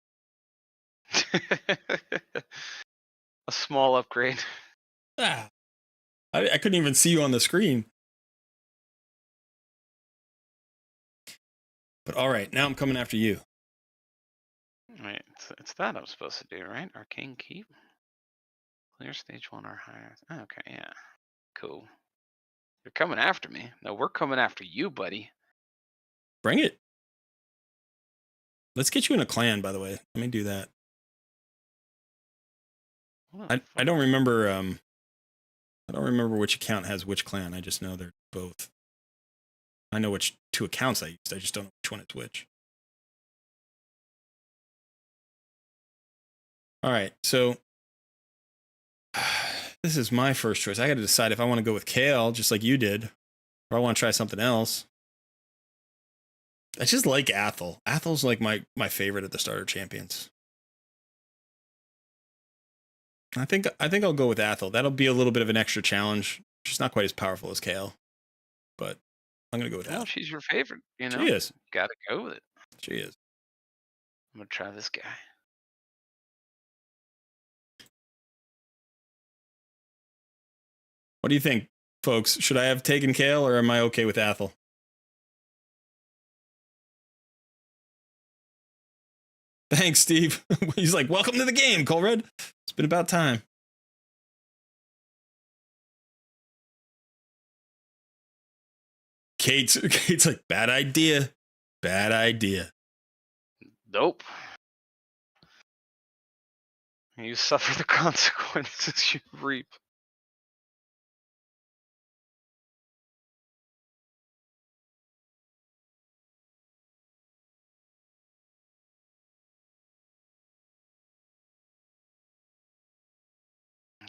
A small upgrade. Ah, I couldn't even see you on the screen. But all right, now I'm coming after you. Right, it's that I'm supposed to do, right? Arcane Keep. Clear stage 1 or higher. Okay, yeah. Cool. You're coming after me. No, we're coming after you, buddy. Bring it. Let's get you in a clan, by the way. Let me do that. I don't remember I don't remember which account has which clan. I just know they're both. I know which 2 accounts I used. I just don't know which one is which. All right, so this is my first choice. I got to decide if I want to go with Kale, just like you did, or I want to try something else. I just like Athel. Athel's like my favorite of the starter champions. I think I'll go with Athel. That'll be a little bit of an extra challenge. She's not quite as powerful as Kale, but I'm gonna go with Athel. Well, she's your favorite, you know? She is. Gotta go with it. She is. I'm gonna try this guy. What do you think, folks? Should I have taken Kale or am I okay with Athel? Thanks, Steve. He's like, welcome to the game, Colred. It's been about time. Kate's like, bad idea. Bad idea. Nope. You suffer the consequences you reap.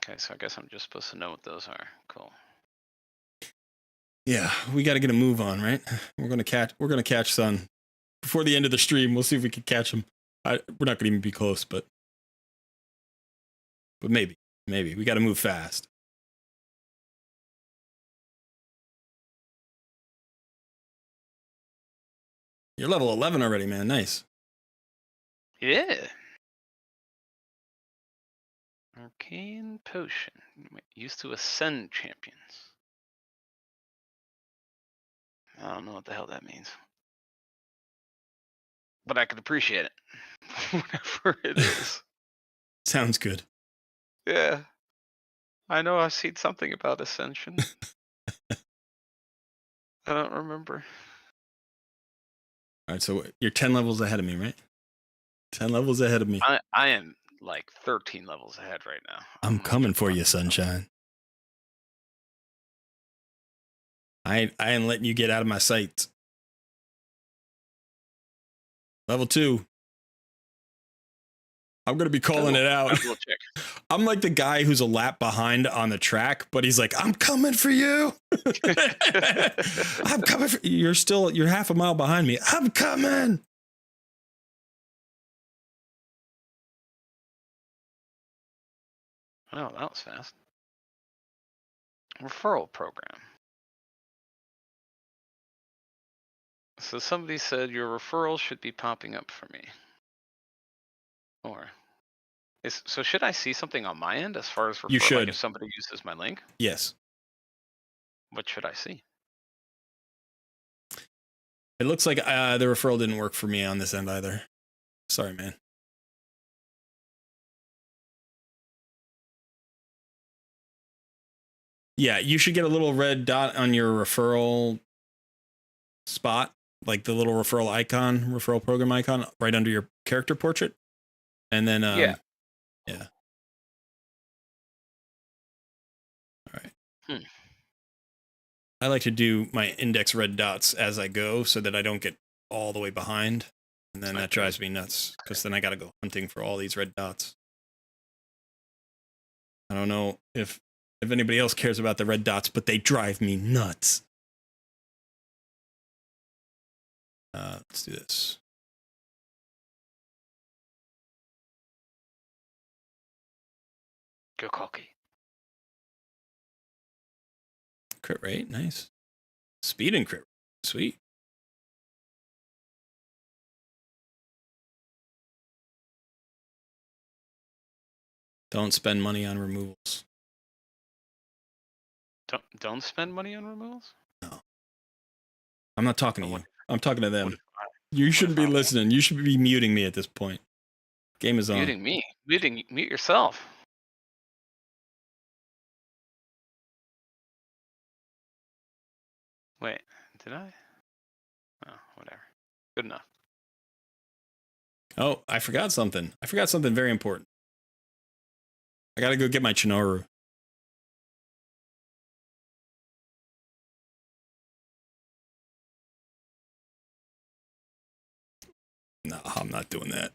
Okay, so I guess I'm just supposed to know what those are. Cool. Yeah, we got to get a move on, right? We're gonna catch Sun before the end of the stream. We'll see if we can catch him. We're not gonna even be close, but maybe we got to move fast. You're level 11 already, man. Nice. Yeah. Arcane Potion. Used to ascend champions. I don't know what the hell that means. But I could appreciate it. Whatever it is. Sounds good. Yeah. I know I've seen something about Ascension. I don't remember. All right, so you're 10 levels ahead of me, right? 10 levels ahead of me. I am like 13 levels ahead right now. I'm coming for you, Sunshine. I ain't letting you get out of my sights. Level 2. I'm going to be calling it out. I'm like the guy who's a lap behind on the track, but he's like, I'm coming for you. I'm coming for you. You're half a mile behind me. I'm coming. Oh, that was fast. Referral program. So somebody said your referral should be popping up for me. Or so should I see something on my end as far as referral? You should. Like if somebody uses my link? Yes. What should I see? It looks like the referral didn't work for me on this end either. Sorry, man. Yeah, you should get a little red dot on your referral spot, like the little referral icon, referral program icon, right under your character portrait. And then, yeah. All right. I like to do my index red dots as I go so that I don't get all the way behind. And then that drives me nuts because then I got to go hunting for all these red dots. I don't know if anybody else cares about the red dots, but they drive me nuts. Let's do this. Go cocky. Crit rate, nice. Speed and crit rate, sweet. Don't spend money on removals. Don't spend money on removals? No. I'm not talking to you. I'm talking to them. What You shouldn't be listening. You should be muting me at this point. Game is on. Muting me? Mute yourself. Wait, did I? Oh, whatever. Good enough. Oh, I forgot something. I forgot something very important. I gotta go get my Chinoru. No, I'm not doing that.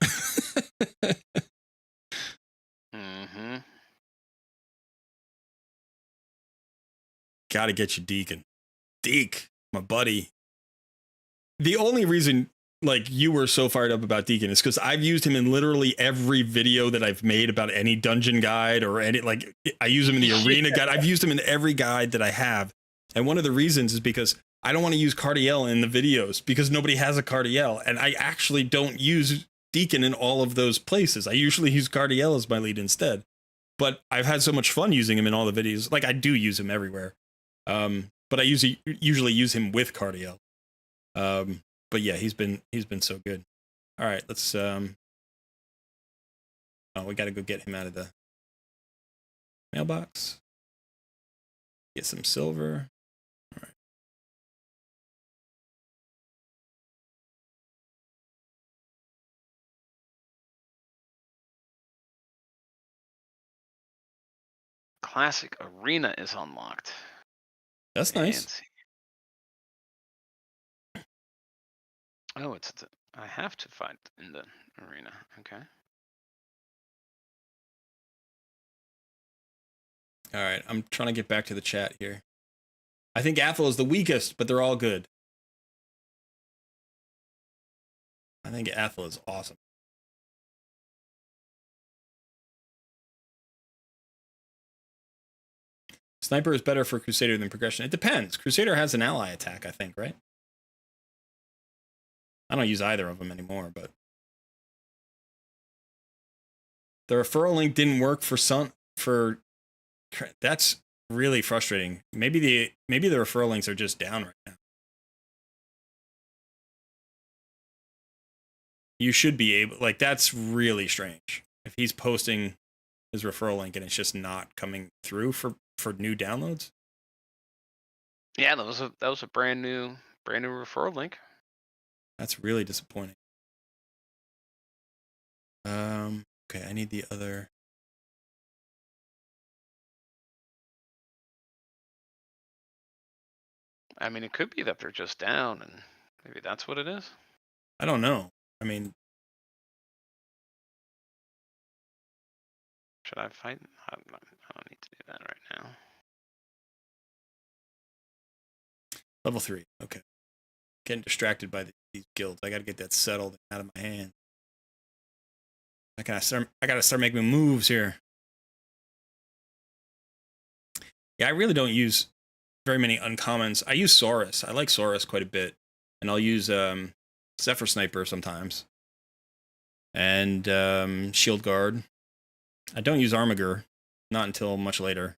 Mm-hmm. Gotta get you Deacon. Deke, my buddy. The only reason like you were so fired up about Deacon is because I've used him in literally every video that I've made about any dungeon guide or any, like, I use him in the arena guide. I've used him in every guide that I have. And one of the reasons is because I don't want to use Cardiel in the videos because nobody has a Cardiel. And I actually don't use Deacon in all of those places. I usually use Cardiel as my lead instead. But I've had so much fun using him in all the videos. Like, I do use him everywhere. But I usually use him with Cardiel. But yeah, he's been so good. All right, let's oh, we got to go get him out of the mailbox. Get some silver. All right. Classic Arena is unlocked. That's nice. Fancy. Oh, I have to fight in the arena. Okay. All right, I'm trying to get back to the chat here. I think Athel is the weakest, but they're all good. I think Athel is awesome. Sniper is better for Crusader than Progression. It depends. Crusader has an ally attack, I think, right? I don't use either of them anymore, but the referral link didn't work for Sun. That's really frustrating. Maybe the referral links are just down right now. You should be able, like, that's really strange. If he's posting his referral link and it's just not coming through for new downloads. Yeah, that was a brand new referral link. That's really disappointing. Okay, I need the other. I mean, it could be that they're just down, and maybe that's what it is. I don't know. I mean, should I fight? I don't need to do that right now. Level 3. Okay. Getting distracted by these guilds. I got to get that settled out of my hand. I gotta start making moves here. Yeah, I really don't use very many uncommons. I use Saurus. I like Saurus quite a bit. And I'll use Zephyr Sniper sometimes. And Shield Guard. I don't use Armiger. Not until much later.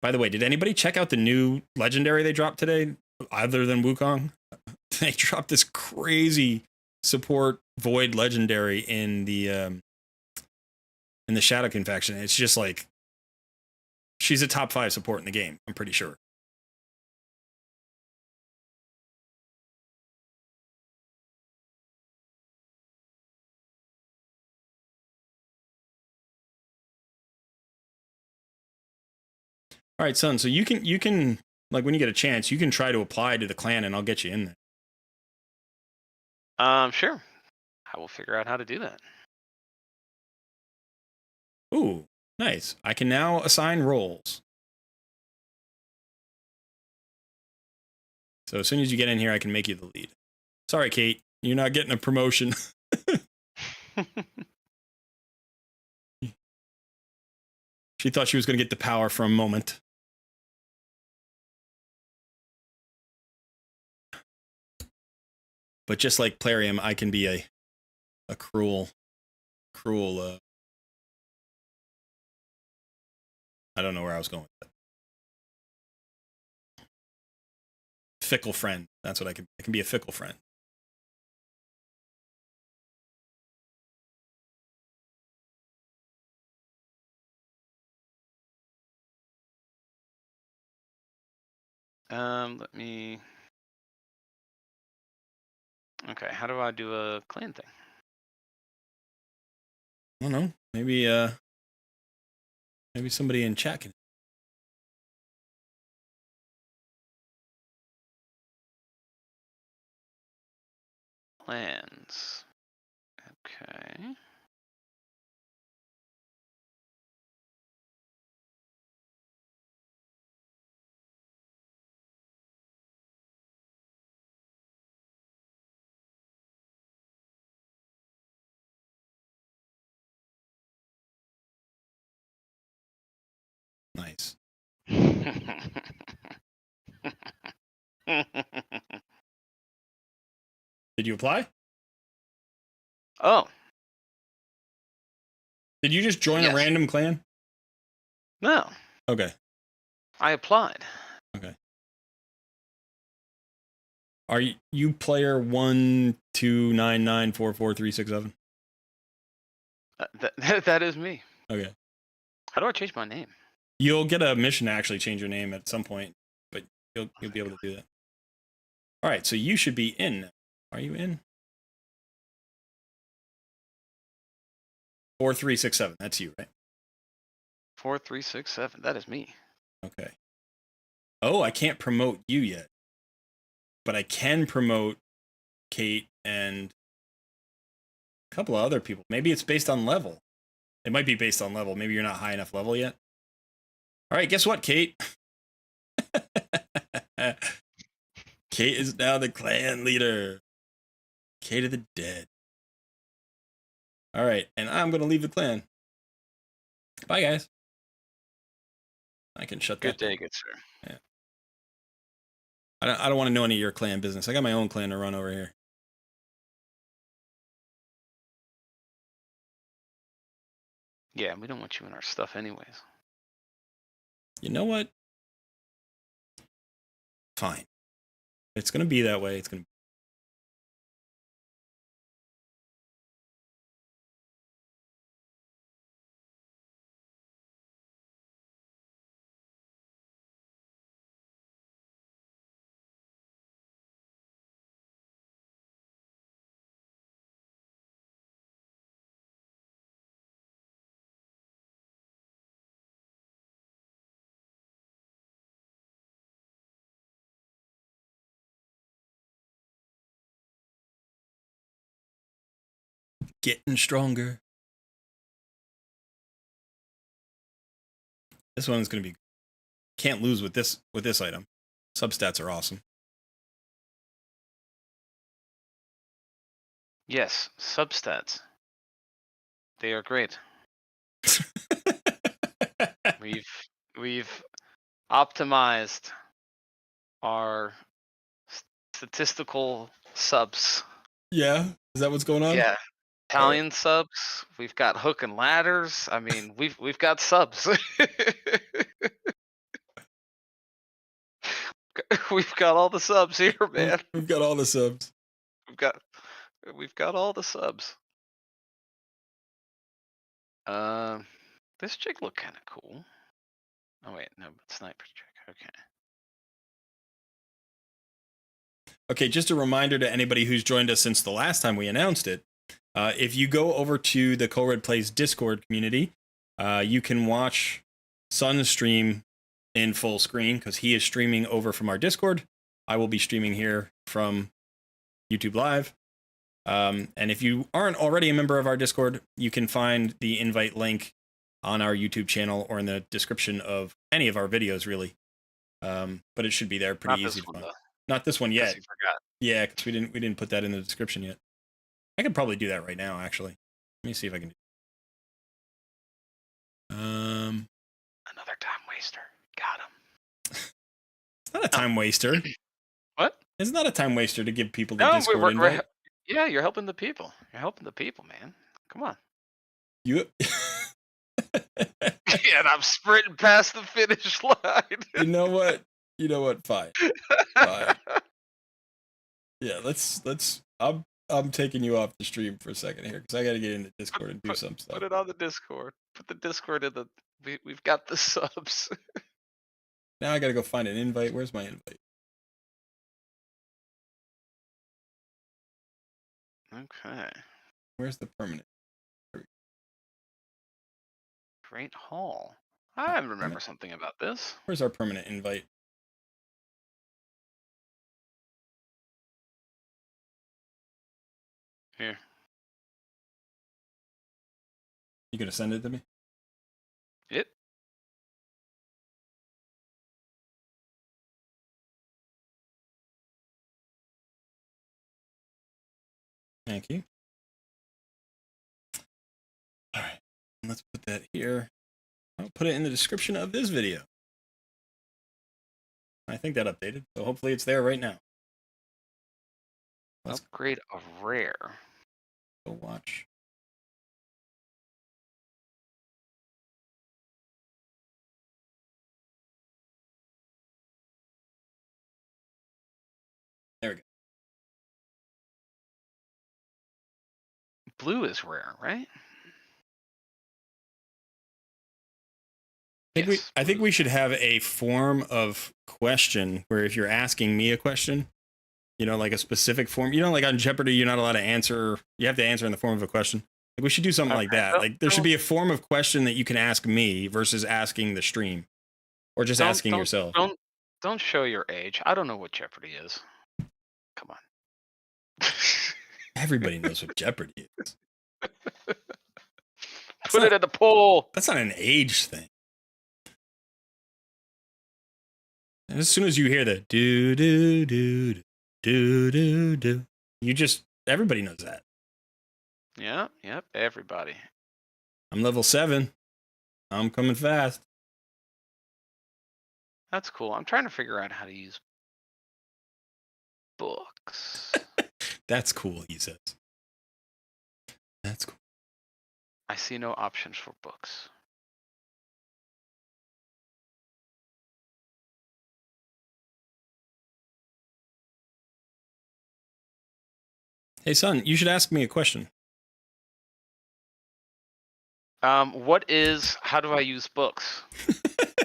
By the way, did anybody check out the new legendary they dropped today? Other than Wukong? They dropped this crazy support void legendary in the Shadowkin faction. It's just like, she's a top 5 support in the game, I'm pretty sure. All right, son. So you can like, when you get a chance, you can try to apply to the clan, and I'll get you in there. Sure. I will figure out how to do that. Ooh, nice. I can now assign roles. So as soon as you get in here, I can make you the lead. Sorry, Kate. You're not getting a promotion. She thought she was going to get the power for a moment. But just like Plarium, I can be a cruel, I don't know where I was going with that. Fickle friend. That's what I can be a fickle friend. Let me. Okay, how do I do a clan thing? I don't know. Maybe somebody in chat can. Plans. Okay. Nice. Did you apply? Oh. Did you just join a random clan? No. Okay. I applied. Okay. Are you player 129944367? That is me. Okay. How do I change my name? You'll get a mission to actually change your name at some point, but you'll be able to do that. All right, so you should be in. Are you in? 4367. That's you, right? 4367. That is me. Okay. Oh, I can't promote you yet, but I can promote Kate and a couple of other people. Maybe it's based on level. It might be based on level. Maybe you're not high enough level yet. All right, guess what, Kate? Kate is now the clan leader. Kate of the dead. All right, and I'm going to leave the clan. Bye, guys. I can shut that Good day, down. good sir. Yeah. I don't want to know any of your clan business. I got my own clan to run over here. Yeah, we don't want you in our stuff anyways. You know what? Fine. It's going to be that way. It's going to be. Getting stronger. This one's going to be. Can't lose with this item. Substats are awesome. Yes, substats. They are great. We've optimized our statistical subs. Yeah, is that what's going on? Yeah, Italian subs. We've got hook and ladders. I mean, we've got subs. We've got all the subs here, man. We've got all the subs. We've got all the subs. This chick looked kind of cool. Oh wait, no, but sniper chick. Okay. Okay, just a reminder to anybody who's joined us since the last time we announced it. If you go over to the ColredPLAYS Discord community, you can watch Sun's stream in full screen because he is streaming over from our Discord. I will be streaming here from YouTube Live. And if you aren't already a member of our Discord, you can find the invite link on our YouTube channel or in the description of any of our videos, really. But it should be there pretty easy to find. Not this one yet. Yeah, because we didn't put that in the description yet. I could probably do that right now, actually. Let me see if I can. Another time waster. Got him. It's not a time waster. What? It's not a time waster to give people the No, Discord invite. yeah, you're helping the people. You're helping the people, man. Come on. You. Yeah, and I'm sprinting past the finish line. You know what? You know what? Fine. Fine. Yeah, let's. I'm taking you off the stream for a second here because I got to get into Discord and do some stuff. Put it on the Discord. Put the Discord in the. We've got the subs. Now I got to go find an invite. Where's my invite? Okay. Where's the permanent? Great Hall. I remember something about this. Where's our permanent invite? Here. You gonna send it to me? Yep. Thank you. All right, let's put that here. I'll put it in the description of this video. I think that updated, so hopefully it's there right now. Let's Upgrade a rare. go watch. There we go. Blue is rare, right? I think we should have a form of question where if you're asking me a question, you know, like a specific form, you know, like on Jeopardy, you're not allowed to answer. You have to answer in the form of a question. Like we should do something like that. Like there should be a form of question that you can ask me versus asking the stream, or just asking yourself. Don't show your age. I don't know what Jeopardy is. Come on. Everybody knows what Jeopardy is. Put it at the poll. That's not an age thing. And as soon as you hear the do do do do do do, you just everybody knows that. Yeah, yep, everybody. I'm level 7. I'm coming fast. That's cool. I'm trying to figure out how to use books. That's cool, he says. That's cool. I see no options for books. Hey, son, you should ask me a question. How do I use books?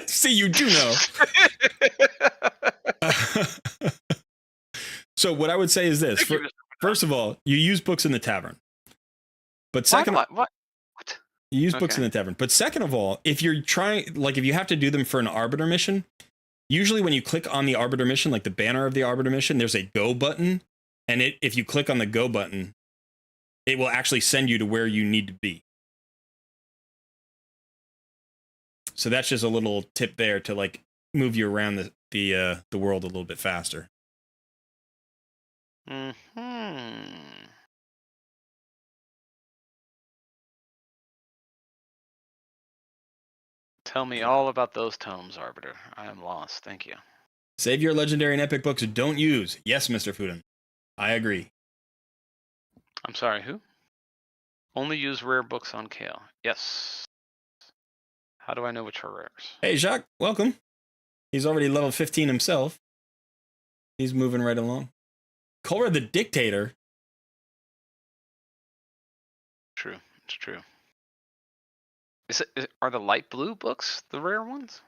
See, you do know. So what I would say is this. First of all, you use books in the tavern. But second, what? You use books in the tavern. But second of all, if you're trying, like if you have to do them for an Arbiter mission, usually when you click on the Arbiter mission, like the banner of the Arbiter mission, there's a go button. And if you click on the go button, it will actually send you to where you need to be. So that's just a little tip there to like move you around the world a little bit faster. Tell me all about those tomes, Arbiter. I am lost. Thank you. Save your legendary and epic books. Don't use. Yes, Mr. Fuden. I agree. I'm sorry, who? Only use rare books on Kale. Yes. How do I know which are rares? Hey, Jacques, welcome. He's already level 15 himself. He's moving right along. Colred the Dictator. True. It's true. Are the light blue books the rare ones?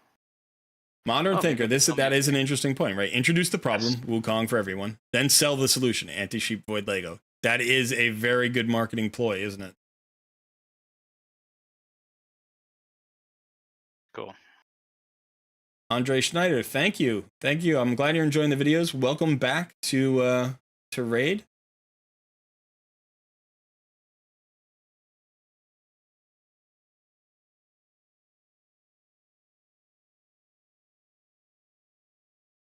Modern Thinker. That is an interesting point, right? Introduce the problem, Yes. Wukong for everyone, then sell the solution, Anti-Sheep Void Lego. That is a very good marketing ploy, isn't it? Cool. Andre Schneider, thank you. Thank you. I'm glad you're enjoying the videos. Welcome back to Raid.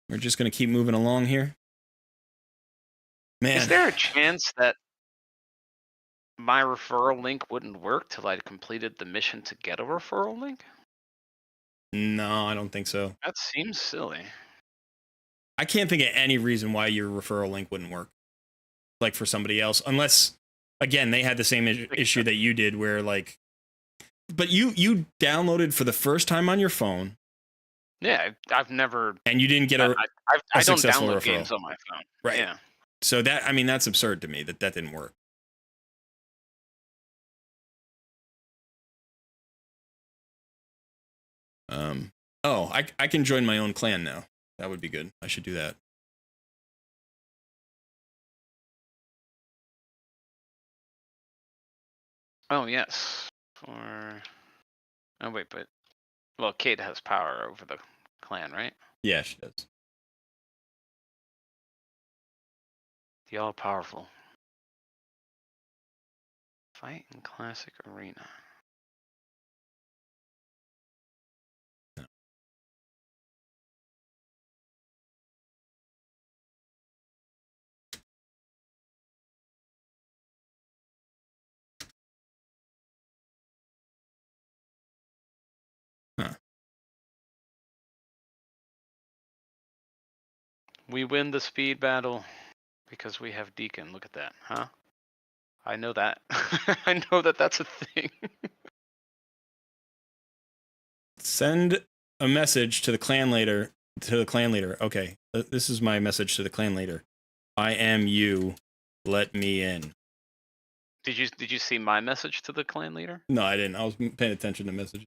We're just going to keep moving along here. Man, Is there a chance that my referral link wouldn't work till I'd completed the mission to get a referral link? no, I don't think so. That seems silly. I can't think of any reason why your referral link wouldn't work, like for somebody else, unless again they had the same issue that you did, where like, but you downloaded for the first time on your phone, Yeah, I've never. and you didn't get I, a I don't successful download referral, games on my phone. right? Yeah. So that, I mean, that's absurd to me that that didn't work. Oh, I can join my own clan now. That would be good. I should do that. Oh yes. Oh wait, but well, Kate has power over the clan, right? Yeah, she does. The all-powerful. Fight in classic arena. Huh. We win the speed battle because we have Deacon. Look at that, huh? I know that. I know that that's a thing. Send a message to the clan leader. Okay, this is my message to the clan leader. I am you. Let me in. Did you see my message to the clan leader? No, I didn't. I was paying attention to messages.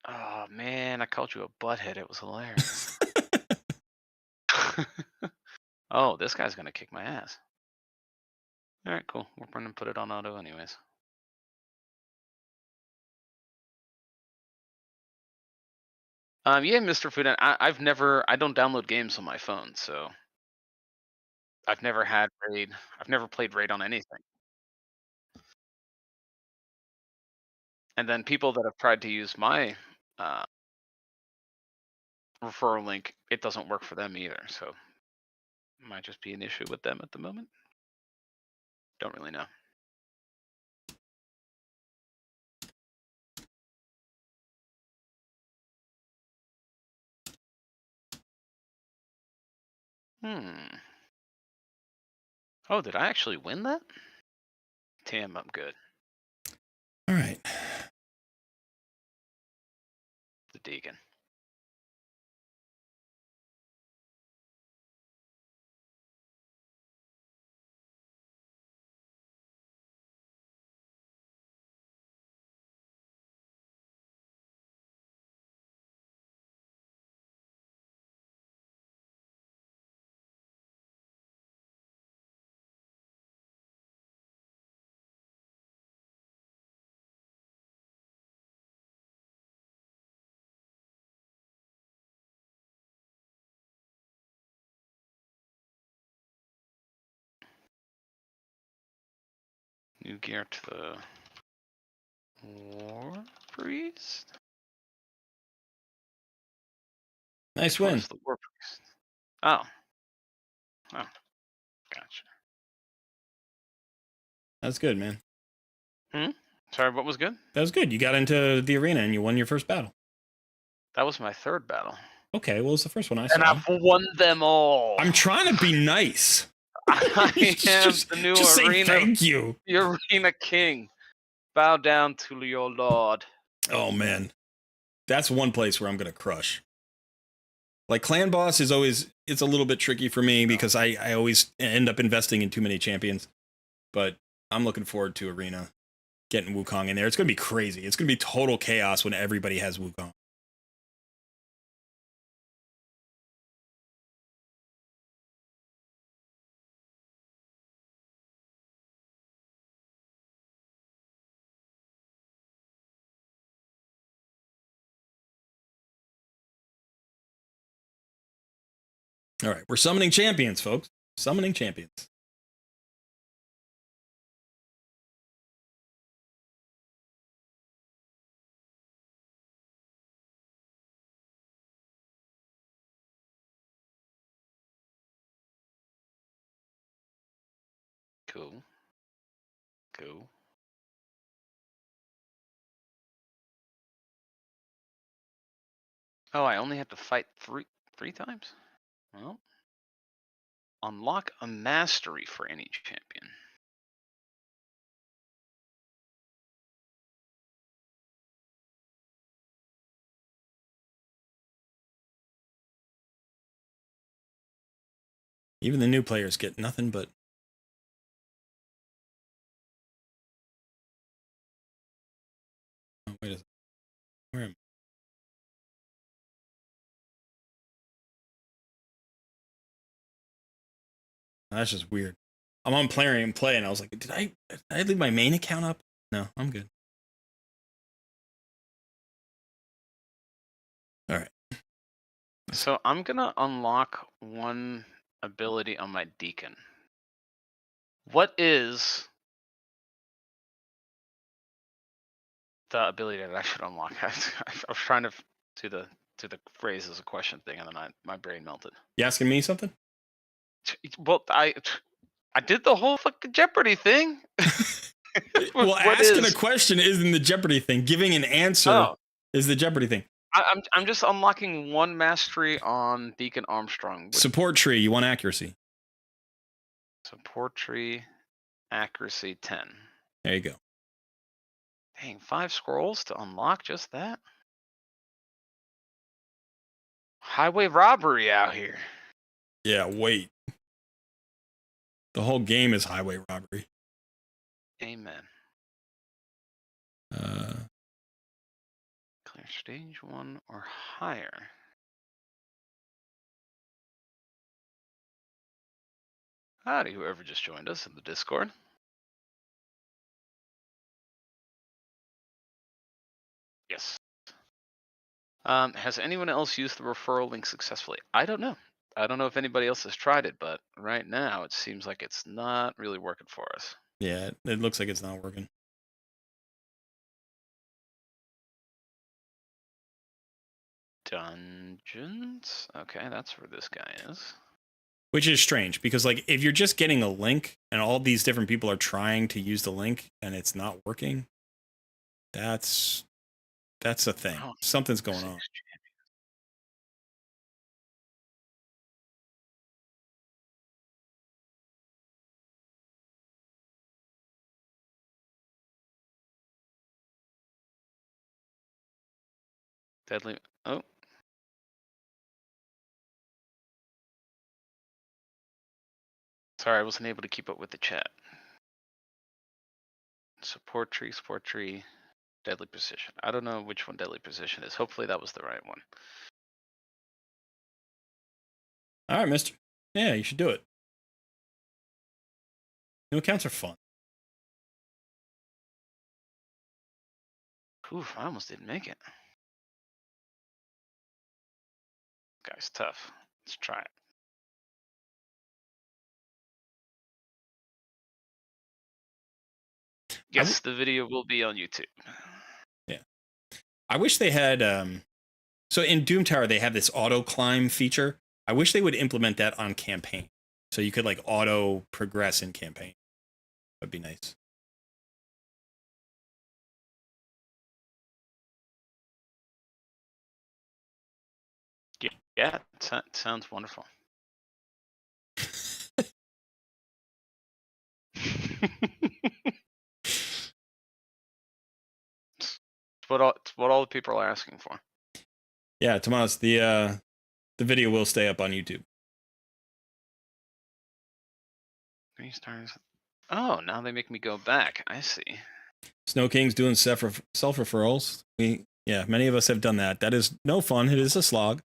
Oh man, I called you a butthead. It was hilarious. Oh, this guy's gonna kick my ass. All right, cool. We're gonna put it on auto anyways. Yeah, Mr. Food. I don't download games on my phone, so I've never had raid. I've never played raid on anything. And then people that have tried to use my uh, referral link, it doesn't work for them either. So it might just be an issue with them at the moment. Don't really know. Oh, did I actually win that? Damn, I'm good. All right. The Deacon. New gear to the War Priest? Nice Which one win. is the War Priest? Oh. Oh. Gotcha. That's good, man. Sorry, what was good? That was good. You got into the arena and you won your first battle. That was my third battle. Okay, well, it's the first one I saw. And I've won them all. I'm trying to be nice. I am the new Say arena. thank you. The arena king. Bow down to your lord. Oh man, that's one place where I'm gonna crush. Like clan boss is always, it's a little bit tricky for me because I always end up investing in too many champions. But I'm looking forward to arena, getting Wukong in there. It's gonna be crazy. It's gonna be total chaos when everybody has Wukong. All right, we're summoning champions, folks. Summoning champions. Cool. Cool. Oh, I only have to fight three times? Well, unlock a mastery for any champion. Even the new players get nothing but. Oh, wait a second. Where am I? That's just weird. I'm on Plarium and Play, and I was like, did I leave my main account up? No, I'm good. All right. So I'm gonna unlock one ability on my Deacon. What is the ability that I should unlock? I was trying to do the phrase as a question thing, and then my brain melted. You asking me something? Well, I did the whole fucking Jeopardy thing. Well, asking a question isn't the Jeopardy thing. Giving an answer is the Jeopardy thing. I'm just unlocking one mastery on Deacon Armstrong. Support tree, you want accuracy. Support tree, accuracy 10. There you go. Dang, 5 scrolls to unlock just that? Highway robbery out here. Yeah, wait. The whole game is highway robbery. Amen. Clear stage 1 or higher. Howdy, whoever just joined us in the Discord. Yes. Has anyone else used the referral link successfully? I don't know. I don't know if anybody else has tried it, but right now it seems like it's not really working for us. Yeah, it looks like it's not working. Dungeons? Okay, that's where this guy is. Which is strange because, like, if you're just getting a link and all these different people are trying to use the link and it's not working, that's a thing. Oh, Something's going on. Deadly. Oh. Sorry, I wasn't able to keep up with the chat. Support tree, deadly position. I don't know which one deadly position is. Hopefully that was the right one. All right, mister. Yeah, you should do it. New accounts are fun. Oof, I almost didn't make it. Guy's tough. Let's try it. Yes, the video will be on YouTube. Yeah. I wish they had so in Doom Tower they have this auto climb feature. I wish they would implement that on campaign. So you could like auto progress in campaign. That'd be nice. Yeah, sounds wonderful. It's what all the people are asking for. Yeah, Tomas, the video will stay up on YouTube. 3 stars. Oh, now they make me go back. I see. Snow King's doing self-referrals. Many of us have done that. That is no fun. It is a slog.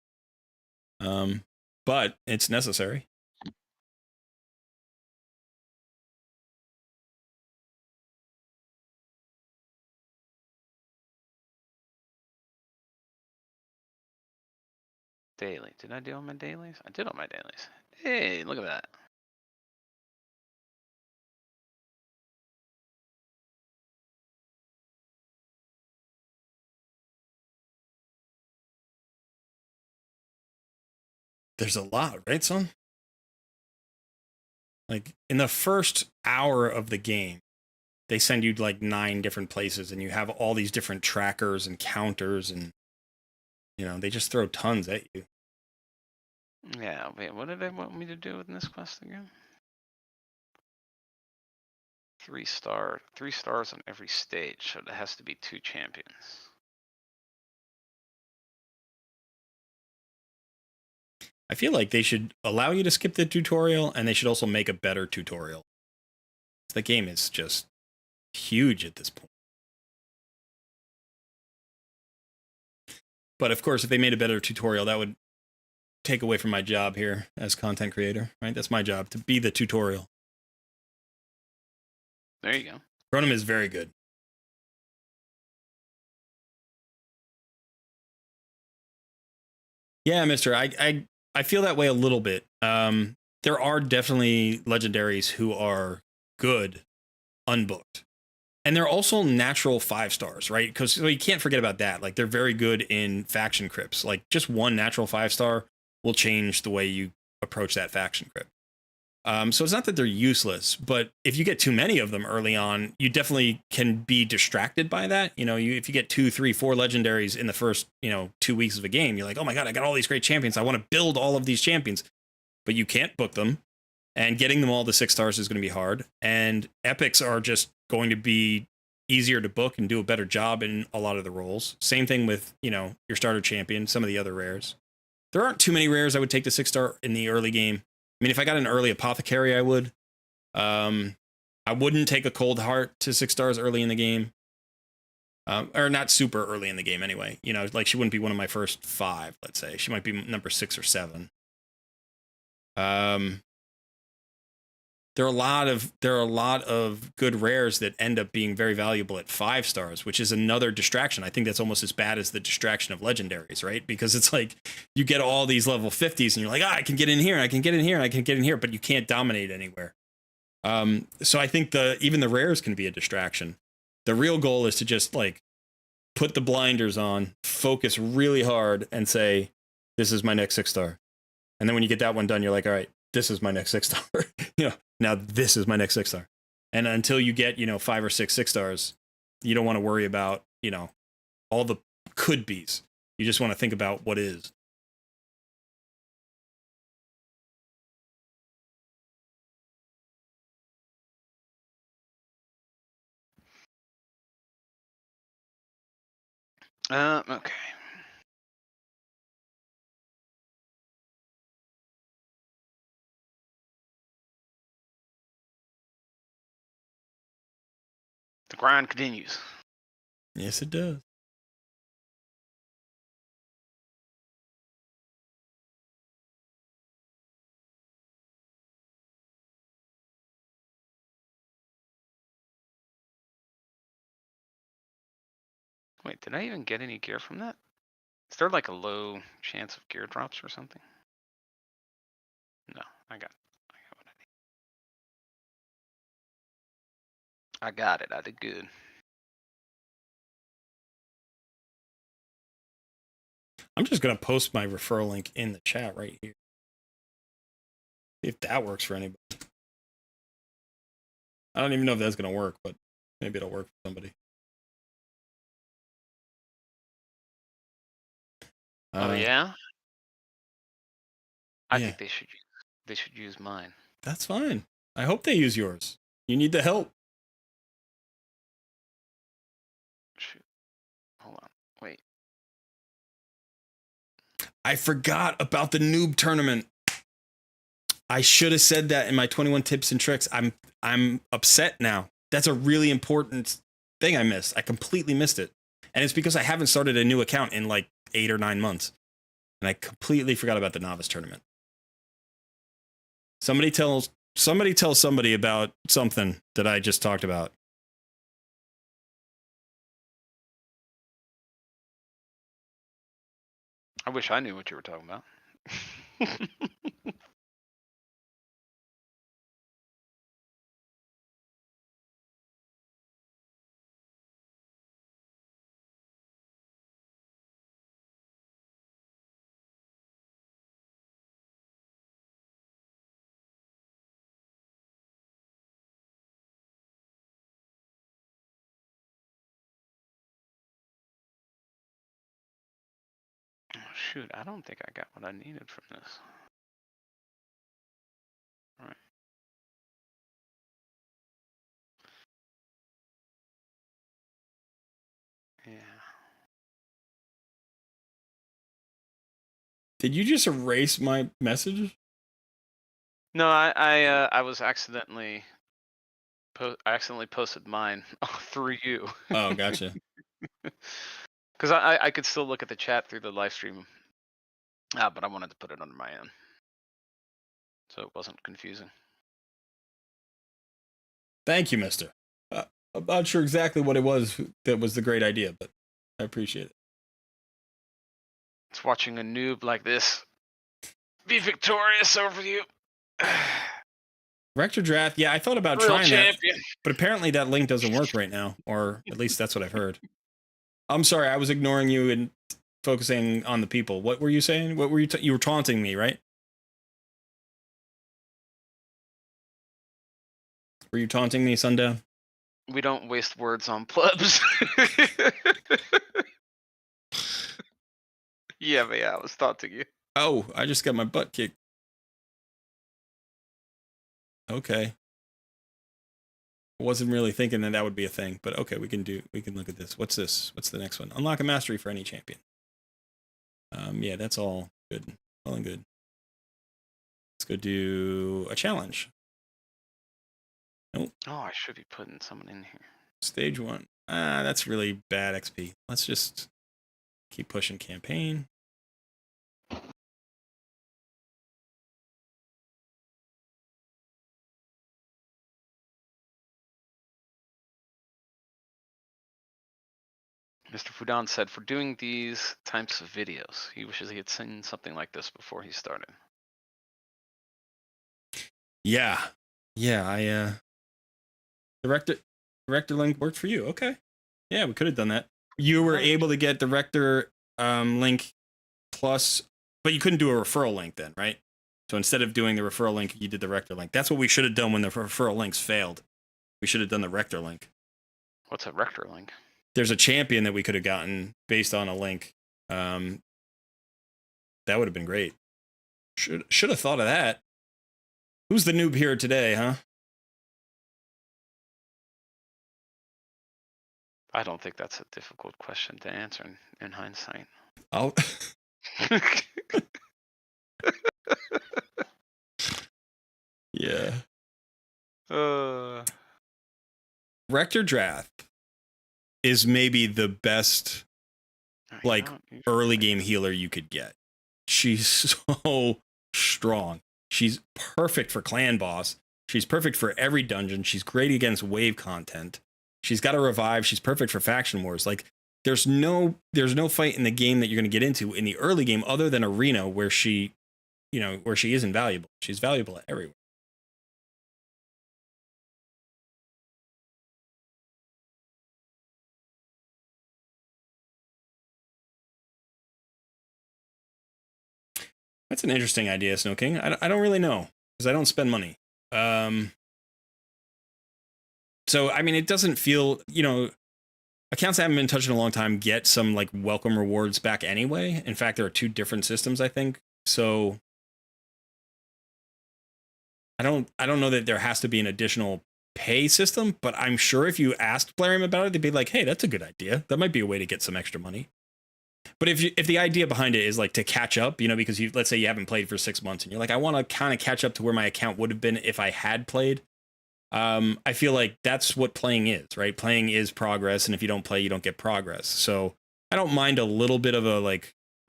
But it's necessary. Daily. Did I do all my dailies? I did all my dailies. Hey, look at that. There's a lot, right, son? Like in the first hour of the game, they send you like 9 different places, and you have all these different trackers and counters, and they just throw tons at you. Yeah, wait, what did they want me to do in this quest again? 3 stars on every stage, so it has to be 2 champions. I feel like they should allow you to skip the tutorial, and they should also make a better tutorial. The game is just huge at this point. But of course, if they made a better tutorial, that would take away from my job here as content creator, right? That's my job, to be the tutorial. There you go. Ronim is very good. Yeah, mister, I feel that way a little bit. There are definitely legendaries who are good unbooked. And they're also natural 5 stars, right? Because you can't forget about that. Like, they're very good in faction crypts. Like, just one natural 5-star will change the way you approach that faction crypt. So it's not that they're useless, but if you get too many of them early on, you definitely can be distracted by that. If you get 2, 3, 4 legendaries in the first, 2 weeks of a game, you're like, oh my God, I got all these great champions. I want to build all of these champions, but you can't book them. And getting them all to 6 stars is going to be hard. And epics are just going to be easier to book and do a better job in a lot of the roles. Same thing with, your starter champion, some of the other rares. There aren't too many rares I would take to 6-star in the early game. I mean, if I got an early apothecary, I would. I wouldn't take a cold heart to 6 stars early in the game. Or not super early in the game anyway. Like, she wouldn't be one of my first 5, let's say. She might be number 6 or 7. There are a lot of good rares that end up being very valuable at 5 stars, which is another distraction. I think that's almost as bad as the distraction of legendaries, right? Because it's like you get all these level 50s and you're like, I can get in here and I can get in here and I can get in here, but you can't dominate anywhere. So I think even the rares can be a distraction. The real goal is to just like put the blinders on, focus really hard, and say, this is my next 6-star. And then when you get that one done, you're like, all right, this is my next 6-star. Now this is my next 6-star. And until you get, 5 or 6 6-stars, you don't want to worry about, all the could be's. You just want to think about what is. Okay. The grind continues. Yes, it does. Wait, did I even get any gear from that? Is there like a low chance of gear drops or something? No, I got what I need. I got it. I did good. I'm just going to post my referral link in the chat right here. See if that works for anybody. I don't even know if that's going to work, but maybe it'll work for somebody. Oh yeah? I Yeah. think they should use mine. That's fine. I hope they use yours. You need the help. Shoot. Hold on. Wait. I forgot about the noob tournament. I should have said that in my 21 tips and tricks. I'm upset now. That's a really important thing I missed. I completely missed it. And it's because I haven't started a new account in like 8 or 9 months. And I completely forgot about the novice tournament. Somebody tell somebody about something that I just talked about. I wish I knew what you were talking about. shoot, I don't think I got what I needed from this. All right. Yeah. Did you just erase my message? No, I was accidentally I accidentally posted mine through you. Oh, gotcha. Because I could still look at the chat through the live stream, but I wanted to put it under my own, so it wasn't confusing. Thank you, mister. I'm not sure exactly what it was that was the great idea, but I appreciate it. It's watching a noob like this be victorious over you. Rector Draft, yeah, I thought about Real trying champion. that, but apparently that link doesn't work right now, or at least that's what I've heard. I'm sorry, I was ignoring you and focusing on the people. What were you saying? What were you? You were taunting me, right? Were you taunting me, Sundown? We don't waste words on plebs. Yeah, but yeah, I was taunting you. Oh, I just got my butt kicked. Okay. I wasn't really thinking that would be a thing, but okay, we can look at this. What's this? What's the next one? Unlock a mastery for any champion. Yeah, that's all good. All and good. Let's go do a challenge. Nope. Oh, I should be putting someone in here. Stage 1. That's really bad XP. Let's just keep pushing campaign. Mr. Fudan said, for doing these types of videos, he wishes he had seen something like this before he started. Yeah. Yeah, the Rector link worked for you. Okay. Yeah, we could have done that. You were able to get the Rector link plus, but you couldn't do a referral link then, right? So instead of doing the referral link, you did the Rector link. That's what we should have done when the referral links failed. We should have done the Rector link. What's a Rector link? There's a champion that we could have gotten based on a link. That would have been great. Should have thought of that. Who's the noob here today, huh? I don't think that's a difficult question to answer in hindsight. I'll yeah. Rector Draft is maybe the best like early game healer you could get. She's so strong. She's perfect for clan boss. She's perfect for every dungeon. She's great against wave content. She's got a revive. She's perfect for faction wars. Like there's no fight in the game that you're going to get into in the early game other than arena where she is invaluable. She's valuable everywhere. That's an interesting idea, Snow King. I don't really know because I don't spend money. So, I mean, it doesn't feel, accounts that haven't been touched in a long time get some like welcome rewards back anyway. In fact, there are 2 different systems, I think. So I don't know that there has to be an additional pay system, but I'm sure if you asked Plarium about it, they'd be like, hey, that's a good idea. That might be a way to get some extra money. But if the idea behind it is like to catch up, because let's say you haven't played for 6 months and you're like, I want to kind of catch up to where my account would have been if I had played. I feel like that's what playing is, right? Playing is progress, and if you don't play, you don't get progress. So I don't mind a little bit of a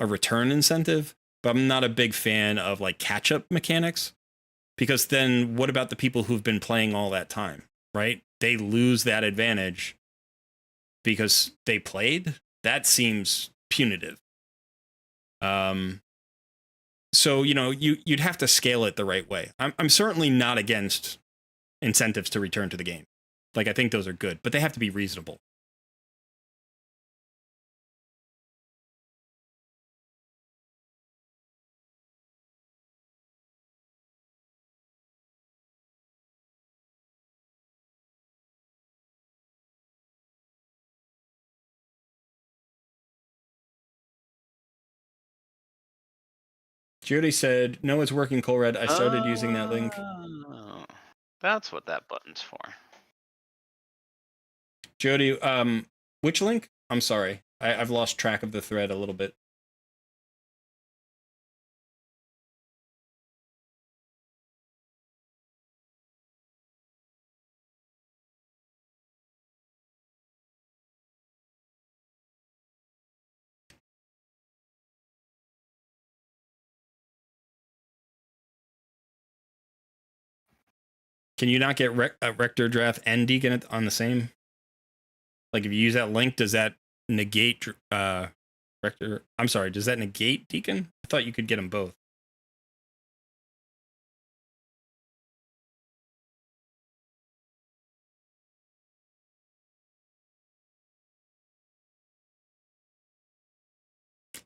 return incentive, but I'm not a big fan of like catch up mechanics, because then what about the people who've been playing all that time, right? They lose that advantage because they played. That seems punitive. So you'd have to scale it the right way. I'm certainly not against incentives to return to the game. Like I think those are good, but they have to be reasonable. Jody said, no, it's working, Colred. I started using that link. Oh, that's what that button's for. Jody, which link? I'm sorry. I've lost track of the thread a little bit. Can you not get Rector Draft and Deacon on the same? Like if you use that link, does that negate Rector? I'm sorry, does that negate Deacon? I thought you could get them both.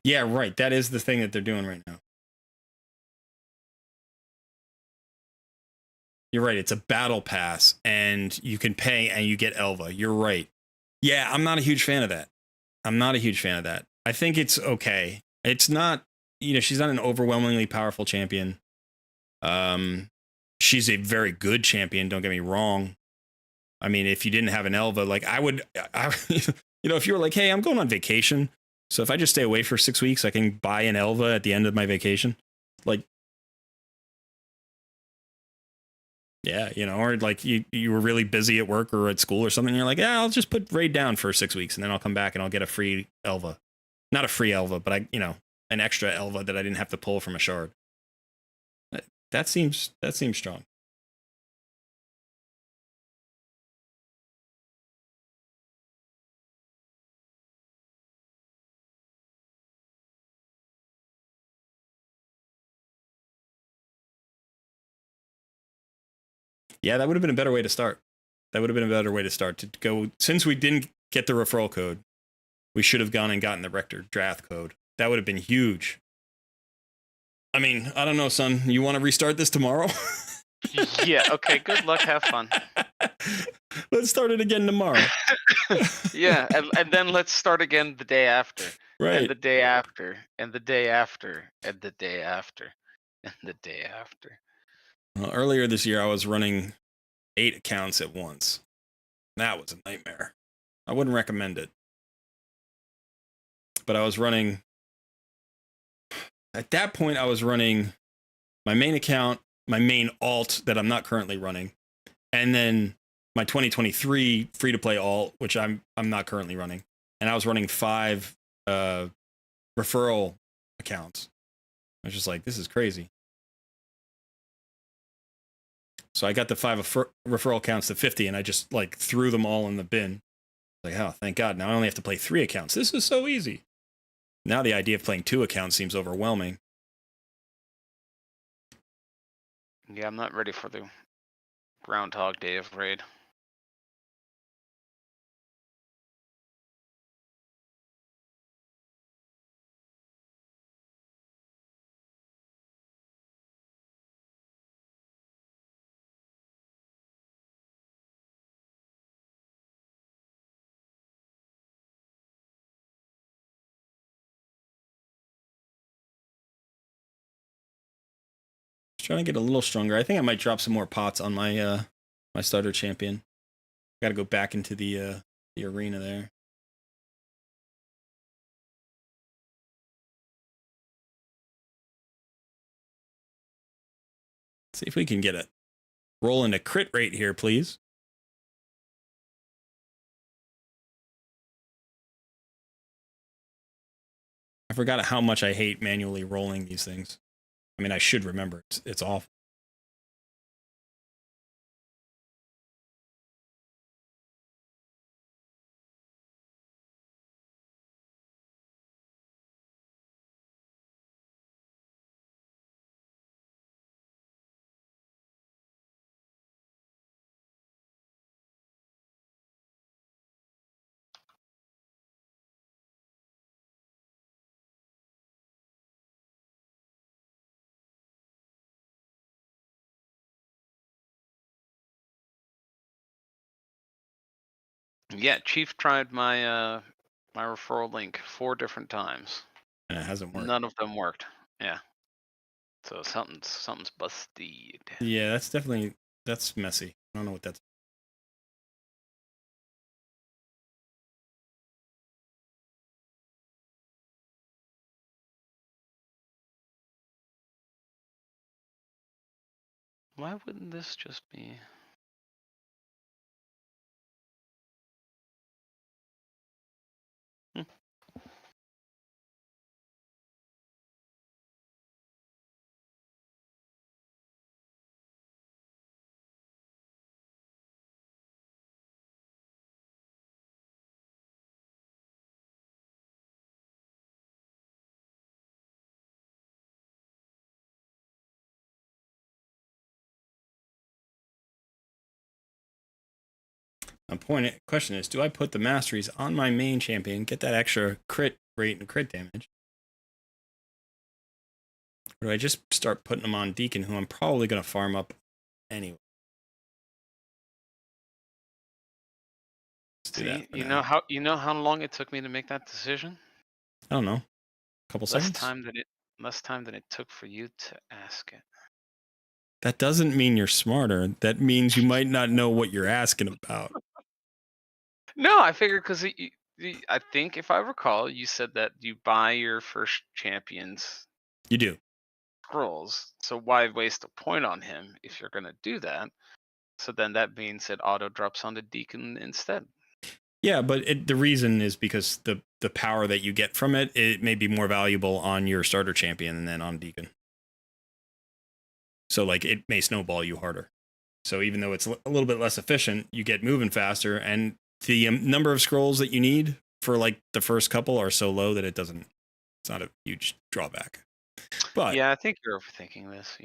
Yeah, right. That is the thing that they're doing right now. You're right. It's a battle pass, and you can pay and you get Elva. You're right. Yeah, I'm not a huge fan of that. I'm not a huge fan of that. I think it's okay. It's not, you know, she's not an overwhelmingly powerful champion. She's a very good champion. Don't get me wrong. I mean, if you didn't have an Elva, like you know, if you were like, hey, I'm going on vacation, so if I just stay away for 6 weeks, I can buy an Elva at the end of my vacation. Like, yeah, you know, or like you were really busy at work or at school or something. And you're like, yeah, I'll just put Raid down for 6 weeks and then I'll come back and I'll get a free Elva. Not a free Elva, but you know, an extra Elva that I didn't have to pull from a shard. That seems strong. Yeah, that would have been a better way to start. That would have been a better way to start, to go, since we didn't get the referral code, we should have gone and gotten the Rector Draft code. That would have been huge. I mean, I don't know, son. You want to restart this tomorrow? Yeah, okay, good luck, have fun. Let's start it again tomorrow. Yeah, and then let's start again the day after. Right. And the day after, and the day after, and the day after, and the day after. Well, earlier this year, I was running 8 accounts at once. That was a nightmare. I wouldn't recommend it. But I was running, at that point, I was running my main account, my main alt that I'm not currently running, and then my 2023 free-to-play alt, which I'm not currently running. And I was running 5 referral accounts. I was just like, this is crazy. So I got the 5 referral accounts to 50, and I just like threw them all in the bin. Like, oh, thank God. Now I only have to play 3 accounts. This is so easy. Now the idea of playing 2 accounts seems overwhelming. Yeah, I'm not ready for the Groundhog Day of raid. Trying to get a little stronger. I think I might drop some more pots on my my starter champion. Got to go back into the arena there. See if we can get a roll into crit rate here, please. I forgot how much I hate manually rolling these things. I mean, I should remember. It's awful. Yeah, Chief tried my my referral link 4 different times. And it hasn't worked. None of them worked. Yeah. So something's busted. Yeah, that's messy. I don't know what that's. Why wouldn't this just be? Hmm. Question is, do I put the masteries on my main champion, get that extra crit rate and crit damage? Or do I just start putting them on Deacon, who I'm probably going to farm up anyway? Let's do that. You know how long it took me to make that decision? I don't know. A couple seconds? Less time than it took for you to ask it. That doesn't mean you're smarter. That means you might not know what you're asking about. No, I figured because I think if I recall, you said that you buy your first champions You do. scrolls. So why waste a point on him if you're gonna do that? So then that means it auto drops onto Deacon instead. Yeah, but the reason is because the power that you get from it may be more valuable on your starter champion than on Deacon. So like it may snowball you harder. So even though it's a little bit less efficient, you get moving faster, and the number of scrolls that you need for like the first couple are so low that it's not a huge drawback. But Yeah, I think you're overthinking this.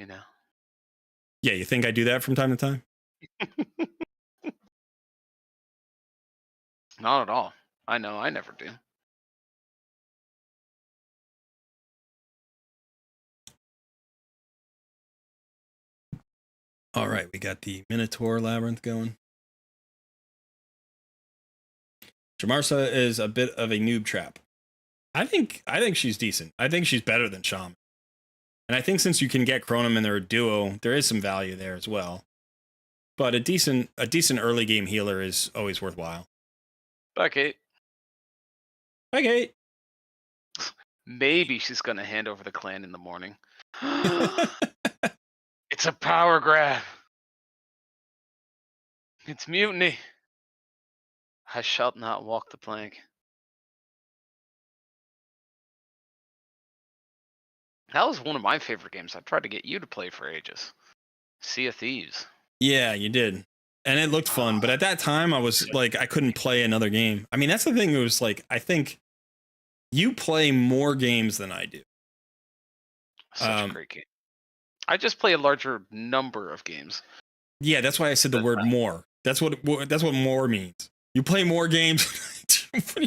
yeah, you think I do that from time to time? Not at all. I know I never do. All right, we got the Minotaur Labyrinth going. Jamarsa is a bit of a noob trap. I think she's decent. I think she's better than Shaman. And I think since you can get Chronom in their duo, there is some value there as well. But a decent early game healer is always worthwhile. Bye, Kate. Hi, Kate. Maybe she's gonna hand over the clan in the morning. It's a power grab. It's mutiny. I shall not walk the plank. That was one of my favorite games. I tried to get you to play for ages. Sea of Thieves. Yeah, you did. And it looked fun, but at that time I was like, I couldn't play another game. I mean, that's the thing. It was like, I think you play more games than I do. Such a great game. I just play a larger number of games. Yeah, that's why I said the word more. That's what more means. You play more games. What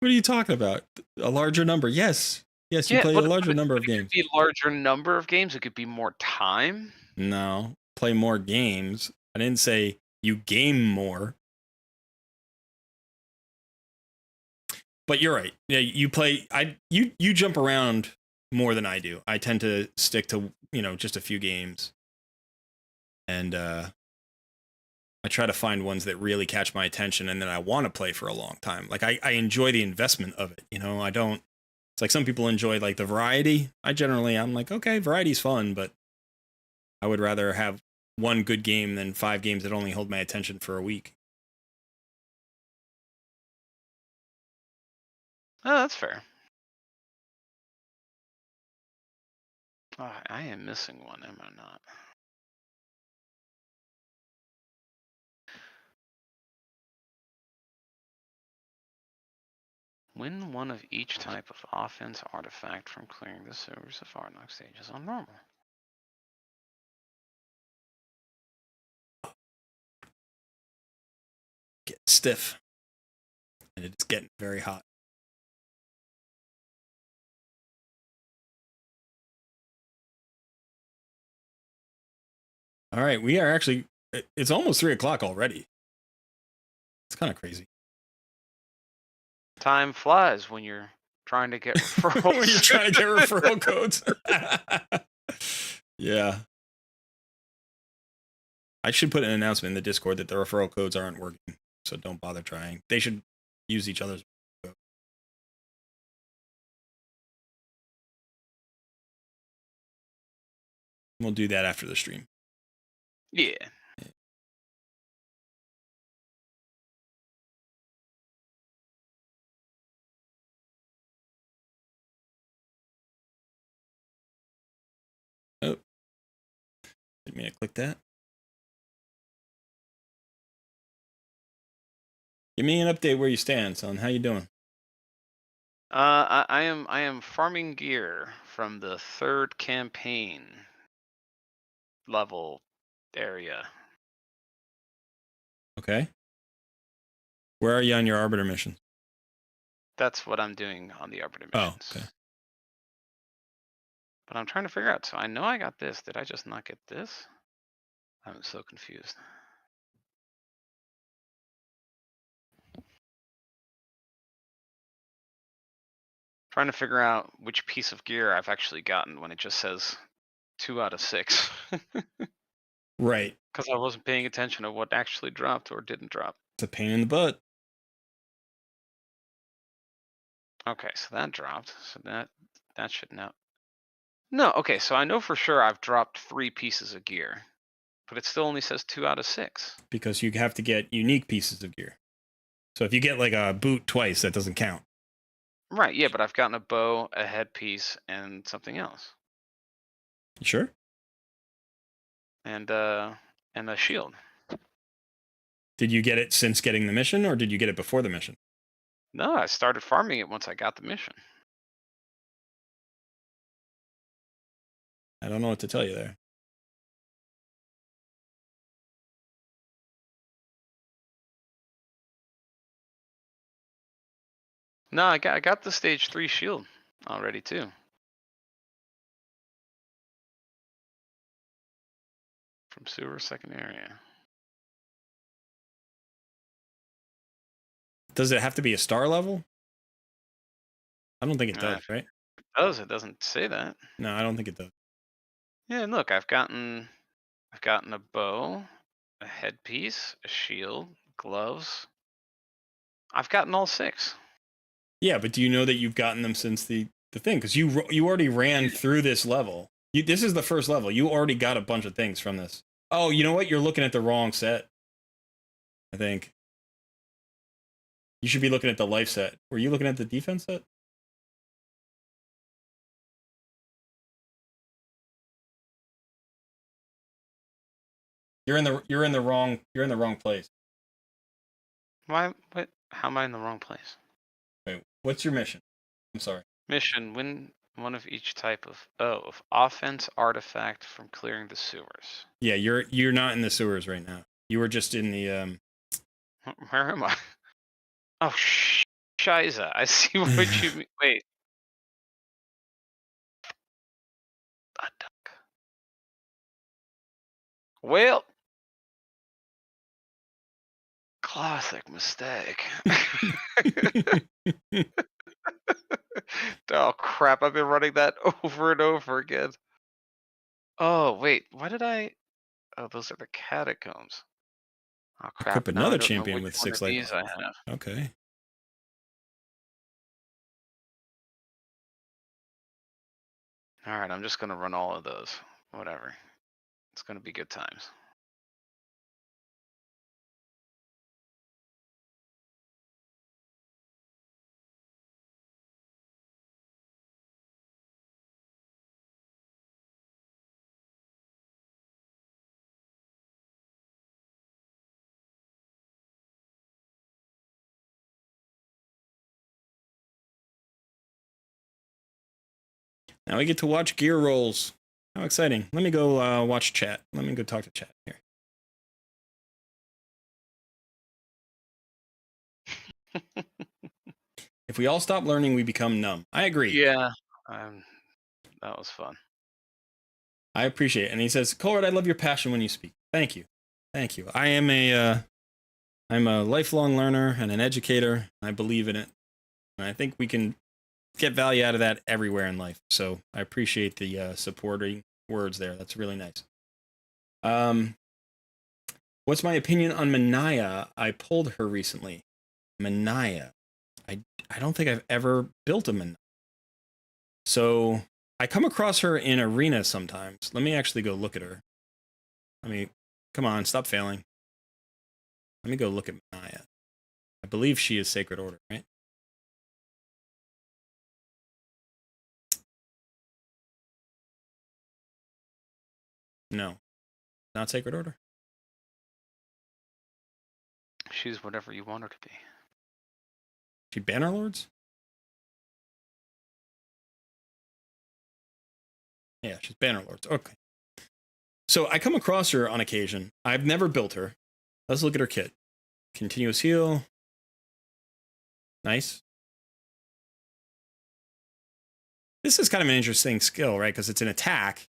are you talking about? A larger number? Yes, you play a larger number of games. It could be a larger number of games. It could be more time. No, play more games. I didn't say you game more. But you're right. Yeah, you play. You jump around more than I do. I tend to stick to just a few games, and I try to find ones that really catch my attention and that I want to play for a long time. Like I enjoy the investment of it. I don't. It's like some people enjoy like the variety. I'm like, okay, variety's fun, but I would rather have one good game than 5 games that only hold my attention for a week. Oh, that's fair. Oh, I am missing one, am I not? Win one of each type of offense artifact from clearing the sewers of Arnok stages on normal. Get stiff. And it's getting very hot. All right, we are actually, it's almost 3 o'clock already. It's kind of crazy. Time flies when you're trying to get when referrals. you're trying to get referral codes. Yeah. I should put an announcement in the Discord that the referral codes aren't working, so don't bother trying. They should use each other's code. We'll do that after the stream. Yeah. Oh. Didn't mean to click that. Give me an update where you stand, son. How you doing? I am farming gear from the 3rd campaign level area. Okay. Where are you on your Arbiter mission? That's what I'm doing on the Arbiter Oh, missions. okay. But I'm trying to figure out. So I know I got this. Did I just not get this? I'm so confused. Trying to figure out which piece of gear I've actually gotten when it just says 2 out of 6. Right. Because I wasn't paying attention to what actually dropped or didn't drop. It's a pain in the butt. Okay, so that dropped. So that should now. No, okay, so I know for sure I've dropped 3 pieces of gear, but it still only says 2 out of 6. Because you have to get unique pieces of gear. So if you get like a boot twice, that doesn't count. Right, yeah, but I've gotten a bow, a headpiece, and something else. You sure? And a shield. Did you get it since getting the mission, or did you get it before the mission? No, I started farming it once I got the mission. I don't know what to tell you there. No, I got the stage 3 shield already too. From sewer second area. Does it have to be a star level? I don't think it does, right? It does. It doesn't say that. No, I don't think it does. Yeah, and look, I've gotten a bow, a headpiece, a shield, gloves. I've gotten all 6. Yeah, but do you know that you've gotten them since the thing? Because you already ran through this level. This is the first level. You already got a bunch of things from this. Oh, you know what? You're looking at the wrong set. I think. You should be looking at the life set. Were you looking at the defense set? You're in the wrong place. Why? What? How am I in the wrong place? Wait, what's your mission? I'm sorry. Mission: win one of each type of offense artifact from clearing the sewers. Yeah, you're not in the sewers right now. You were just in the Where am I? Oh, shiza! I see what you mean. Wait. A duck. Well, classic mistake. Oh crap! I've been running that over and over again. Oh wait, why did I? Oh, those are the catacombs. Oh crap! Equip Now I another don't know champion which with one 6 of life. these I have. Okay. All right, I'm just gonna run all of those. Whatever. It's gonna be good times. Now we get to watch gear rolls. How exciting. Let me go watch chat. Let me go talk to chat here. If we all stop learning, we become numb. I agree. Yeah, that was fun. I appreciate it. And he says, Colred, I love your passion when you speak. Thank you. Thank you. I'm a lifelong learner and an educator. I believe in it. And I think we can get value out of that everywhere in life. So I appreciate the supporting words there. That's really nice. What's my opinion on Manaya? I pulled her recently. Manaya. I don't think I've ever built a Manaya. So I come across her in arena sometimes. Let me actually go look at her. Come on, stop failing. Let me go look at Manaya. I believe she is Sacred Order, right? No, not Sacred Order. She's whatever you want her to be. She Bannerlords? Yeah, she's Bannerlords. Okay. So I come across her on occasion. I've never built her. Let's look at her kit. Continuous heal. Nice. This is kind of an interesting skill, right? Because it's an attack.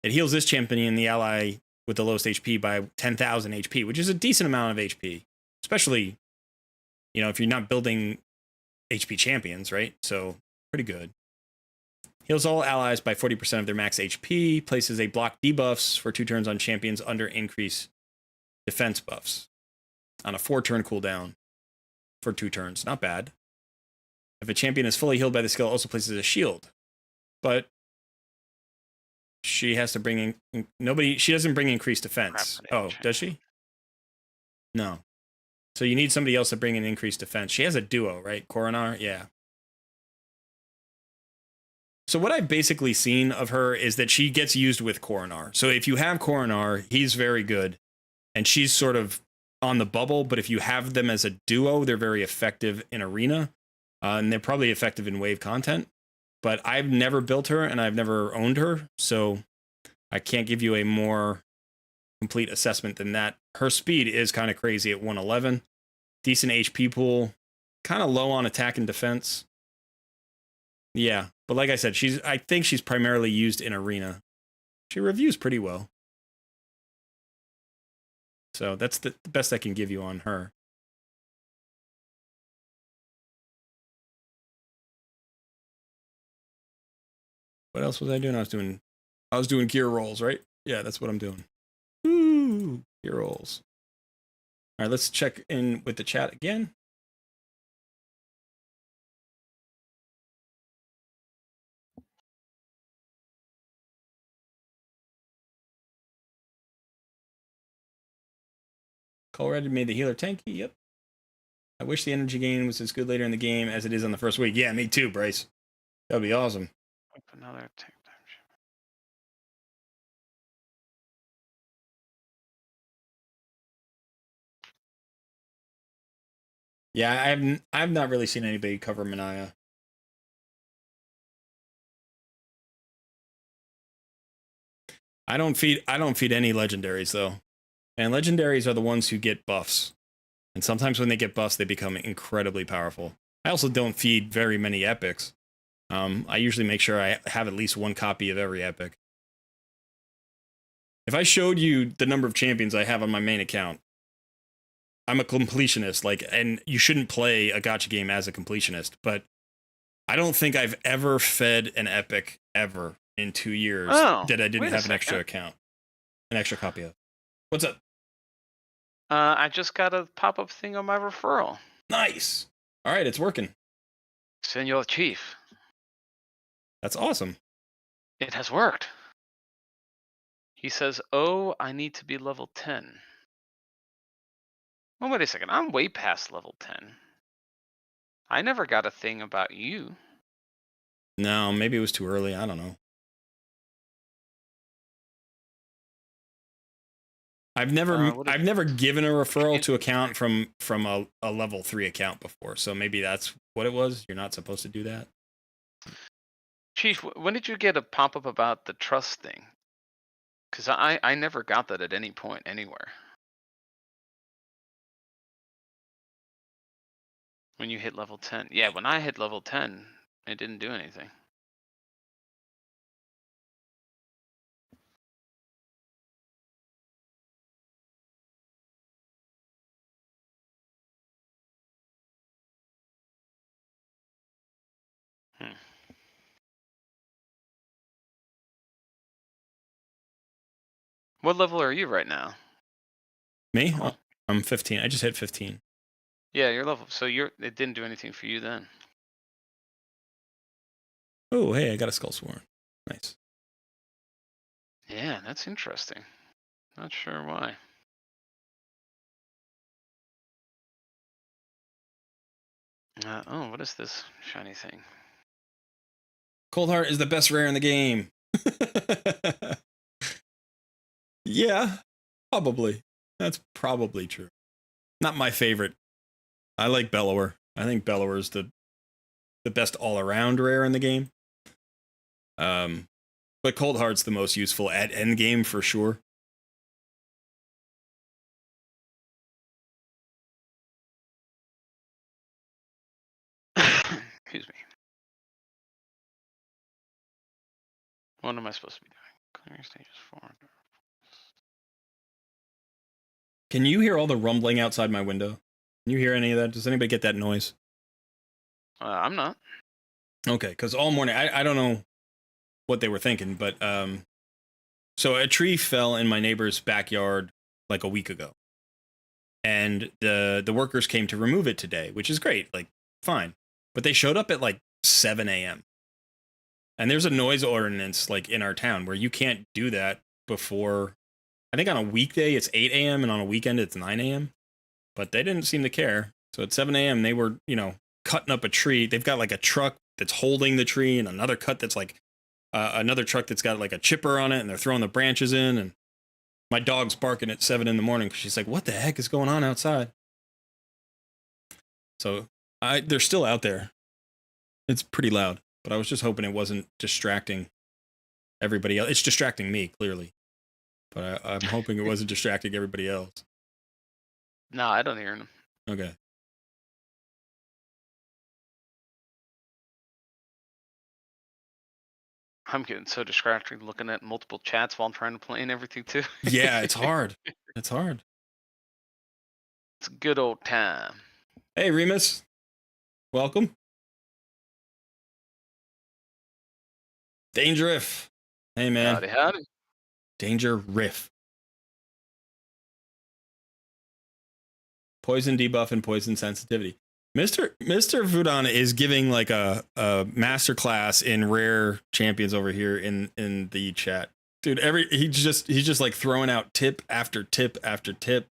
It heals this champion, the ally with the lowest HP, by 10,000 HP, which is a decent amount of HP. Especially, if you're not building HP champions, right? So, pretty good. Heals all allies by 40% of their max HP. Places a block debuffs for 2 turns on champions under increase defense buffs. On a 4-turn cooldown for 2 turns. Not bad. If a champion is fully healed by the skill, it also places a shield. But she has to bring in... She doesn't bring increased defense. Oh, does she? No. So you need somebody else to bring in increased defense. She has a duo, right? Coronar? Yeah. So what I've basically seen of her is that she gets used with Coronar. So if you have Coronar, he's very good. And she's sort of on the bubble. But if you have them as a duo, they're very effective in arena. And they're probably effective in wave content. But I've never built her and I've never owned her. So I can't give you a more complete assessment than that. Her speed is kind of crazy at 111. Decent HP pool. Kind of low on attack and defense. Yeah, but like I said, I think she's primarily used in arena. She reviews pretty well. So that's the best I can give you on her. What else was I doing? I was doing gear rolls, right? Yeah, that's what I'm doing. Woo! Gear rolls. All right, let's check in with the chat again. Colred made the healer tanky. Yep. I wish the energy gain was as good later in the game as it is on the first week. Yeah, me too, Bryce. That'd be awesome. Another tank. Yeah, I've not really seen anybody cover Manaya. I don't feed any legendaries though. And legendaries are the ones who get buffs. And sometimes when they get buffs, they become incredibly powerful. I also don't feed very many epics. I usually make sure I have at least 1 copy of every epic. If I showed you the number of champions I have on my main account, I'm a completionist, and you shouldn't play a gacha game as a completionist, but I don't think I've ever fed an epic ever in 2 years that I didn't have an extra account, an extra copy of. What's up? I just got a pop-up thing on my referral. Nice. All right, it's working. Senor Chief. That's awesome. It has worked. He says, "Oh, I need to be level 10." Well, wait a second. I'm way past level 10. I never got a thing about you. No, maybe it was too early. I don't know. I've never given a referral to account from a level 3 account before, so maybe that's what it was. You're not supposed to do that. Chief, when did you get a pop-up about the trust thing? Because I never got that at any point anywhere. When you hit level 10. Yeah, when I hit level 10, it didn't do anything. What level are you right now? Me? Cool. I'm 15. I just hit 15. Yeah, your level. So it didn't do anything for you then. Oh, hey, I got a skull sworn. Nice. Yeah, that's interesting. Not sure why. Oh, what is this shiny thing? Cold Heart is the best rare in the game. Yeah, probably. That's probably true. Not my favorite. I like Bellower. I think Bellower is the best all-around rare in the game. But Cold Heart's the most useful at endgame for sure. Excuse me. What am I supposed to be doing? Clearing stages 4. Can you hear all the rumbling outside my window? Can you hear any of that? Does anybody get that noise? I'm not. Okay, because all morning, I don't know what they were thinking, but so a tree fell in my neighbor's backyard like a week ago. And the workers came to remove it today, which is great, like fine. But they showed up at like 7 a.m. And there's a noise ordinance like in our town where you can't do that before, I think on a weekday it's 8 a.m. and on a weekend it's 9 a.m. But they didn't seem to care. So at 7 a.m. they were, cutting up a tree. They've got like a truck that's holding the tree and another cut that's like another truck that's got like a chipper on it, and they're throwing the branches in. And my dog's barking at 7 in the morning because she's like, what the heck is going on outside? So they're still out there. It's pretty loud, but I was just hoping it wasn't distracting everybody else. It's distracting me, clearly. But I'm hoping it wasn't distracting everybody else. No, I don't hear them. Okay. I'm getting so distracted looking at multiple chats while I'm trying to play and everything too. Yeah, it's hard. It's hard. It's a good old time. Hey, Remus. Welcome. Danger Riff. Hey, man. Howdy, howdy. Danger Riff. Poison debuff and poison sensitivity. Mr. Vudan is giving like a masterclass in rare champions over here in the chat. Dude, he's just like throwing out tip after tip after tip.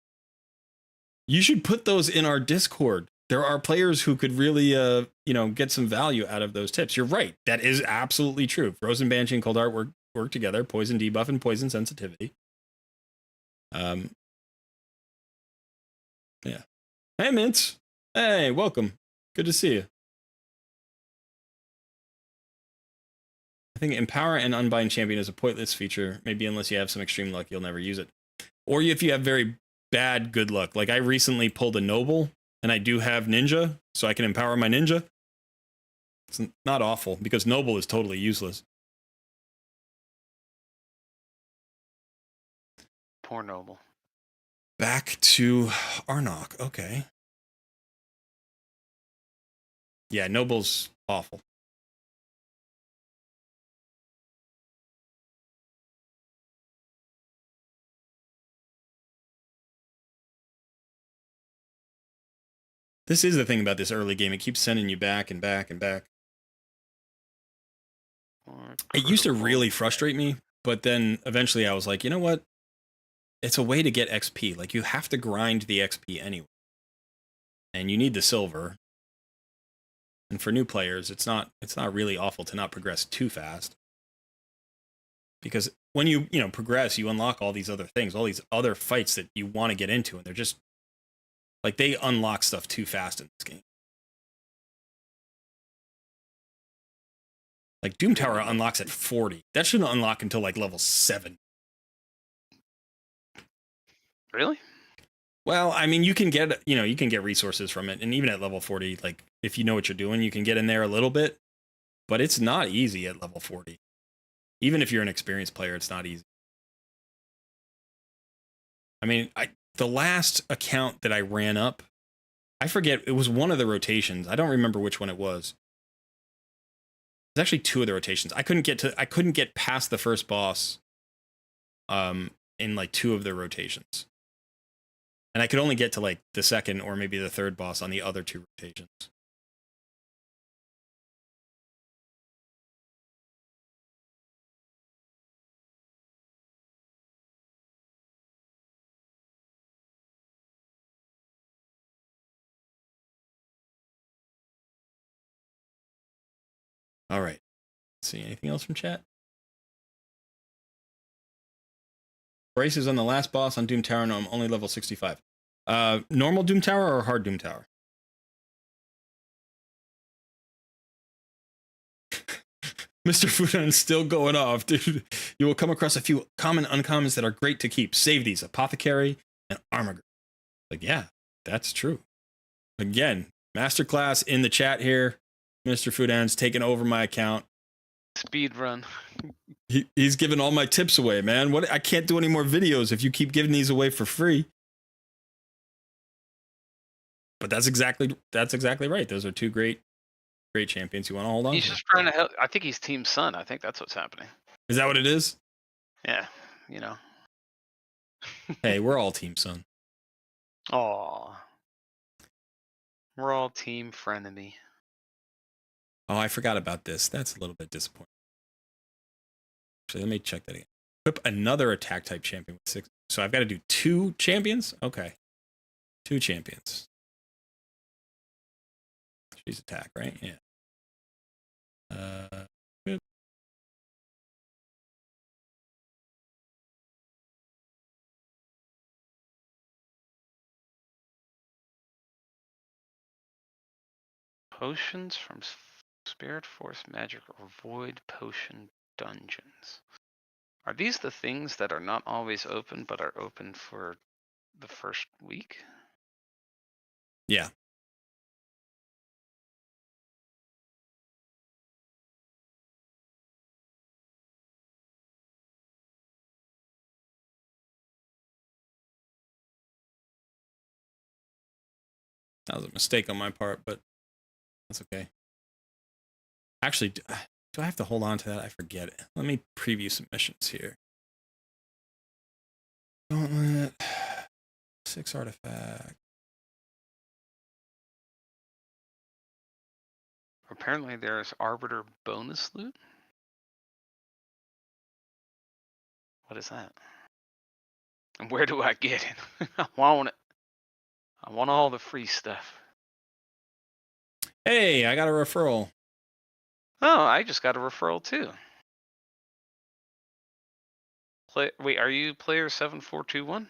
You should put those in our Discord. There are players who could really get some value out of those tips. You're right. That is absolutely true. Frozen Banshee and Cold Heart work together. Poison debuff and poison sensitivity. Yeah. Hey, Mints. Hey, welcome. Good to see you. I think Empower and Unbind Champion is a pointless feature. Maybe unless you have some extreme luck, you'll never use it. Or if you have very bad good luck. Like I recently pulled a Noble, and I do have Ninja, so I can empower my Ninja. It's not awful, because Noble is totally useless. Poor Noble. Back to Arnok. Okay. Yeah, Noble's awful. This is the thing about this early game. It keeps sending you back and back and back. It used to really frustrate me, but then eventually I was like, you know what? It's a way to get XP. Like, you have to grind the XP anyway. And you need the silver. And for new players, it's not really awful to not progress too fast. Because when you progress, you unlock all these other things, all these other fights that you want to get into, and they're just like, they unlock stuff too fast in this game. Like Doom Tower unlocks at 40. That shouldn't unlock until like level 7. Really? Well, I mean, you can get resources from it, and even at level 40, like if you know what you're doing, you can get in there a little bit, but it's not easy at level 40. Even if you're an experienced player, it's not easy. I mean, the last account that I ran up, I forget, it was one of the rotations. I don't remember which one it was. It's actually 2 of the rotations. I couldn't get past the first boss in like 2 of their rotations. And I could only get to like the second or maybe the third boss on the other 2 rotations. All right. Let's see, anything else from chat? Bryce is on the last boss on Doom Tower. No, I'm only level 65. Normal Doom Tower or hard Doom Tower? Mr. Fudan's still going off, dude. You will come across a few common uncommons that are great to keep. Save these: Apothecary and Armor. Like, yeah, that's true. Again, masterclass in the chat here. Mr. Fudan's taking over my account. Speed run. He's giving all my tips away, man. What? I can't do any more videos if you keep giving these away for free. But that's exactly right. Those are 2 great champions you want to hold on. He's just trying to help. I think he's Team Sun. I think that's what's happening. Is that what it is? Yeah, you know. Hey, we're all Team Sun. Aw. We're all Team Frenemy. Oh, I forgot about this. That's a little bit disappointing. Actually, let me check that again. Equip another attack type champion with 6. So I've got to do 2 champions? Okay. 2 champions. She's attack, right? Yeah. Good. Potions from Spirit Force Magic or Void Potion Dungeons. Are these the things that are not always open but are open for the first week? Yeah. That was a mistake on my part, but that's okay. Actually, do I have to hold on to that? I forget it. Let me preview some missions here. Gauntlet. 6 artifact. Apparently there's Arbiter bonus loot. What is that? And where do I get it? I want it. I want all the free stuff. Hey, I got a referral. Oh, I just got a referral too. Wait, are you player 7421?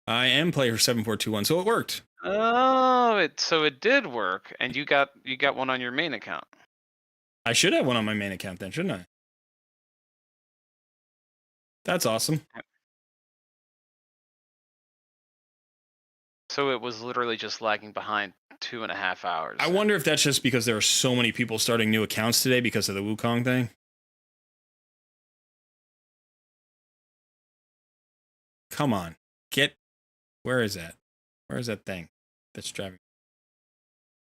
I am player 7421, so it worked. Oh, so it did work, and you got one on your main account. I should have one on my main account then, shouldn't I? That's awesome. So it was literally just lagging behind 2.5 hours. I wonder if that's just because there are so many people starting new accounts today because of the Wukong thing. Come on. Where is that? Where is that thing that's driving?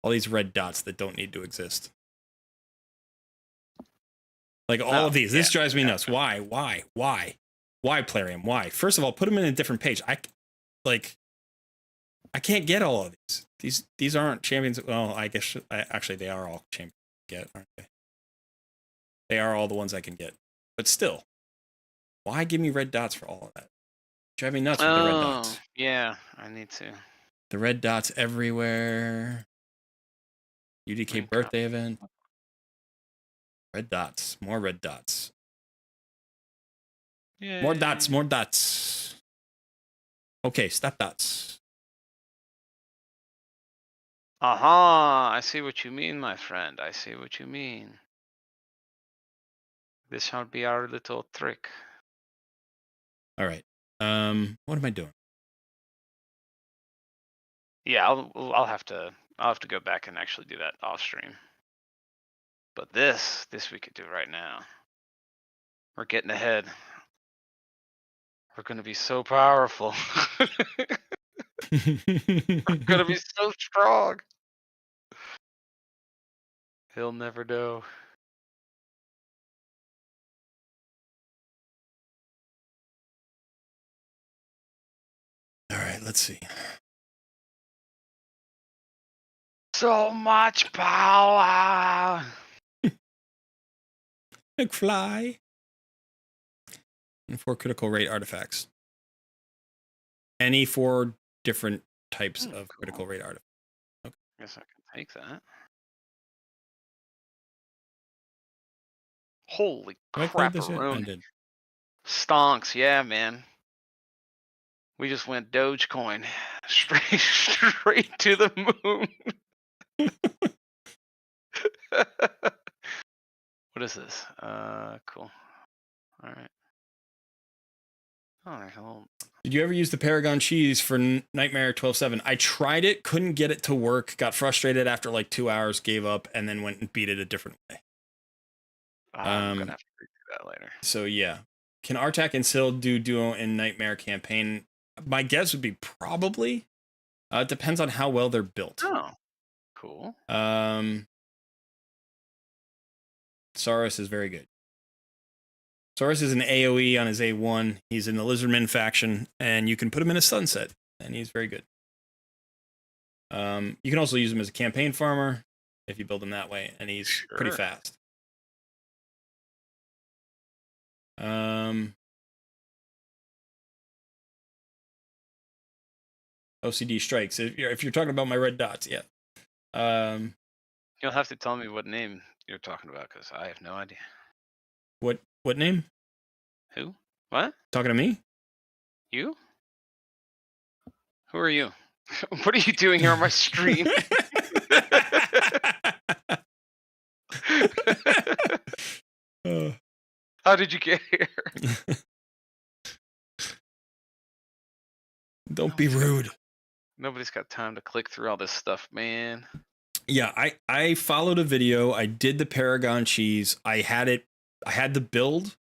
All these red dots that don't need to exist. Like all of these. This drives me nuts. Why? Why, Plarium? Why? First of all, put them in a different page. I can't get all of these. These aren't champions. Well, I guess actually they are all champions to get, aren't they? They are all the ones I can get. But still, why give me red dots for all of that? Drive me nuts with the red dots. Yeah, I need to. The red dots everywhere. UDK birthday event. Red dots. More red dots. Yay. More dots. More dots. Okay, stop dots. Aha! I see what you mean, my friend. I see what you mean. This shall be our little trick. All right. What am I doing? Yeah, I'll have to go back and actually do that off stream. But this we could do right now. We're getting ahead. We're gonna be so powerful. We're gonna be so strong. He'll never know. let's see. So much power. McFly. And 4 critical rate artifacts. Any 4 different types of critical rate artifacts. Okay. Guess I can take that. Holy crap! I did. Stonks, yeah, man. We just went Dogecoin straight to the moon. What is this? Cool. All right. Oh, there's a little... Did you ever use the Paragon cheese for Nightmare 12/7? I tried it, couldn't get it to work, got frustrated after like 2 hours, gave up, and then went and beat it a different way. I'm gonna have to redo that later. So yeah, can Artak and Syl do duo in Nightmare campaign? My guess would be probably. It depends on how well they're built. Oh, cool. Saurus is very good. Saurus is an AoE on his A1. He's in the Lizardman faction, and you can put him in a sunset, and he's very good. You can also use him as a campaign farmer if you build him that way, and he's pretty fast. OCD strikes. If you're talking about my red dots, yeah. You'll have to tell me what name you're talking about, because I have no idea. What name? Who? What? Talking to me? You? Who are you? What are you doing here on my stream? How did you get here? Don't be rude. Nobody's got time to click through all this stuff, man. Yeah, I followed a video. I did the Paragon cheese. I had the build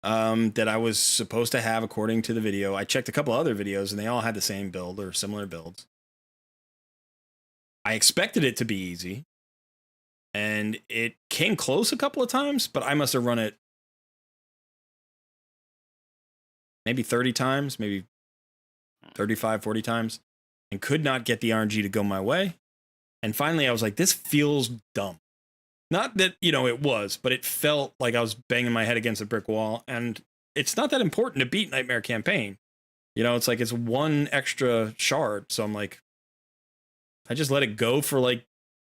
that I was supposed to have according to the video. I checked a couple other videos and they all had the same build or similar builds. I expected it to be easy. And it came close a couple of times, but I must have run it maybe 30 times, maybe 35, 40 times, and could not get the RNG to go my way. And finally, I was like, this feels dumb. Not that, it was, but it felt like I was banging my head against a brick wall. And it's not that important to beat Nightmare Campaign. It's like it's 1 extra shard. So I'm like, I just let it go for like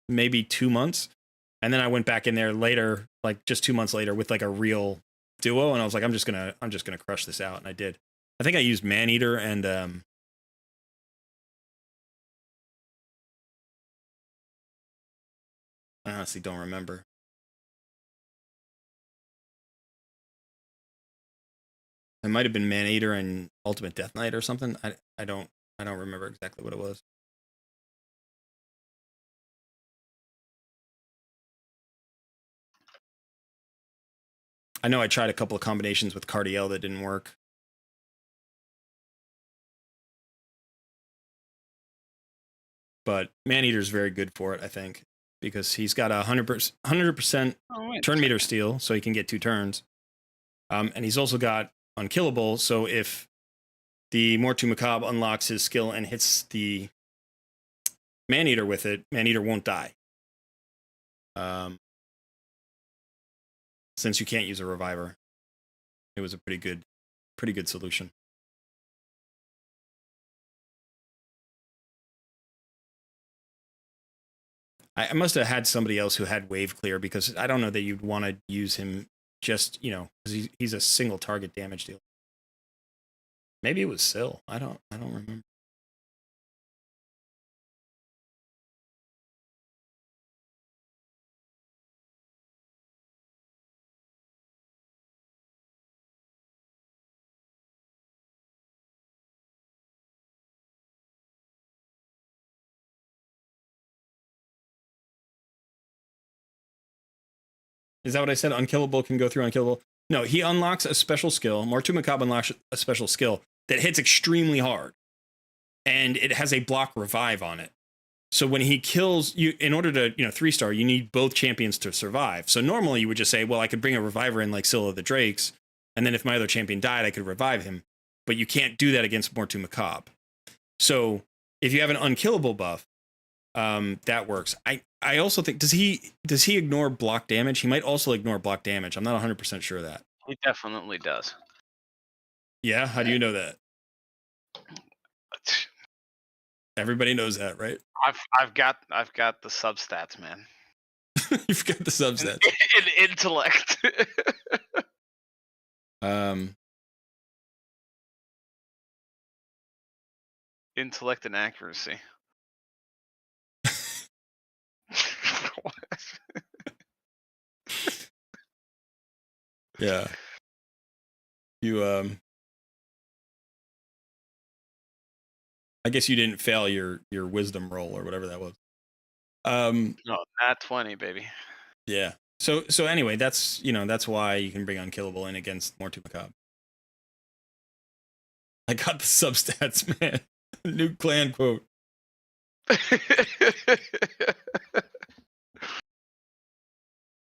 maybe 2 months. And then I went back in there later, like just 2 months later with like a real duo. And I was like, I'm just going to crush this out. And I did. I think I used Maneater and, I honestly don't remember. It might have been Maneater and Ultimate Death Knight or something. I don't remember exactly what it was. I know I tried a couple of combinations with Cardiel that didn't work. But Maneater's very good for it, I think, because he's got a 100% turn meter steal, so he can get 2 turns. And he's also got Unkillable, so if the Mortu Macabre unlocks his skill and hits the Maneater with it, Maneater won't die. Since you can't use a reviver, it was a pretty good solution. I must have had somebody else who had wave clear, because I don't know that you'd want to use him just, because he's a single target damage dealer. Maybe it was Syl. I don't remember. Is that what I said? Unkillable can go through Unkillable? No, he unlocks a special skill. Mortu Macabre unlocks a special skill that hits extremely hard. And it has a block revive on it. So when he kills you, in order to, 3-star, you need both champions to survive. So normally you would just say, well, I could bring a reviver in like Scylla the Drakes, and then if my other champion died, I could revive him. But you can't do that against Mortu Macabre. So if you have an unkillable buff, that works. I also think, does he ignore block damage? He might also ignore block damage. I'm not 100% sure of that. He definitely does. Yeah, how do you know that? Everybody knows that, right? I've got the substats, man. You've got the subsets. In intellect. Intellect and accuracy. Yeah. You I guess you didn't fail your wisdom roll or whatever that was. No, not 20, baby. Yeah. So anyway, that's that's why you can bring Unkillable in against Mortu Macabre. I got the substats, man. New clan quote.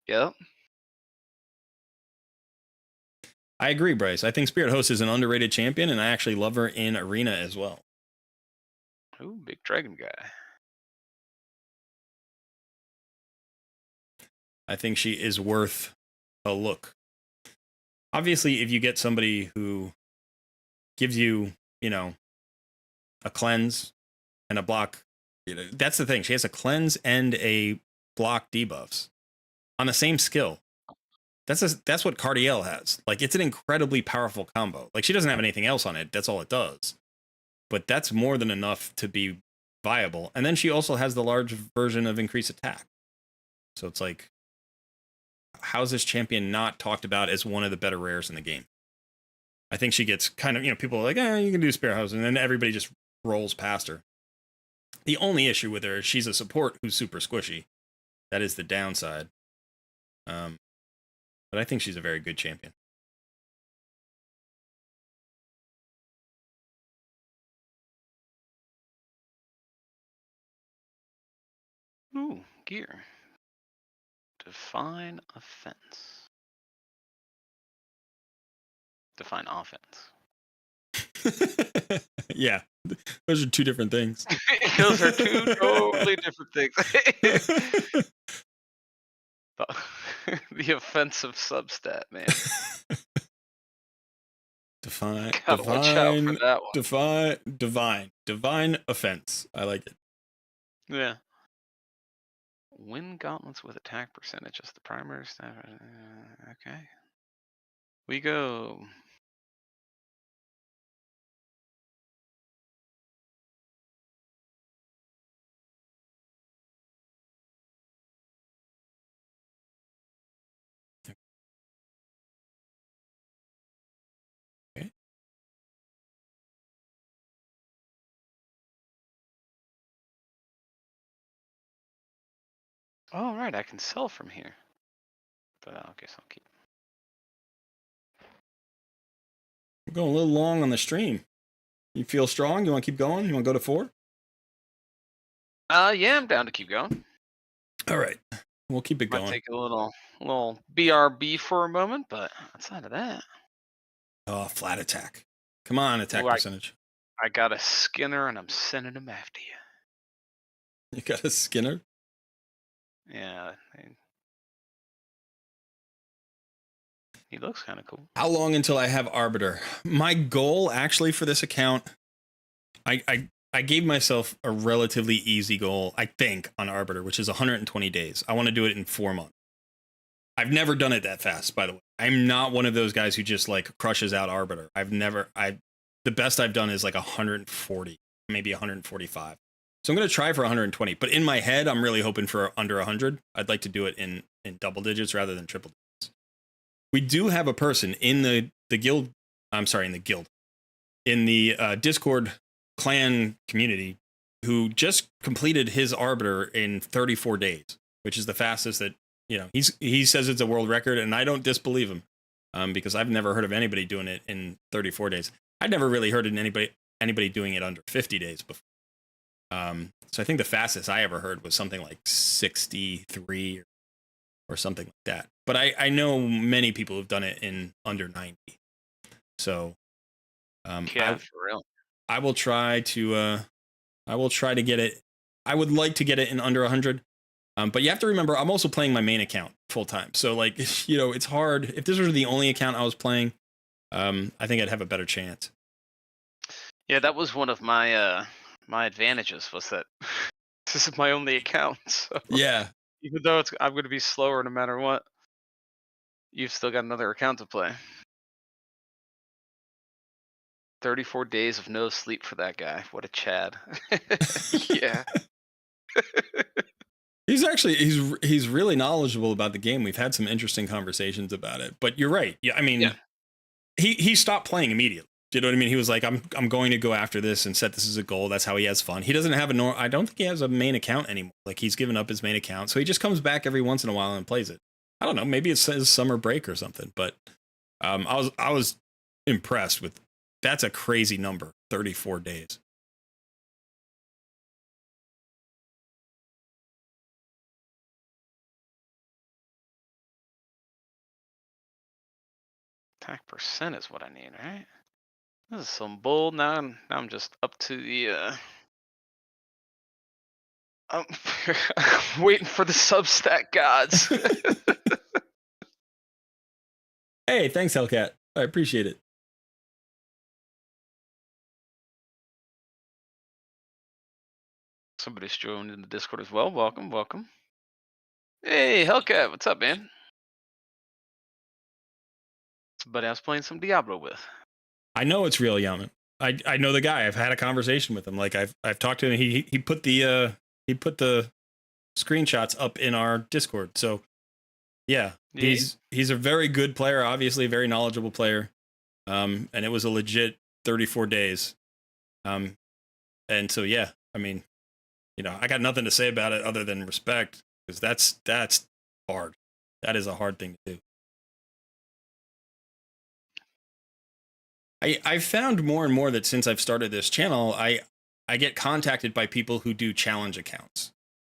Yep. I agree, Bryce. I think Spirit Host is an underrated champion, and I actually love her in Arena as well. Ooh, big dragon guy. I think she is worth a look. Obviously, if you get somebody who gives you, a cleanse and a block, that's the thing. She has a cleanse and a block debuffs on the same skill. That's what Cardiel has. Like, it's an incredibly powerful combo. Like, she doesn't have anything else on it. That's all it does. But that's more than enough to be viable. And then she also has the large version of increased attack. So it's like, how's this champion not talked about as one of the better rares in the game? I think she gets kind of, people are like, you can do Spirit House, and then everybody just rolls past her. The only issue with her is she's a support who's super squishy. That is the downside. But I think she's a very good champion. Ooh, gear. Define offense. Define offense. Yeah, those are two different things. Those are two totally different things. The offensive substat, man. Divine offense. I like it. Yeah. Win gauntlets with attack percentage as the primary staff. Okay. We go. Okay. Oh, right. I can sell from here. But okay, so I'll keep. We're going a little long on the stream. You feel strong? You want to keep going? You want to go to 4? Yeah, I'm down to keep going. All right. We'll keep it Might going. take a little BRB for a moment, but outside of that. Oh, flat attack. Come on, attack percentage. I got a Skinner and I'm sending him after you. You got a Skinner? Yeah. He looks kind of cool. How long until I have Arbiter? My goal actually for this account, I gave myself a relatively easy goal, I think, on Arbiter, which is 120 days. I want to do it in 4 months. I've never done it that fast, by the way. I'm not one of those guys who just like crushes out Arbiter. The best I've done is like 140, maybe 145. So I'm going to try for 120, but in my head, I'm really hoping for under 100. I'd like to do it in double digits rather than triple digits. We do have a person in the guild. I'm sorry, in the Discord clan community who just completed his Arbiter in 34 days, which is the fastest that, he says it's a world record, and I don't disbelieve him, because I've never heard of anybody doing it in 34 days. I'd never really heard of anybody doing it under 50 days before. So I think the fastest I ever heard was something like 63 or something like that. But I know many people who've done it in under 90. So yeah, for real. I will try to get it. I would like to get it in under 100. But you have to remember, I'm also playing my main account full time. So like, it's hard. If this was the only account I was playing, I think I'd have a better chance. Yeah, that was one of my my advantages was that this is my only account. So Yeah. even though I'm going to be slower no matter what, you've still got another account to play. 34 days of no sleep for that guy. What a Chad. Yeah. He's really knowledgeable about the game. We've had some interesting conversations about it. But you're right. Yeah, I mean, Yeah. he stopped playing immediately. Do you know what I mean? He was like, I'm going to go after this and set this as a goal. That's how he has fun. He doesn't have I don't think he has a main account anymore. Like he's given up his main account, so he just comes back every once in a while and plays it. I don't know. Maybe it's his summer break or something. But I was impressed with. That's a crazy number. 34 days. Attack percent is what I need, right? This is some bull. Now I'm just up to the I'm waiting for the Substack gods. Hey, thanks, Hellcat. I appreciate it. Somebody's joined in the Discord as well. Welcome, welcome. Hey, Hellcat, what's up, man? Somebody I was playing some Diablo with. I know it's real, Yaman. I know the guy. I've had a conversation with him. Like I've talked to him. He put the screenshots up in our Discord. So yeah, he's a very good player. Obviously, a very knowledgeable player. And it was a legit 34 days. And so yeah, I mean, I got nothing to say about it other than respect, because that's hard. That is a hard thing to do. I found more and more that since I've started this channel, I get contacted by people who do challenge accounts.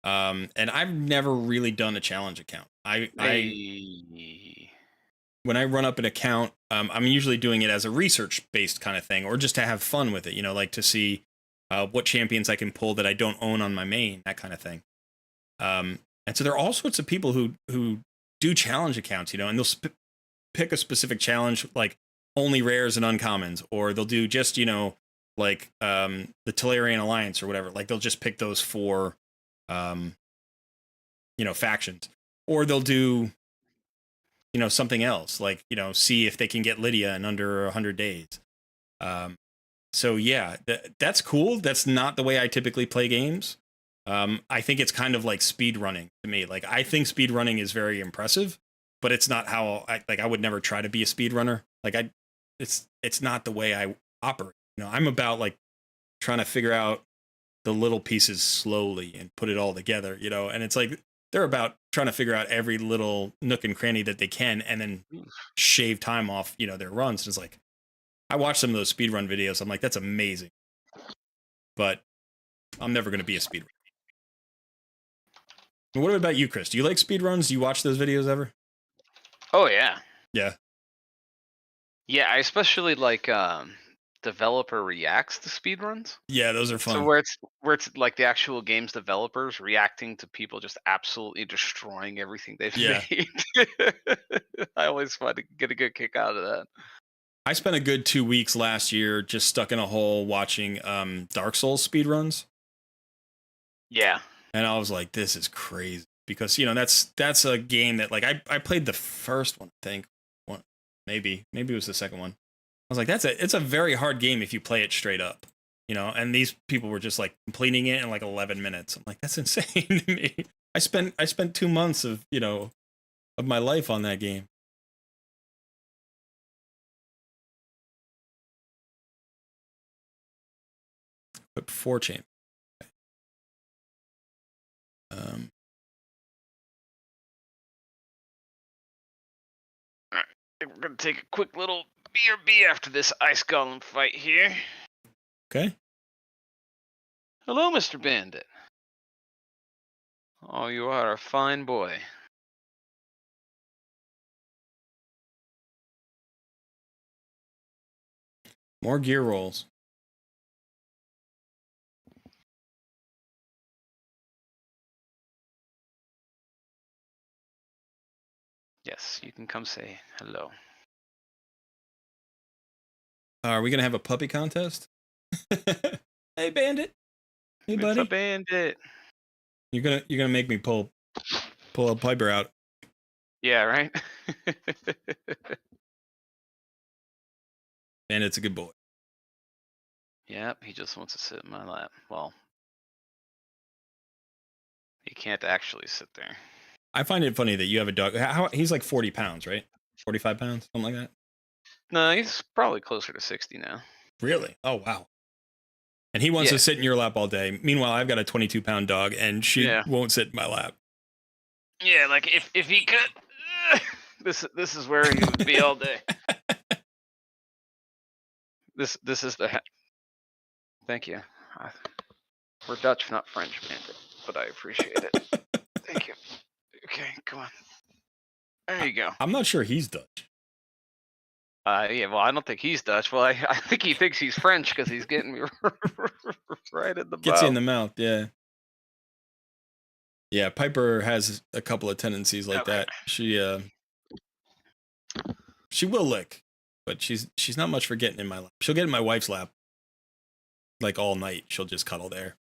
And I've never really done a challenge account. When I run up an account, I'm usually doing it as a research based kind of thing, or just to have fun with it, like to see what champions I can pull that I don't own on my main, that kind of thing. And so there are all sorts of people who do challenge accounts, and they'll pick a specific challenge, like only rares and uncommons, or they'll do just, like the Tolarian Alliance or whatever. Like they'll just pick those 4 factions, or they'll do something else, like see if they can get Lydia in under 100 days. So yeah, that's cool. That's not the way I typically play games. I think it's kind of like speed running to me. Like I think speed running is very impressive, but it's not how I would never try to be a speed runner. Like it's not the way I operate. I'm about like trying to figure out the little pieces slowly and put it all together, and it's like they're about trying to figure out every little nook and cranny that they can and then shave time off, their runs. And it's like, I watch some of those speedrun videos. I'm like, that's amazing. But I'm never going to be a speedrunner. What about you, Chris? Do you like speedruns? Do you watch those videos ever? Oh, yeah. Yeah. Yeah, I especially like developer reacts to speedruns. Yeah, those are fun. So where it's like the actual game's developers reacting to people just absolutely destroying everything they've made. I always find to get a good kick out of that. I spent a good 2 weeks last year just stuck in a hole watching Dark Souls speedruns. Yeah. And I was like, this is crazy. Because, that's a game that, like, I played the first one, I think. Maybe it was the second one. I was like, it's a very hard game if you play it straight up. And these people were just like completing it in like 11 minutes. I'm like, that's insane to me. I spent 2 months of, of my life on that game. But 4 champ. Alright, I think we're gonna take a quick little BRB after this ice golem fight here. Okay. Hello, Mr. Bandit. Oh, you are a fine boy. More gear rolls. Yes, you can come say hello. Are we gonna have a puppy contest? Hey, Bandit. Hey, It's a buddy. bandit. You're gonna make me pull a Piper out. Yeah, right? Bandit's a good boy. Yep, he just wants to sit in my lap. Well, he can't actually sit there. I find it funny that you have a dog. He's like 40 pounds, right? 45 pounds, something like that. No, he's probably closer to 60 now. Really? Oh, wow. And he wants Yeah. to sit in your lap all day. Meanwhile, I've got a 22-pound dog, and she Yeah. won't sit in my lap. Yeah, like if he could, this is where he would be all day. This is the. Thank you. We're Dutch, not French, Bandit, but I appreciate it. Thank you. Okay, come on. There you go. I'm not sure he's Dutch. Yeah, well, I don't think he's Dutch. Well, I think he thinks he's French because he's getting me right in the mouth. Gets you in the mouth, yeah. Yeah, Piper has a couple of tendencies like that. She will lick, but she's not much for getting in my lap. She'll get in my wife's lap like all night. She'll just cuddle there.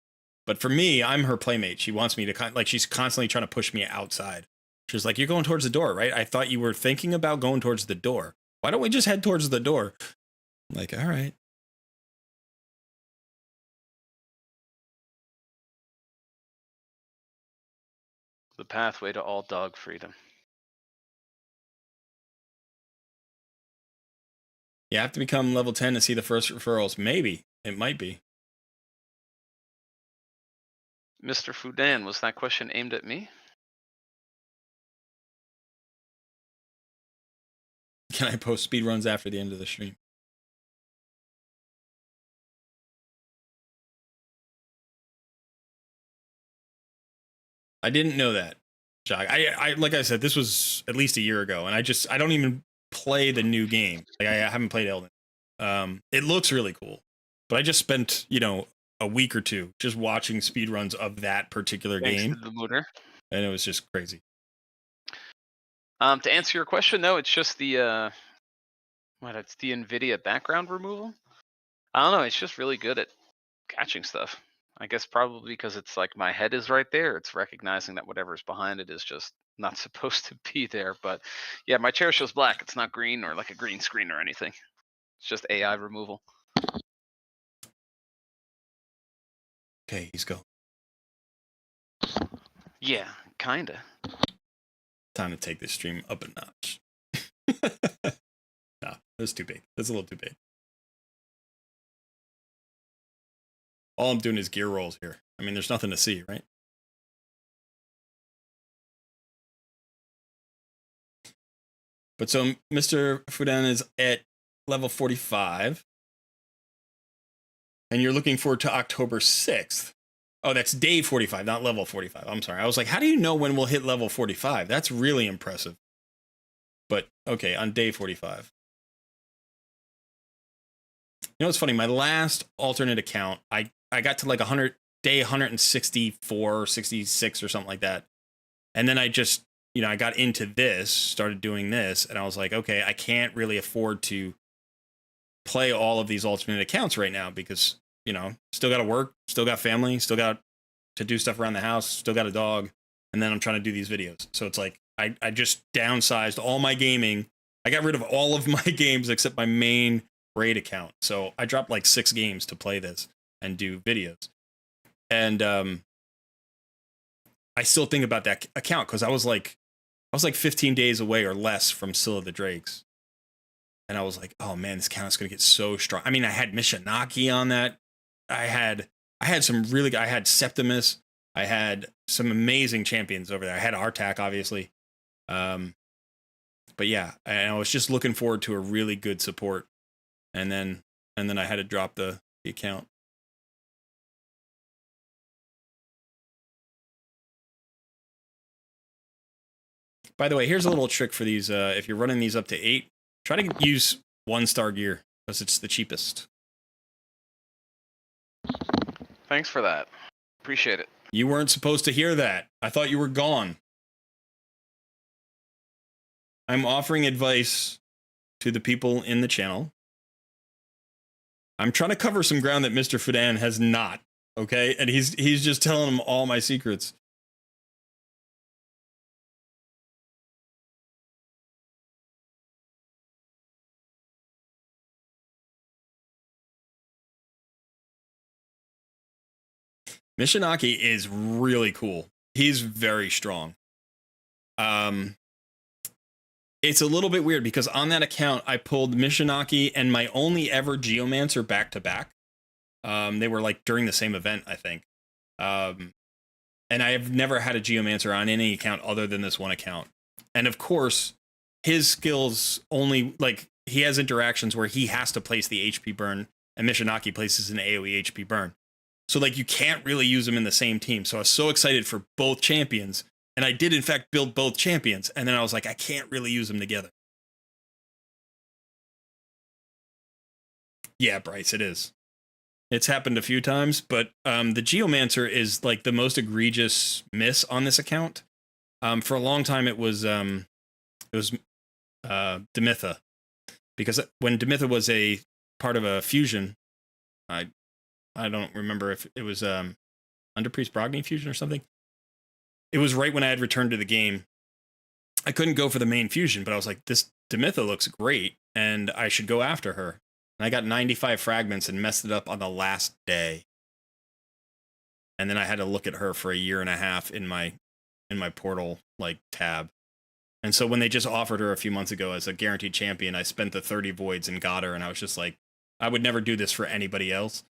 But for me, I'm her playmate. She wants me to she's constantly trying to push me outside. She's like, "You're going towards the door, right? I thought you were thinking about going towards the door. Why don't we just head towards the door?" I'm like, all right. The pathway to all dog freedom. You have to become level 10 to see the first referrals. Maybe. It might be. Mr. Fudan, was that question aimed at me? Can I post speed runs after the end of the stream? I didn't know that, Jock. I like I said, this was at least a year ago, and I don't even play the new game. Like I haven't played Elden. It looks really cool, but I just spent a week or two just watching speed runs of that particular game, To the mooner. And it was just crazy. To answer your question, no, it's just the it's the NVIDIA background removal. I don't know. It's just really good at catching stuff. I guess probably because it's like my head is right there. It's recognizing that whatever's behind it is just not supposed to be there. But yeah, my chair shows black. It's not green or like a green screen or anything. It's just AI removal. Okay, he's go. Yeah, kinda. Time to take this stream up a notch. No, that's too big. That's a little too big. All I'm doing is gear rolls here. I mean, there's nothing to see, right? But so Mr. Fudan is at level 45. And you're looking forward to October 6th. Oh, that's day 45, not level 45. I'm sorry. I was like, how do you know when we'll hit level 45? That's really impressive. But okay, on day 45. You know what's funny? My last alternate account, I got to like day 164 or 66 or something like that. And then I just, I got into this, started doing this, and I was like, okay, I can't really afford to play all of these alternate accounts right now because, still got to work, still got family, still got to do stuff around the house, still got a dog, and then I'm trying to do these videos. So it's like I just downsized all my gaming. I got rid of all of my games except my main raid account. So I dropped like 6 games to play this and do videos. And I still think about that account because I was like 15 days away or less from Scylla the Drakes. And I was like, oh man, this account is going to get so strong. I mean, I had Mishinaki on that. I had some really good, I had Septimus. I had some amazing champions over there. I had Artak, obviously. But yeah, and I was just looking forward to a really good support. And then I had to drop the account. By the way, here's a little trick for these. If you're running these up to 8, try to use 1-star gear because it's the cheapest. Thanks for that. Appreciate it. You weren't supposed to hear that. I thought you were gone. I'm offering advice to the people in the channel. I'm trying to cover some ground that Mr. Fudan has not, okay? And he's just telling them all my secrets. Mishinaki is really cool. He's very strong. It's a little bit weird because on that account, I pulled Mishinaki and my only ever Geomancer back to back. They were like during the same event, I think. And I have never had a Geomancer on any account other than this one account. And of course, his skills only, like, he has interactions where he has to place the HP burn, and Mishinaki places an AoE HP burn. So, like, you can't really use them in the same team. So I was so excited for both champions. And I did, in fact, build both champions. And then I was like, I can't really use them together. Yeah, Bryce, it is. It's happened a few times, but the Geomancer is like the most egregious miss on this account. For a long time, it was Demitha, because when Demitha was a part of a fusion, I don't remember if it was Underpriest Brogni fusion or something. It was right when I had returned to the game. I couldn't go for the main fusion, but I was like, this Demitha looks great, and I should go after her. And I got 95 fragments and messed it up on the last day. And then I had to look at her for a year and a half in my portal like tab. And so when they just offered her a few months ago as a guaranteed champion, I spent the 30 voids and got her, and I was just like, I would never do this for anybody else.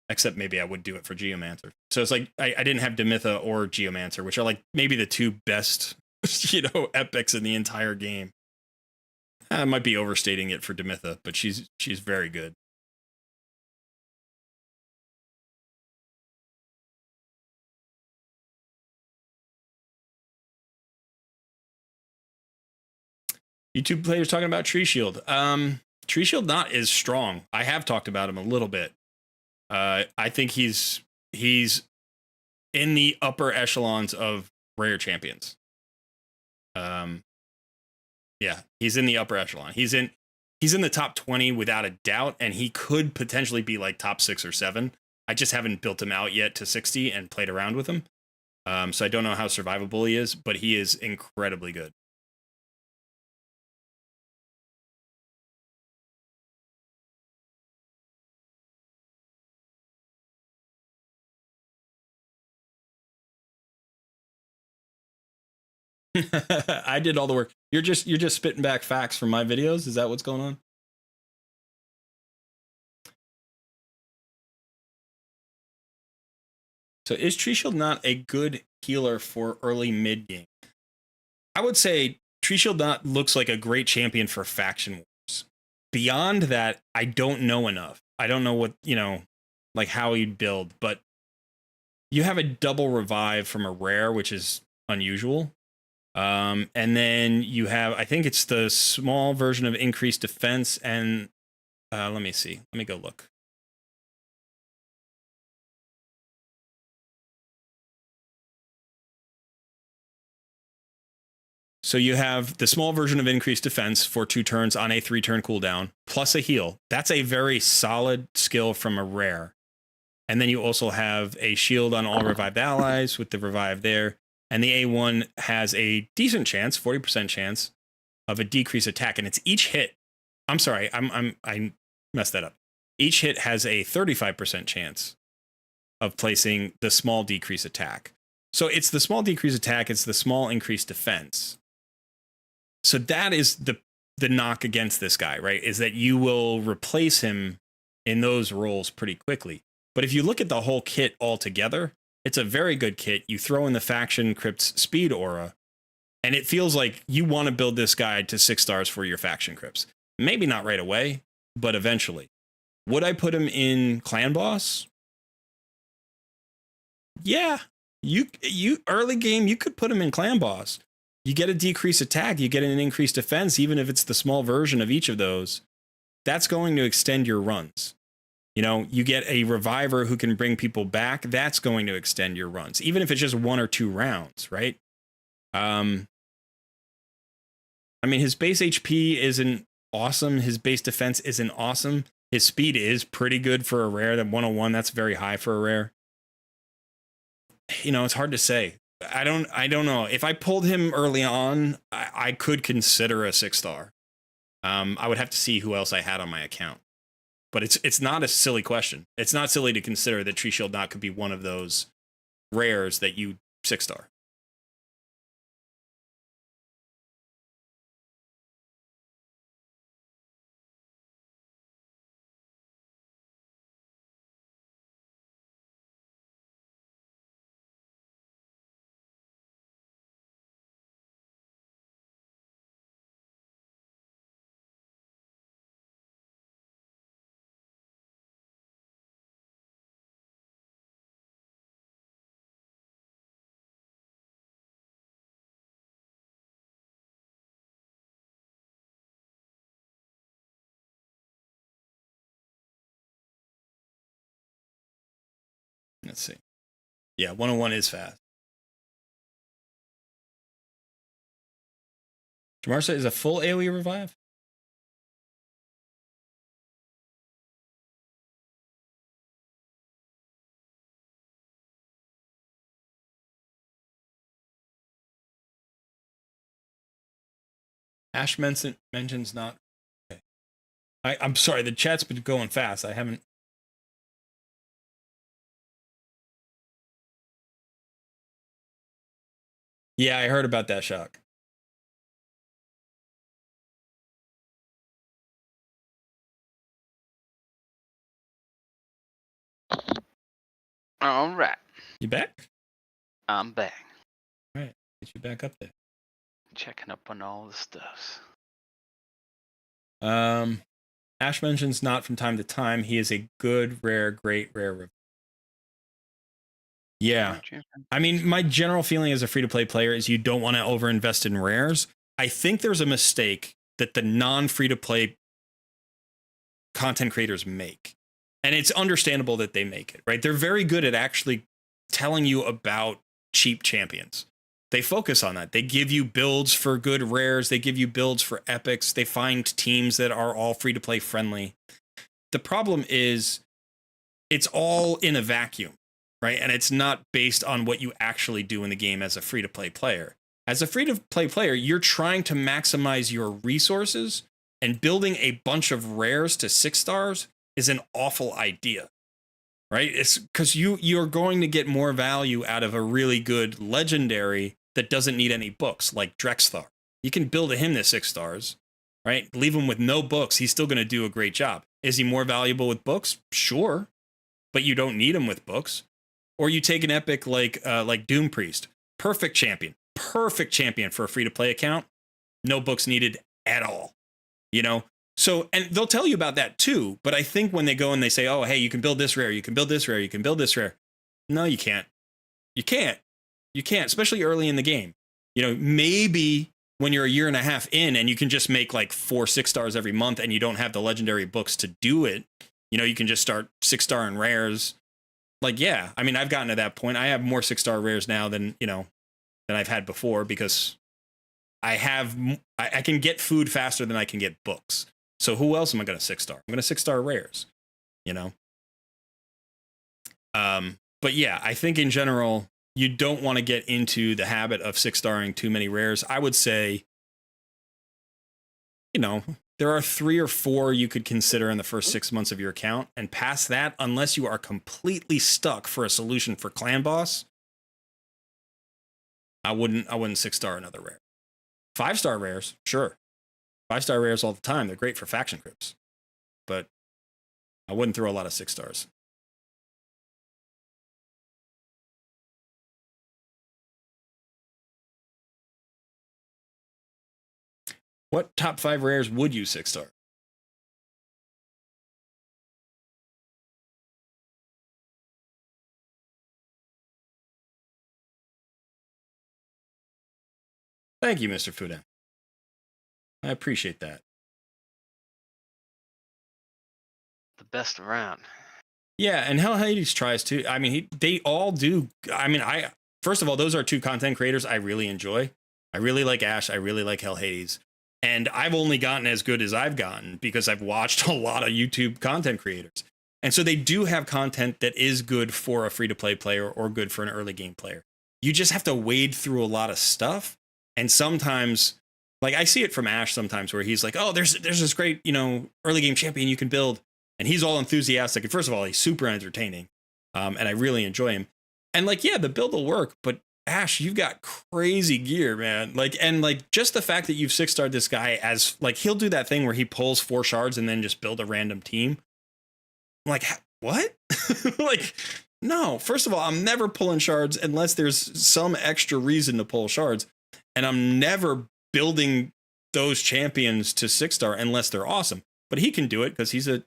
Except maybe I would do it for Geomancer. So it's like I didn't have Demitha or Geomancer, which are like maybe the two best, epics in the entire game. I might be overstating it for Demitha, but she's very good. YouTube players talking about Tree Shield. Tree Shield not is strong. I have talked about him a little bit. I think he's in the upper echelons of rare champions. Yeah, he's in the upper echelon. He's in the top 20 without a doubt, and he could potentially be like top 6 or 7. I just haven't built him out yet to 60 and played around with him. So I don't know how survivable he is, but he is incredibly good. I did all the work. You're just spitting back facts from my videos. Is that what's going on? So is Tree Shield not a good healer for early mid game? I would say Tree Shield not looks like a great champion for faction wars. Beyond that, I don't know enough. I don't know what, like how you'd build, but you have a double revive from a rare, which is unusual. And then you have, I think it's the small version of increased defense, and let me see. Let me go look. So you have the small version of increased defense for 2 turns on a 3-turn cooldown, plus a heal. That's a very solid skill from a rare. And then you also have a shield on all revived allies with the revive there. And the A1 has a decent chance, 40% chance, of a decreased attack. And it's each hit. I'm sorry, I messed that up. Each hit has a 35% chance of placing the small decrease attack. So it's the small decrease attack, it's the small increased defense. So that is the knock against this guy, right? Is that you will replace him in those roles pretty quickly. But if you look at the whole kit altogether, it's a very good kit. You throw in the faction crypts speed aura, and it feels like you want to build this guy to 6 stars for your faction crypts. Maybe not right away, but eventually. Would I put him in clan boss? Yeah, you early game, you could put him in clan boss. You get a decreased attack, you get an increased defense, even if it's the small version of each of those. That's going to extend your runs. You get a reviver who can bring people back. That's going to extend your runs, even if it's just 1 or 2 rounds, right? I mean, his base HP isn't awesome. His base defense isn't awesome. His speed is pretty good for a rare. That 101, that's very high for a rare. You know, it's hard to say. I don't know. If I pulled him early on, I could consider a 6-star. I would have to see who else I had on my account. But it's not a silly question. It's not silly to consider that Tree Shield Knot could be one of those rares that you 6-star. Let's see. Yeah, 101 is fast. Jamarsa is a full AoE revive? Ash mentions not. Okay. I'm sorry, the chat's been going fast. I haven't. Yeah, I heard about that shock. All right. You back? I'm back. All right, get you back up there. Checking up on all the stuffs. Ash mentions not from time to time. He is a good, rare, great, rare. Yeah. I mean, my general feeling as a free-to-play player is you don't want to overinvest in rares. I think there's a mistake that the non-free-to-play content creators make. And it's understandable that they make it, right? They're very good at actually telling you about cheap champions. They focus on that. They give you builds for good rares. They give you builds for epics. They find teams that are all free-to-play friendly. The problem is it's all in a vacuum, right? And it's not based on what you actually do in the game as a free-to-play player. As a free-to-play player, you're trying to maximize your resources, and building a bunch of rares to 6 stars is an awful idea, right? It's because you're going to get more value out of a really good legendary that doesn't need any books, like Drexthar. You can build him to 6 stars, right? Leave him with no books. He's still going to do a great job. Is he more valuable with books? Sure, but you don't need him with books. Or you take an epic like Doom Priest, perfect champion for a free-to-play account. No books needed at all, you know? So, and they'll tell you about that too, but I think when they go and they say, oh, hey, you can build this rare, you can build this rare, you can build this rare. No, you can't. You can't, especially early in the game. You know, maybe when you're a year and a half in and you can just make like 4 6 stars every month and you don't have the legendary books to do it, you know, you can just start 6-star and rares. Like, yeah, I mean, I've gotten to that point. I have more 6-star rares now than I've had before because I can get food faster than I can get books. So who else am I going to 6-star? I'm going to 6-star rares, you know? But yeah, I think in general, you don't want to get into the habit of 6-starring too many rares. I would say, you know, there are 3 or 4 you could consider in the first 6 months of your account. And past that, unless you are completely stuck for a solution for clan boss, I wouldn't 6-star another rare. 5-star rares, sure. 5-star rares all the time. They're great for faction crypts. But I wouldn't throw a lot of 6 stars. What top 5 rares would you 6-star? Thank you, Mr. Fuda. I appreciate that. The best around. Yeah, and Hell Hades tries to. I mean, they all do. I mean, first of all, those are 2 content creators I really enjoy. I really like Ash. I really like Hell Hades. And I've only gotten as good as I've gotten because I've watched a lot of YouTube content creators. And so they do have content that is good for a free-to-play player or good for an early game player. You just have to wade through a lot of stuff. And sometimes, like I see it from Ash sometimes where he's like, oh, there's this great, early game champion you can build. And he's all enthusiastic. And first of all, he's super entertaining. And I really enjoy him. And like, yeah, the build will work, but Ash, you've got crazy gear, man. Like just the fact that you've 6-starred this guy as like, he'll do that thing where he pulls 4 shards and then just build a random team. I'm like, what? Like, no, first of all, I'm never pulling shards unless there's some extra reason to pull shards. And I'm never building those champions to 6-star unless they're awesome. But he can do it because he's a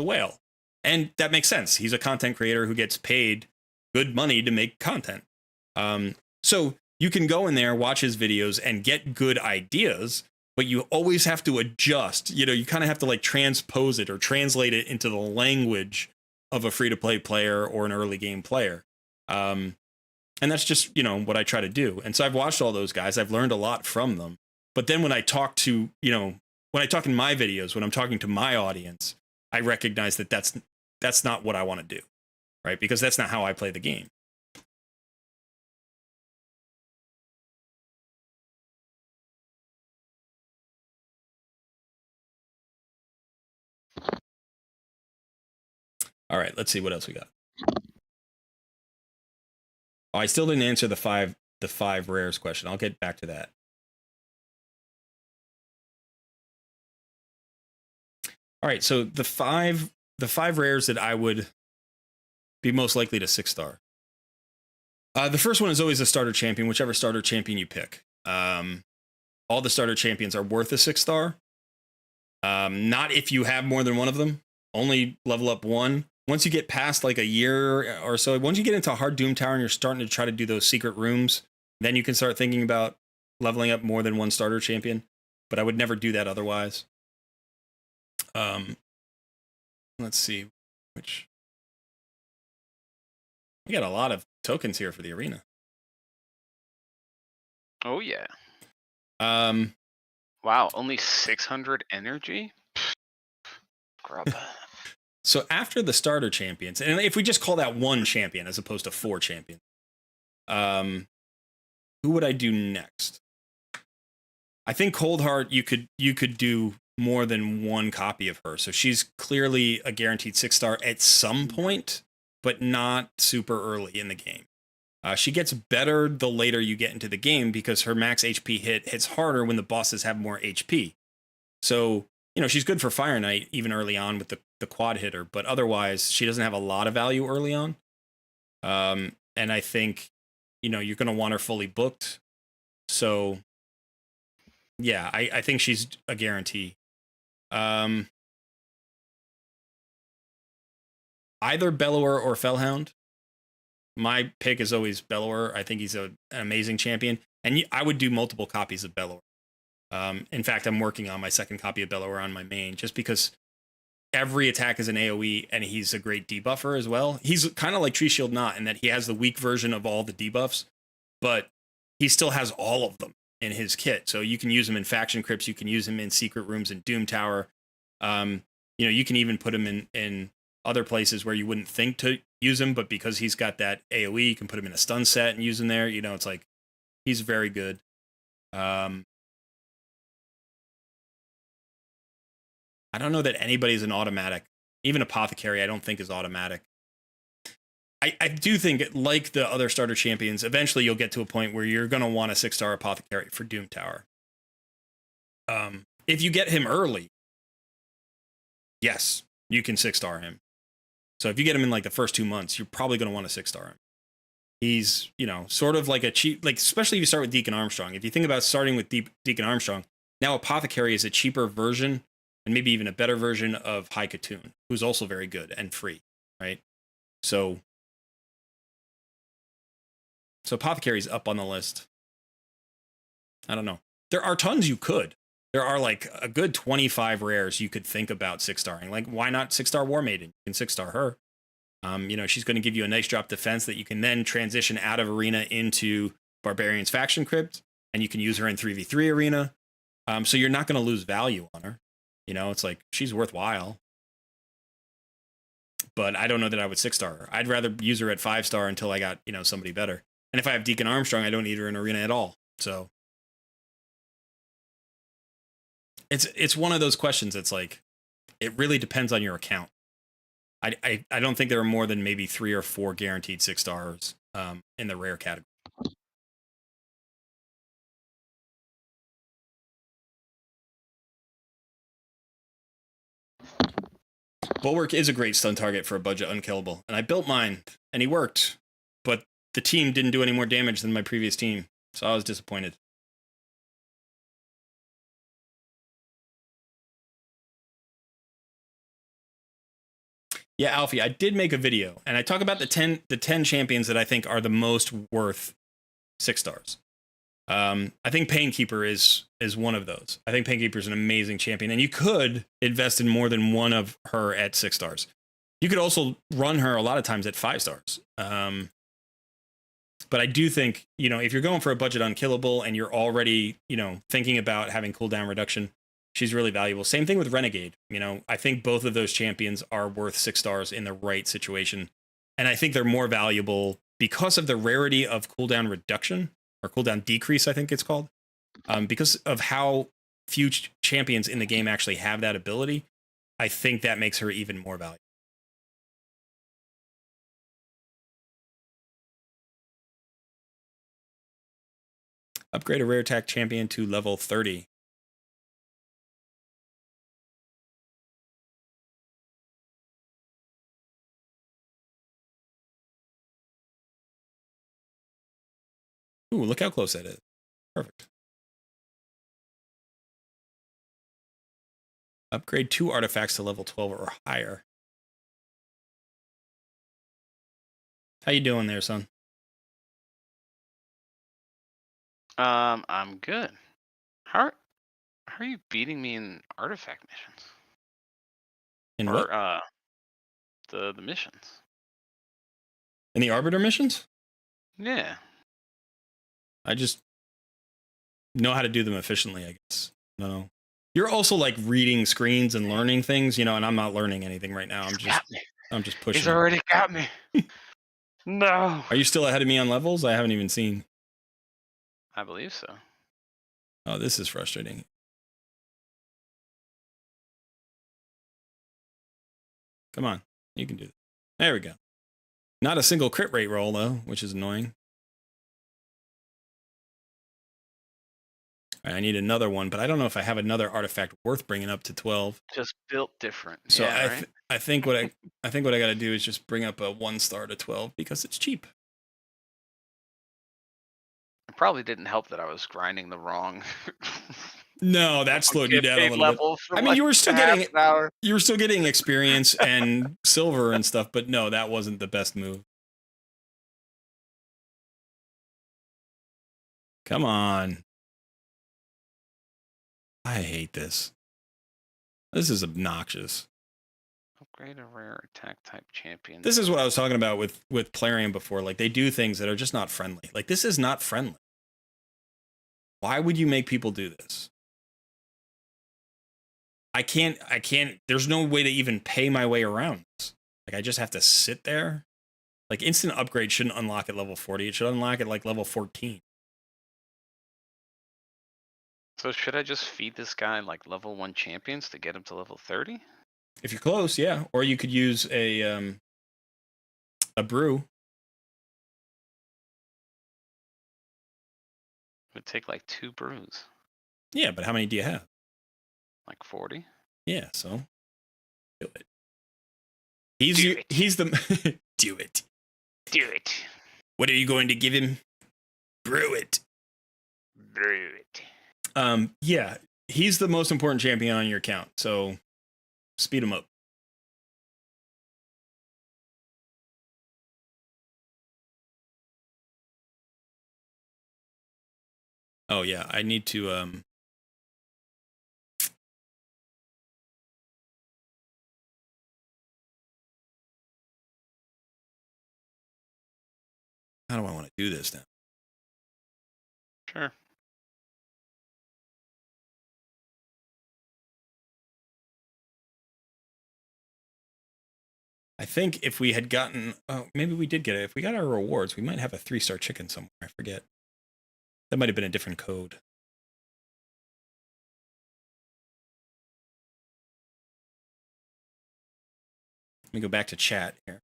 whale. And that makes sense. He's a content creator who gets paid good money to make content. So you can go in there, watch his videos and get good ideas, but you always have to adjust. You kind of have to like transpose it or translate it into the language of a free-to-play player or an early game player. And that's just, what I try to do. And so I've watched all those guys. I've learned a lot from them. But then when I talk to, when I talk in my videos, when I'm talking to my audience, I recognize that that's not what I want to do, right? Because that's not how I play the game. All right, let's see what else we got. Oh, I still didn't answer the five rares question. I'll get back to that. All right, so the five rares that I would be most likely to 6-star. The first one is always a starter champion, whichever starter champion you pick. All the starter champions are worth a 6-star. Not if you have more than one of them. Only level up one. Once you get past like a year or so, once you get into a hard Doom Tower and you're starting to try to do those secret rooms, then you can start thinking about leveling up more than one starter champion. But I would never do that otherwise. Let's see which. We got a lot of tokens here for the arena. Oh yeah. Wow, only 600 energy? Grub. So after the starter champions, and if we just call that one champion as opposed to 4 champions, who would I do next? I think Coldheart, you could do more than one copy of her. So she's clearly a guaranteed 6-star at some point, but not super early in the game. She gets better the later you get into the game because her max HP hits harder when the bosses have more HP. So, she's good for Fire Knight even early on with the quad hitter, but otherwise she doesn't have a lot of value early on. And I think, you're going to want her fully booked. So, yeah, I think she's a guarantee. Either Bellower or Fellhound. My pick is always Bellower. I think he's an amazing champion. And I would do multiple copies of Bellower. In fact, I'm working on my second copy of Bellower on my main, just because every attack is an AoE, and he's a great debuffer as well. He's kind of like Tree Shield Knot in that he has the weak version of all the debuffs, but he still has all of them in his kit. So you can use him in faction crypts, you can use him in secret rooms in Doom Tower. You can even put him in other places where you wouldn't think to use him, but because he's got that AoE, you can put him in a stun set and use him there. It's like he's very good. I don't know that anybody's an automatic. Even Apothecary, I don't think is automatic. I do think, like the other starter champions, eventually you'll get to a point where you're going to want a 6-star Apothecary for Doom Tower. If you get him early, yes, you can 6-star him. So if you get him in like the first 2 months, you're probably going to want to 6-star him. He's, sort of like a cheap, like, especially if you start with Deacon Armstrong. If you think about starting with Deacon Armstrong, now Apothecary is a cheaper version and maybe even a better version of High Katoon, who's also very good and free, right? So Apothecary's up on the list. I don't know. There are tons you could. There are like a good 25 rares you could think about 6-starring. Like, why not 6-star War Maiden? You can 6-star her. She's going to give you a nice drop defense that you can then transition out of Arena into Barbarian's Faction Crypt, and you can use her in 3v3 Arena. So you're not going to lose value on her. You know, it's like she's worthwhile. But I don't know that I would 6-star her. I'd rather use her at 5-star until I got, you know, somebody better. And if I have Deacon Armstrong, I don't need her in arena at all. So it's one of those questions. It's like, it really depends on your account. I don't think there are more than maybe 3 or 4 guaranteed 6 stars in the rare category. Bulwark is a great stun target for a budget unkillable, and I built mine, and he worked, but the team didn't do any more damage than my previous team, so I was disappointed. Yeah, Alfie, I did make a video, and I talk about the 10 champions that I think are the most worth 6 stars. I think Painkeeper is one of those. I think Painkeeper is an amazing champion, and you could invest in more than one of her at 6 stars. You could also run her a lot of times at 5 stars. But I do think, you know, if you're going for a budget unkillable and you're already, you know, thinking about having cooldown reduction, she's really valuable. Same thing with Renegade. You know, I think both of those champions are worth 6 stars in the right situation. And I think they're more valuable because of the rarity of cooldown reduction, or cooldown decrease, I think it's called. Because of how few champions in the game actually have that ability, I think that makes her even more valuable. Upgrade a rare attack champion to level 30. Ooh, look how close that is. Perfect. Upgrade 2 artifacts to level 12 or higher. How you doing there, son? I'm good. How are you beating me in artifact missions? In what? Or the missions. In the Arbiter missions? Yeah. I just know how to do them efficiently, I guess. No. You're also like reading screens and learning things, you know, and I'm not learning anything right now. I'm just pushing. He's already got me. No. Are you still ahead of me on levels? I haven't even seen. I believe so. Oh, this is frustrating. Come on. You can do it. There we go. Not a single crit rate roll, though, which is annoying. All right, I need another one, but I don't know if I have another artifact worth bringing up to 12. Just built different. So yeah, I think what I got to do is just bring up a 1-star to 12 because it's cheap. It probably didn't help that I was grinding the wrong. No, that slowed you down a little bit. I mean, you were still getting experience and silver and stuff, but no, that wasn't the best move. Come on. I hate this. This is obnoxious. Upgrade a rare attack type champion. This is what I was talking about with Plarium before. Like, they do things that are just not friendly. Like, this is not friendly. Why would you make people do this? I can't, there's no way to even pay my way around this. Like, I just have to sit there. Like, instant upgrade shouldn't unlock at level 40. It should unlock at, like, level 14. So should I just feed this guy like level 1 champions to get him to level 30? If you're close, yeah. Or you could use a brew. It would take like 2 brews. Yeah, but how many do you have? Like 40? Yeah, so do it. He's the do it. Do it. What are you going to give him? Brew it. Brew it. Yeah, he's the most important champion on your account, so speed him up. Oh yeah, I need to how do I want to do this now? Sure. I think if we had gotten, oh, maybe we did get it. If we got our rewards, we might have a 3-star chicken somewhere. I forget. That might have been a different code. Let me go back to chat here.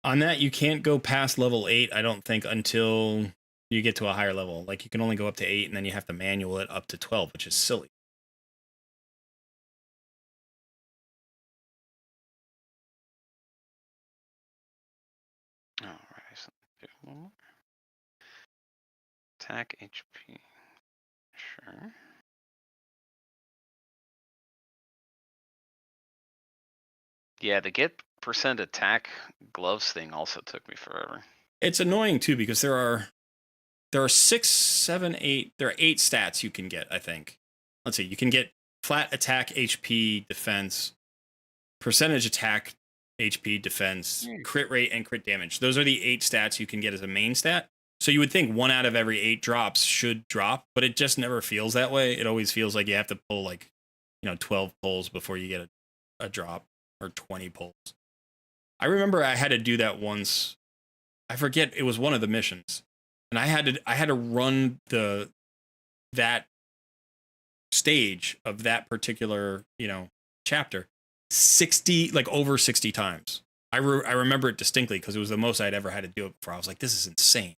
On that, you can't go past level 8, I don't think, until you get to a higher level. Like, you can only go up to 8, and then you have to manual it up to 12, which is silly. All right, so do one more. Attack HP. Sure. Yeah, the get percent attack gloves thing also took me forever. It's annoying too because there are 6, 7, 8. There are 8 stats you can get. I think. Let's see. You can get flat attack, HP, defense, percentage attack, HP, defense, crit rate, and crit damage. Those are the 8 stats you can get as a main stat. So you would think 1 out of every 8 drops should drop, but it just never feels that way. It always feels like you have to pull like, 12 pulls before you get a drop, or 20 pulls. I remember I had to do that once. I forget, it was one of the missions, and I had to run that stage of that particular chapter 60, like over 60 times. I remember it distinctly because it was the most I'd ever had to do it before. I was like, this is insane.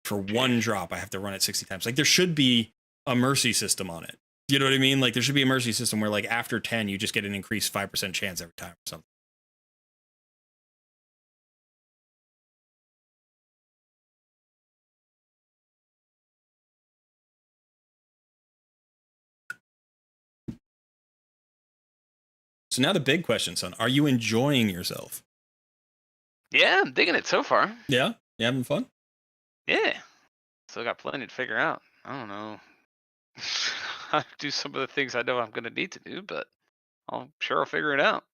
For 1 drop, I have to run it 60 times. Like, there should be a mercy system on it. You know what I mean? Like, there should be a mercy system where, like, after 10, you just get an increased 5% chance every time or something. So now the big question, son, are you enjoying yourself? Yeah, I'm digging it so far. Yeah? You having fun? Yeah. Still got plenty to figure out. I don't know how to do some of the things I know I'm going to need to do, but I'm sure I'll figure it out.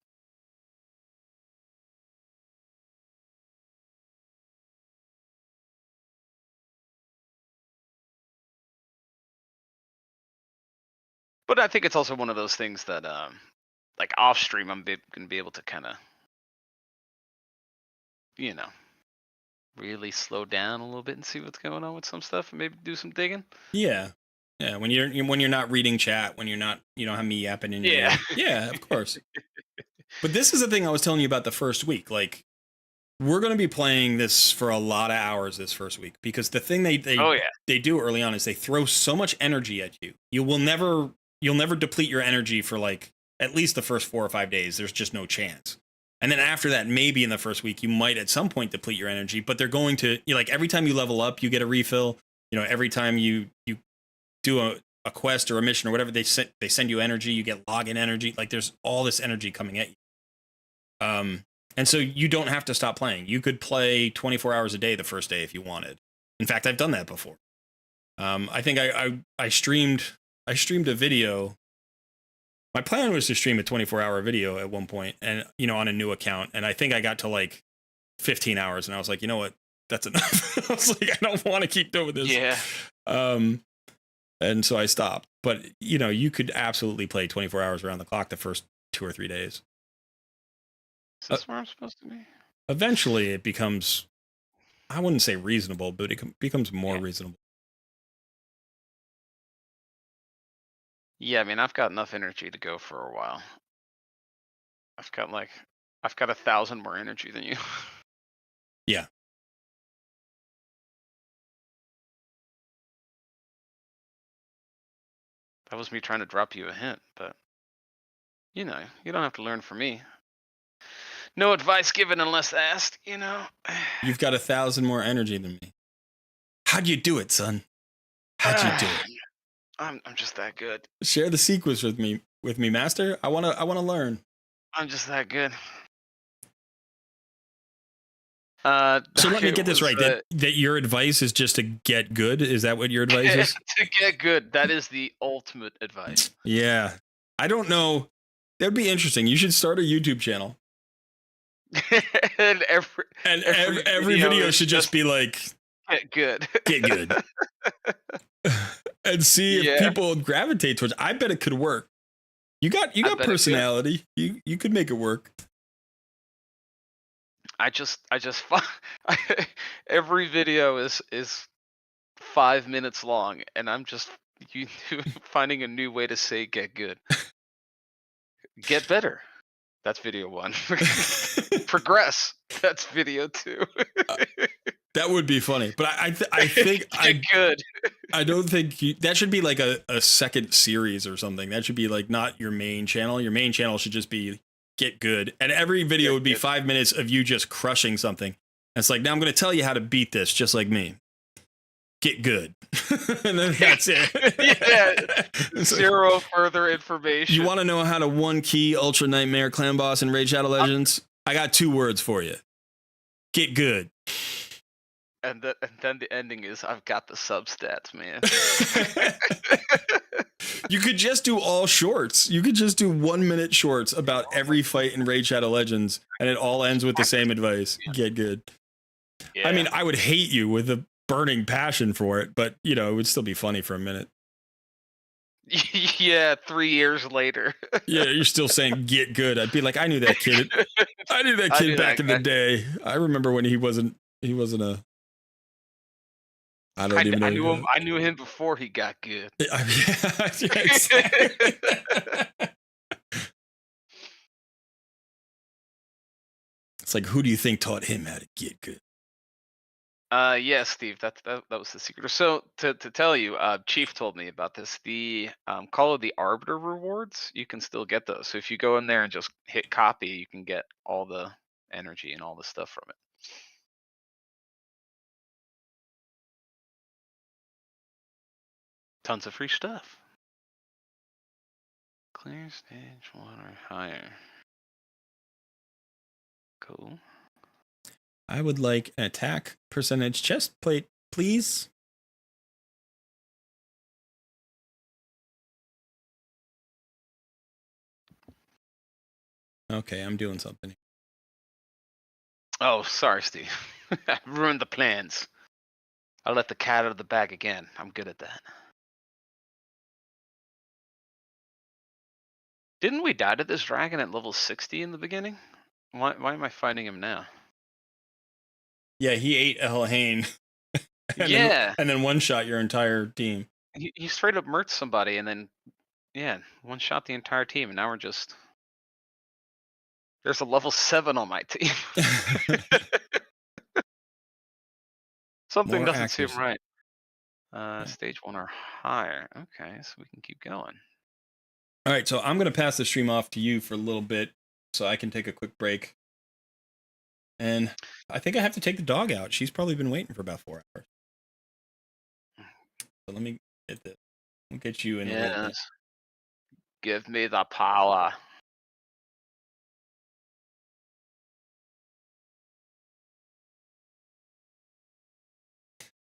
But I think it's also one of those things that, like off stream, I'm going to be able to kind of, really slow down a little bit and see what's going on with some stuff, and maybe do some digging. Yeah. Yeah, when you're not reading chat, when you don't have me yapping in your ear. Yeah, of course. But this is the thing I was telling you about the first week. Like, we're going to be playing this for a lot of hours this first week, because the thing they do early on is they throw so much energy at you. You'll never deplete your energy for like at least the first 4 or 5 days. There's just no chance. And then after that, maybe in the first week, you might at some point deplete your energy, but they're going to, like, every time you level up, you get a refill. Every time you do a quest or a mission or whatever, they send you energy, you get login energy. Like, there's all this energy coming at you. And so you don't have to stop playing. You could play 24 hours a day the first day if you wanted. In fact, I've done that before. I think I streamed a video. My plan was to stream a 24-hour video at one point, and on a new account, and I think I got to like 15 hours, and I was like, you know what, that's enough. I was like, I don't want to keep doing this. Yeah. And so I stopped. But you could absolutely play 24 hours around the clock the first 2 or 3 days. Is this where I'm supposed to be? Eventually, it becomes, I wouldn't say reasonable, but it becomes more reasonable. Yeah, I mean, I've got enough energy to go for a while. I've got 1,000 more energy than you. Yeah. That was me trying to drop you a hint, but you don't have to learn from me. No advice given unless asked, You've got 1,000 more energy than me. How'd you do it, son? How'd you do it? I'm just that good. Share the secrets with me, master. I wanna learn. I'm just that good. So let me get this right. That your advice is just to get good? Is that what your advice is? To get good. That is the ultimate advice. Yeah. I don't know. That would be interesting. You should start a YouTube channel. and every video should just be like Get good. Get good. And see if Yeah. people gravitate towards. I bet it could work. You got I bet it could. personality. You could make it work. I just every video is 5 minutes long, and I'm just you finding a new way to say get good. Get better. That's video 1. Progress. That's video 2. That would be funny, but I think Get good. I don't think that should be like a second series or something. That should be like not your main channel. Your main channel should just be get good, and every video would be 5 minutes of you just crushing something. And it's like, now I'm going to tell you how to beat this, just like me. Get good, and then that's it. Yeah, zero further information. You want to know how to one key Ultra Nightmare Clan Boss in Raid Shadow Legends? I got 2 words for you. Get good. And then the ending is, I've got the substats, man. You could just do all shorts. You could just do 1 minute shorts about every fight in Raid Shadow Legends, and it all ends with the same advice. Get good. Yeah. I mean, I would hate you with a burning passion for it, but, you know, it would still be funny for a minute. Yeah, 3 years later. Yeah, you're still saying get good. I'd be like, I knew that kid. I knew that kid back in the day. I remember when he wasn't a... I don't even know. I knew him before he got good. Yeah, exactly. It's like, who do you think taught him how to get good? Yeah, Steve, that was the secret. So to tell you, Chief told me about this. The Call of the Arbiter rewards, you can still get those. So if you go in there and just hit copy, you can get all the energy and all the stuff from it. Tons of free stuff. Clear stage 1 or higher. Cool. I would like an attack percentage chest plate, please. Okay, I'm doing something. Oh, sorry, Steve. I ruined the plans. I let the cat out of the bag again. I'm good at that. Didn't we die to this dragon at level 60 in the beginning? Why am I fighting him now? Yeah, he ate Elhain. Yeah. And then one-shot your entire team. He straight up murked somebody and then, yeah, one-shot the entire team. And now we're just... There's a level 7 on my team. Something doesn't seem right. Stage 1 or higher. Okay, so we can keep going. All right, so I'm going to pass the stream off to you for a little bit so I can take a quick break. And I think I have to take the dog out. She's probably been waiting for about 4 hours. So let me get this. We'll get you in a little bit. Give me the power.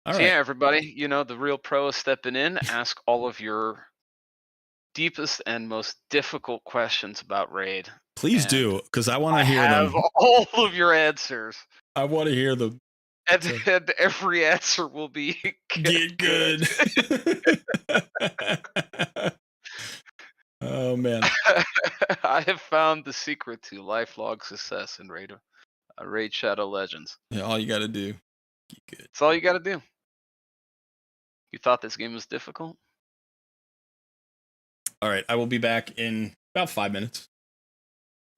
All so right. yeah, everybody, you know, the real pro is stepping in. Ask all of your deepest and most difficult questions about Raid. Please do, because I want to hear them. I have all of your answers. I want to hear them. And every answer will be get good. Oh, man. I have found the secret to lifelong success in Raid Shadow Legends. Yeah, all you got to do. Get good. That's all you got to do. You thought this game was difficult? All right, I will be back in about 5 minutes.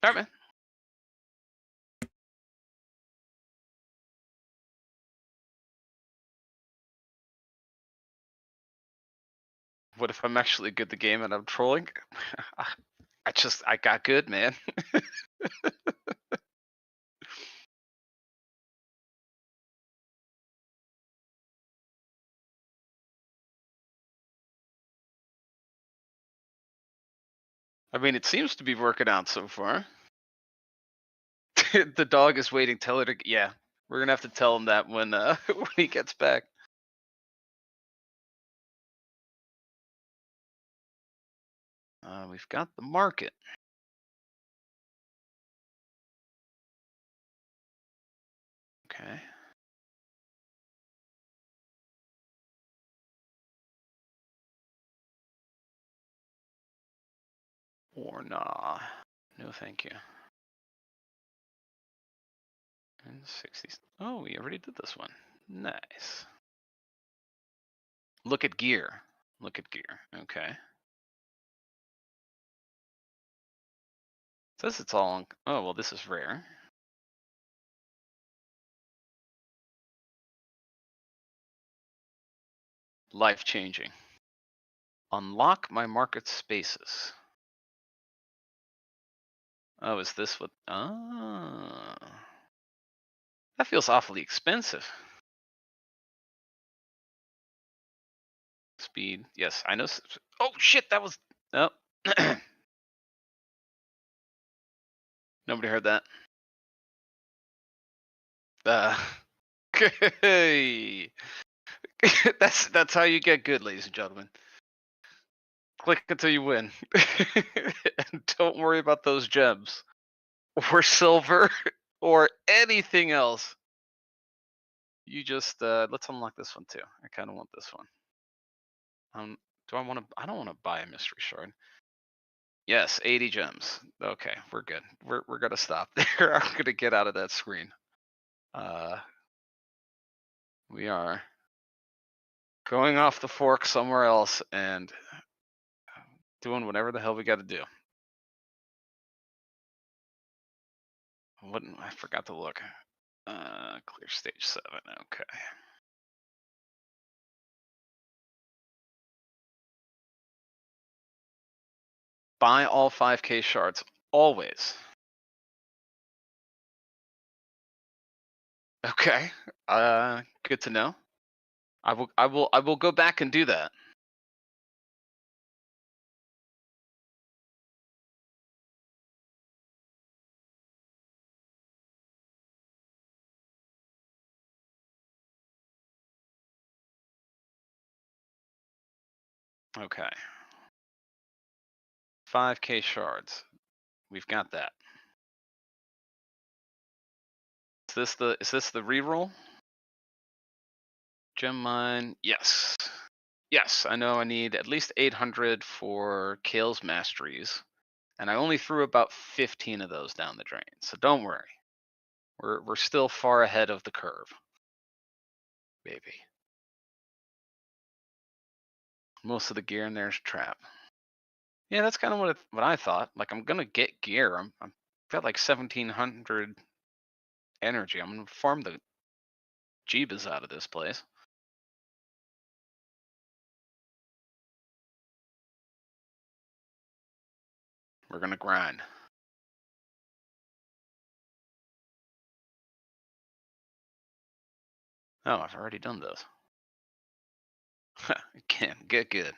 All right, man. What if I'm actually good at the game and I'm trolling? I got good, man. I mean, it seems to be working out so far. The dog is waiting. Tell her to. Yeah, we're gonna have to tell him that when when he gets back. We've got the market. Okay. Or nah. No, thank you. And 60s. Oh, we already did this one. Nice. Look at gear. Look at gear. Okay. Says it's all on. Oh, well, this is rare. Life changing. Unlock my market spaces. Oh, is this what? Ah. That feels awfully expensive. Speed. Yes, I know. Oh, shit. That was. Oh. Nobody heard that. Hey. That's how you get good, ladies and gentlemen. Click until you win. And don't worry about those gems or silver or anything else. You just let's unlock this one too. I kind of want this one. Do I want to? I don't want to buy a mystery shard. Yes, 80 gems. Okay, we're good. We're gonna stop there. I'm gonna get out of that screen. We are going off the fork somewhere else and doing whatever the hell we got to do. What? I forgot to look. Clear stage 7. Okay. Buy all 5K shards always. Okay. Good to know. I will go back and do that. Okay. 5K shards. We've got that. Is this the reroll? Gem mine. Yes. Yes, I know I need at least 800 for Kale's masteries. And I only threw about 15 of those down the drain. So don't worry. We're still far ahead of the curve. Baby. Most of the gear in there is trap. Yeah, that's kind of what I thought. Like, I'm gonna get gear. I'm got like 1,700 energy. I'm gonna farm the jeebas out of this place. We're gonna grind. Oh, I've already done this. Again, get good.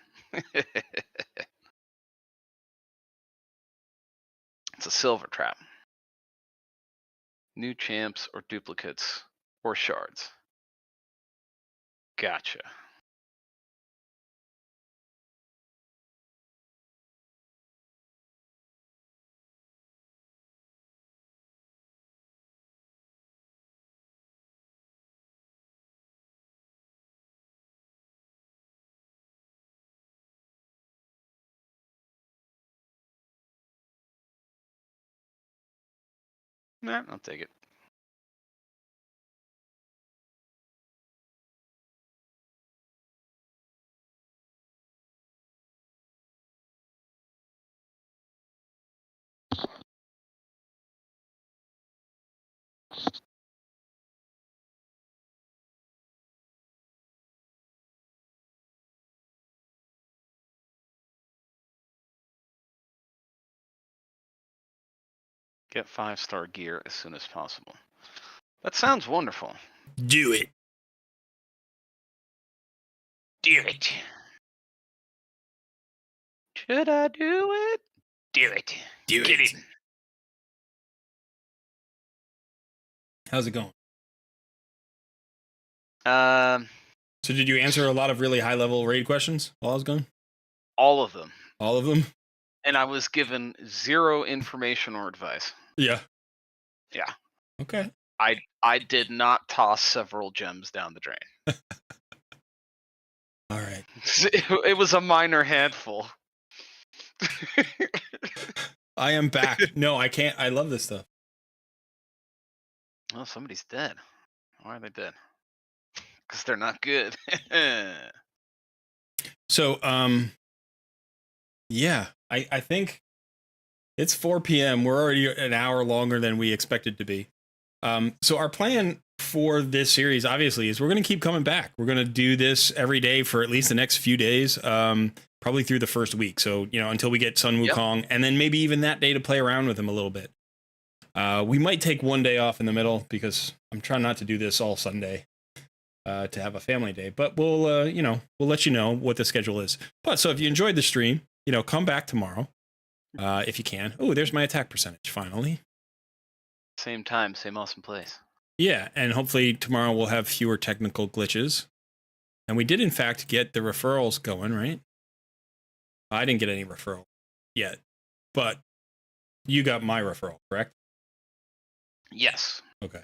It's a silver trap. New champs or duplicates or shards. Gotcha. Nah, I'll take it. Get 5-star gear as soon as possible. That sounds wonderful. Do it. Do it. Should I do it? Do it. Do Get it. it. How's it going? So did you answer a lot of really high level raid questions while I was gone? All of them. All of them? And I was given 0 information or advice. Yeah. Yeah. Okay. I did not toss several gems down the drain. All right. It was a minor handful. I am back. No, I can't. I love this stuff. Oh, somebody's dead. Why are they dead? Because they're not good. So, yeah, I think it's 4 p.m. We're already an hour longer than we expected to be. So our plan for this series, obviously, is we're going to keep coming back. We're going to do this every day for at least the next few days, probably through the first week. So, until we get Sun Wukong, and then maybe even that day to play around with him a little bit. We might take one day off in the middle because I'm trying not to do this all Sunday to have a family day. But we'll let you know what the schedule is. But so if you enjoyed the stream, come back tomorrow if you can. Oh, there's my attack percentage finally. Same time, same awesome place. Yeah, and hopefully tomorrow we'll have fewer technical glitches. And we did, in fact, get the referrals going, right? I didn't get any referral yet, but you got my referral, correct? Yes. Okay.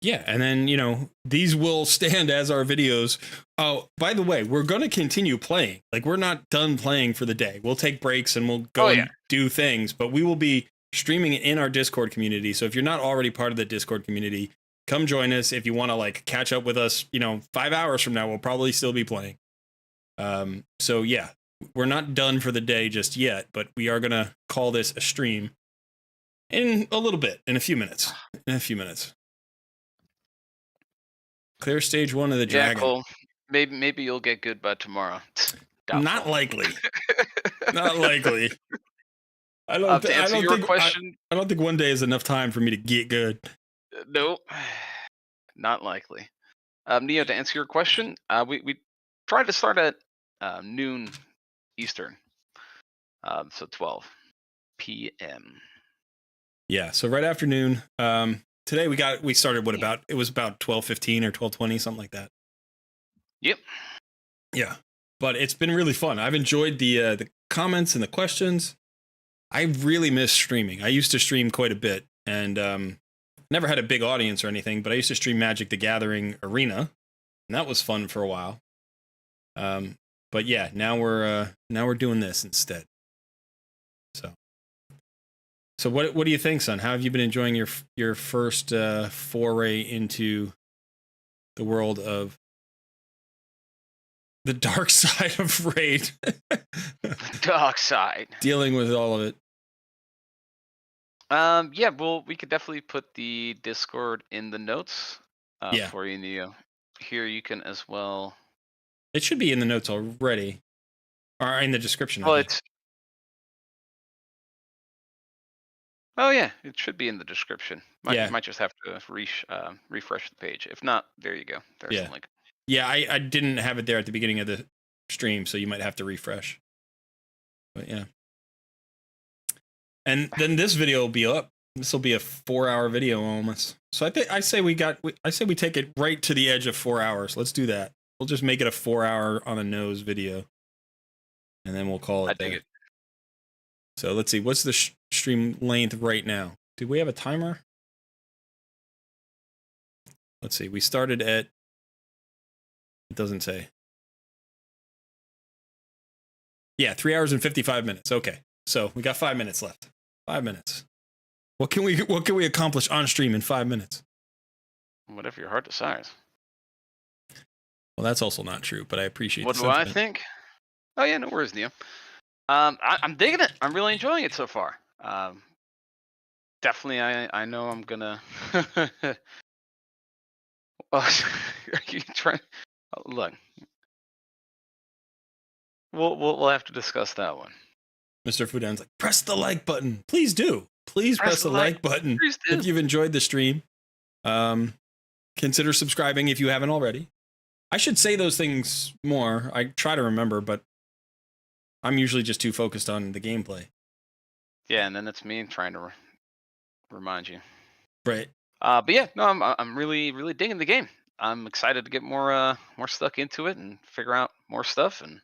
Yeah, and then, these will stand as our videos. Oh, by the way, we're going to continue playing. Like, we're not done playing for the day. We'll take breaks and we'll go and do things, but we will be streaming it in our Discord community. So if you're not already part of the Discord community, come join us. If you want to, catch up with us, 5 hours from now, we'll probably still be playing. So, yeah, we're not done for the day just yet, but we are going to call this a stream in a little bit, in a few minutes. Clear stage 1 of the dragon. Yeah, Cole. Maybe you'll get good by tomorrow. Not likely. Not likely. I don't think one day is enough time for me to get good. Nope. Not likely. Neo, to answer your question, we tried to start at noon Eastern. So 12 p.m. Yeah, so right afternoon. Today we started it was about 12:15 or 12:20, something like that. Yep. Yeah. But it's been really fun. I've enjoyed the comments and the questions. I really miss streaming. I used to stream quite a bit and never had a big audience or anything, but I used to stream Magic the Gathering Arena, and that was fun for a while. But yeah, now we're doing this instead. So what do you think, son? How have you been enjoying your first foray into the world of the dark side of Raid? The dark side. Dealing with all of it. Yeah, well, we could definitely put the Discord in the notes for you, Neo. Here you can as well. It should be in the notes already, or in the description. Well, oh yeah, it should be in the description. Might just have to refresh the page. If not, there you go. There's the link. Yeah, I didn't have it there at the beginning of the stream, so you might have to refresh. But yeah. And then this video will be up. This will be a 4-hour video almost. So I say we take it right to the edge of 4 hours. Let's do that. We'll just make it a 4-hour on the nose video, and then we'll call it. I dig it. So let's see. What's the stream length right now? Do we have a timer? Let's see. We started at. It doesn't say. Yeah, 3 hours and 55 minutes. Okay, so we got 5 minutes left. 5 minutes. What can we accomplish on stream in 5 minutes? Whatever your heart desires. Well, that's also not true, but I appreciate. What do I think? Oh yeah, no worries, Neo. I'm digging it. I'm really enjoying it so far. Definitely, I know I'm gonna. Are you trying? Look, we'll have to discuss that one. Mr. Fudan's like, press the like button. Please do. Please press the like button if you've enjoyed the stream. Consider subscribing if you haven't already. I should say those things more. I try to remember, but I'm usually just too focused on the gameplay. Yeah, and then it's me trying to remind you. Right. But yeah, no, I'm really digging the game. I'm excited to get more stuck into it and figure out more stuff, and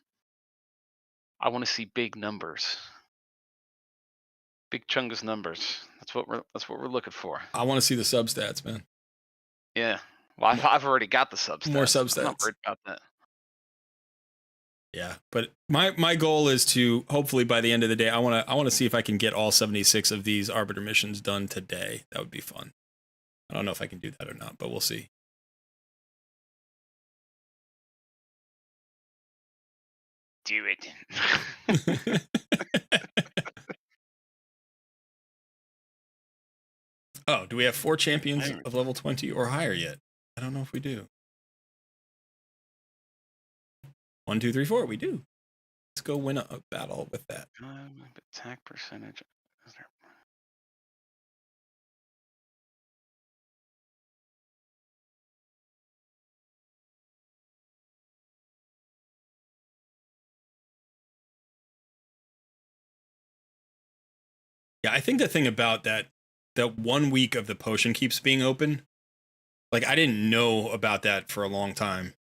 I want to see big numbers. Big chungus numbers. That's what we're looking for. I want to see the sub stats, man. Yeah. Well, I've already got the sub stats. More sub stats. I'm not worried about that. Yeah, but my goal is to hopefully by the end of the day, I wanna see if I can get all 76 of these Arbiter missions done today. That would be fun. I don't know if I can do that or not, but we'll see. Do it. Oh, do we have 4 champions of level 20 or higher yet? I don't know if we do. 1, 2, 3, 4. We do. Let's go win a battle with that. Attack percentage. Yeah, I think the thing about that 1 week of the potion keeps being open, like I didn't know about that for a long time.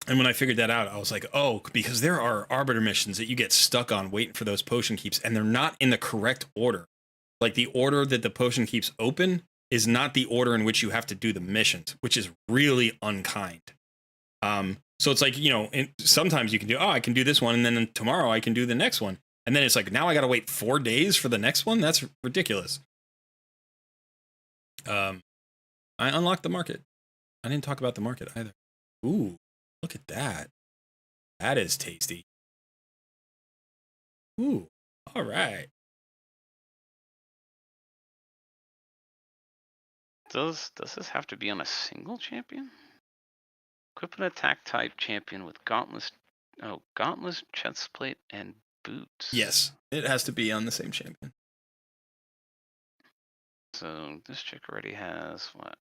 And when I figured that out, I was like, oh, because there are Arbiter missions that you get stuck on waiting for those potion keeps, and they're not in the correct order. Like the order that the potion keeps open is not the order in which you have to do the missions, which is really unkind. So it's like, you know, sometimes you can do, oh, I can do this one, and then tomorrow I can do the next one. And then it's like, now I got to wait 4 days for the next one? That's ridiculous. I unlocked the market. I didn't talk about the market either. Ooh, look at that. That is tasty. Ooh, all right. Does this have to be on a single champion? Equip an attack type champion with gauntlets, chest plate, and boots. Yes, it has to be on the same champion. So this chick already has what?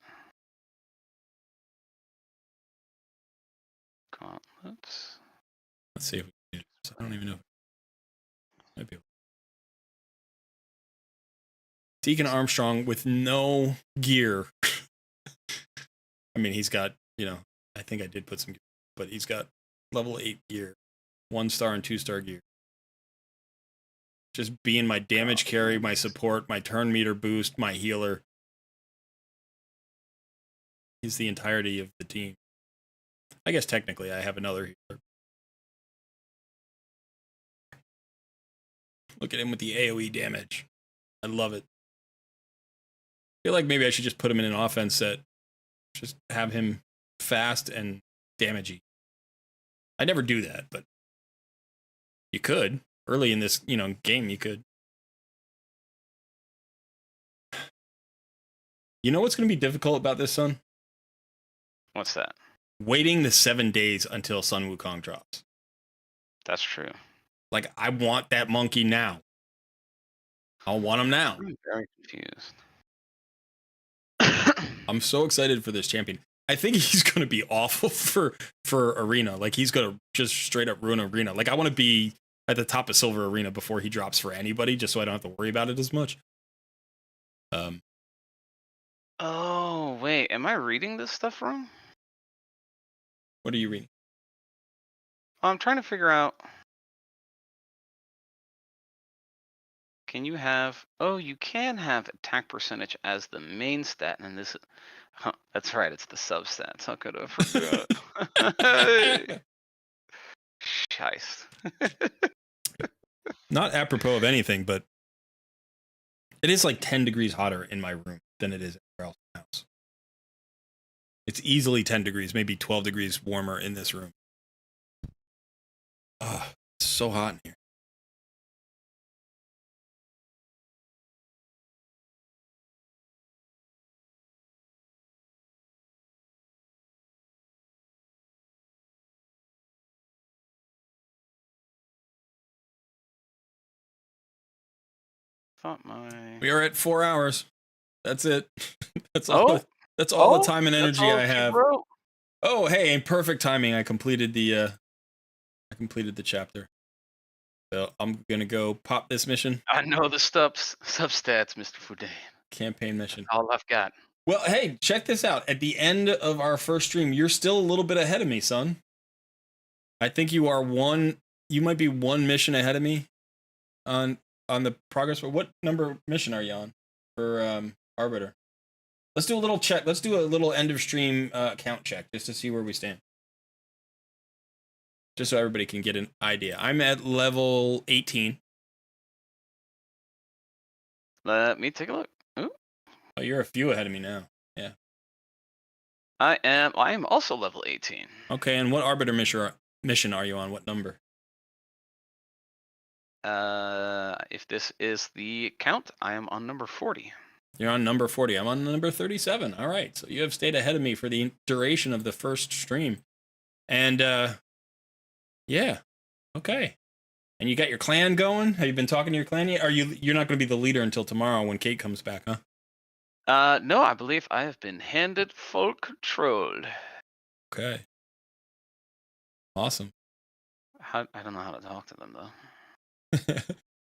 Gauntlets. Let's see if we can do this. I don't even know. Might be. Deacon Armstrong with no gear. I mean, he's got, you know, I think I did put some gear, but he's got level 8 gear, 1-star and 2-star gear. Just being my damage carry, my support, my turn meter boost, my healer. He's the entirety of the team. I guess technically I have another healer. Look at him with the AoE damage. I love it. I feel like maybe I should just put him in an offense set. Just have him fast and damagey. I never do that, but you could. Early in this, you know, game, you could. You know what's going to be difficult about this, Sun? What's that? Waiting the 7 days until Sun Wukong drops. That's true. Like, I want that monkey now. I want him now. I'm very confused. I'm so excited for this champion. I think he's going to be awful for Arena. Like, he's going to just straight up ruin Arena. Like, I want to be at the top of Silver Arena before he drops for anybody, just so I don't have to worry about it as much. Oh, wait. Am I reading this stuff wrong? What are you reading? I'm trying to figure out. Can you have? Oh, you can have attack percentage as the main stat, and this. That's right. It's the substats. How could I forgot? Scheisse. Not apropos of anything, but it is like 10 degrees hotter in my room than it is everywhere else in the house. It's easily 10 degrees, maybe 12 degrees warmer in this room. Oh, it's so hot in here. We are at 4 hours. That's it. That's all. Oh, that's all the time and energy I have. Wrote. Oh, hey, in perfect timing, I completed the chapter. So I'm gonna go pop this mission. I know the substats, Mr. Foudet. Campaign mission. All I've got. Well, hey, check this out. At the end of our first stream, you're still a little bit ahead of me, son. I think you are you might be 1 mission ahead of me on the progress. What number mission are you on for Arbiter? Let's do a little check. Let's do a little end of stream count check just to see where we stand. just so everybody can get an idea. I'm at level 18. Let me take a look. Ooh. Oh, you're a few ahead of me now. Yeah. I am also level 18. Okay, and what Arbiter mission are you on? What number? If this is the count, I am on number 40. You're on number 40. I'm on number 37. All right, so you have stayed ahead of me for the duration of the first stream. And, yeah. Okay. And you got your clan going? Have you been talking to your clan yet? You're not going to be the leader until tomorrow when Kate comes back, huh? No, I believe I have been handed full control. Okay. Awesome. I don't know how to talk to them, though.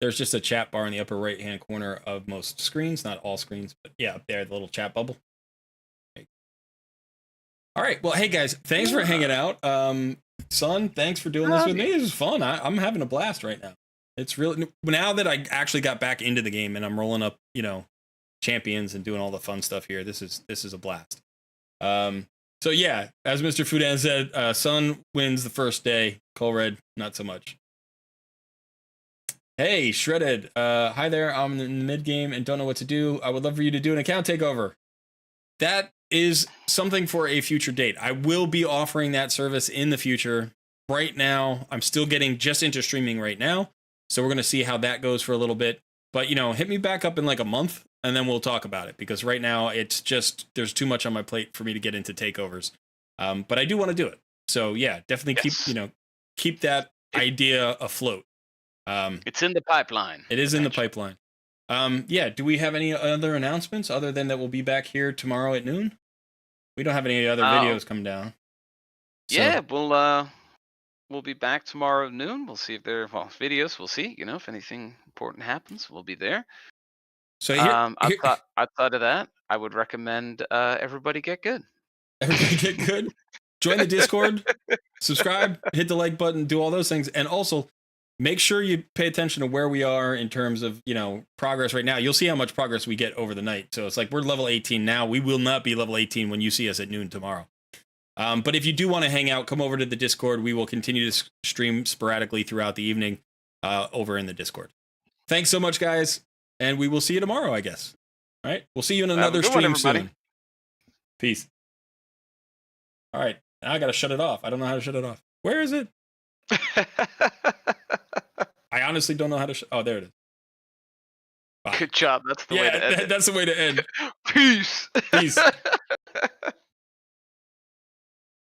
There's just a chat bar in the upper right-hand corner of most screens. Not all screens, but yeah, up there, the little chat bubble. Okay. All right. Well, hey, guys, thanks for hanging out. Sun, thanks for doing this with me. This is fun. I'm having a blast right now. It's really, now that I actually got back into the game and I'm rolling up, champions and doing all the fun stuff here, this is a blast. So yeah, as Mr. Fudan said, Sun wins the first day. Colred, not so much. Hey, Shredded. Hi there. I'm in the mid game and don't know what to do. I would love for you to do an account takeover. That is something for a future date. I will be offering that service in the future. Right now, I'm still getting just into streaming right now. So we're going to see how that goes for a little bit. But, hit me back up in like a month and then we'll talk about it. Because right now, it's just, there's too much on my plate for me to get into takeovers. But I do want to do it. So yeah, definitely keep that idea afloat. It's in the pipeline. It is in the pipeline. Yeah, do we have any other announcements other than that we'll be back here tomorrow at noon? We don't have any other videos come down. So. Yeah, we'll be back tomorrow at noon. We'll see if there are videos. We'll see. If anything important happens, we'll be there. So outside of that, I would recommend everybody get good. Everybody get good. Join the Discord. Subscribe. Hit the like button. Do all those things. And also, make sure you pay attention to where we are in terms of, progress right now. You'll see how much progress we get over the night. So it's like we're level 18 now. We will not be level 18 when you see us at noon tomorrow. But if you do want to hang out, come over to the Discord. We will continue to stream sporadically throughout the evening over in the Discord. Thanks so much, guys. And we will see you tomorrow, I guess. All right. We'll see you in another stream soon. Peace. All right. Now I got to shut it off. I don't know how to shut it off. Where is it? I honestly don't know how to. Oh, there it is. Bye. Good job. That's the way to end. That's the way to end. Peace. Peace.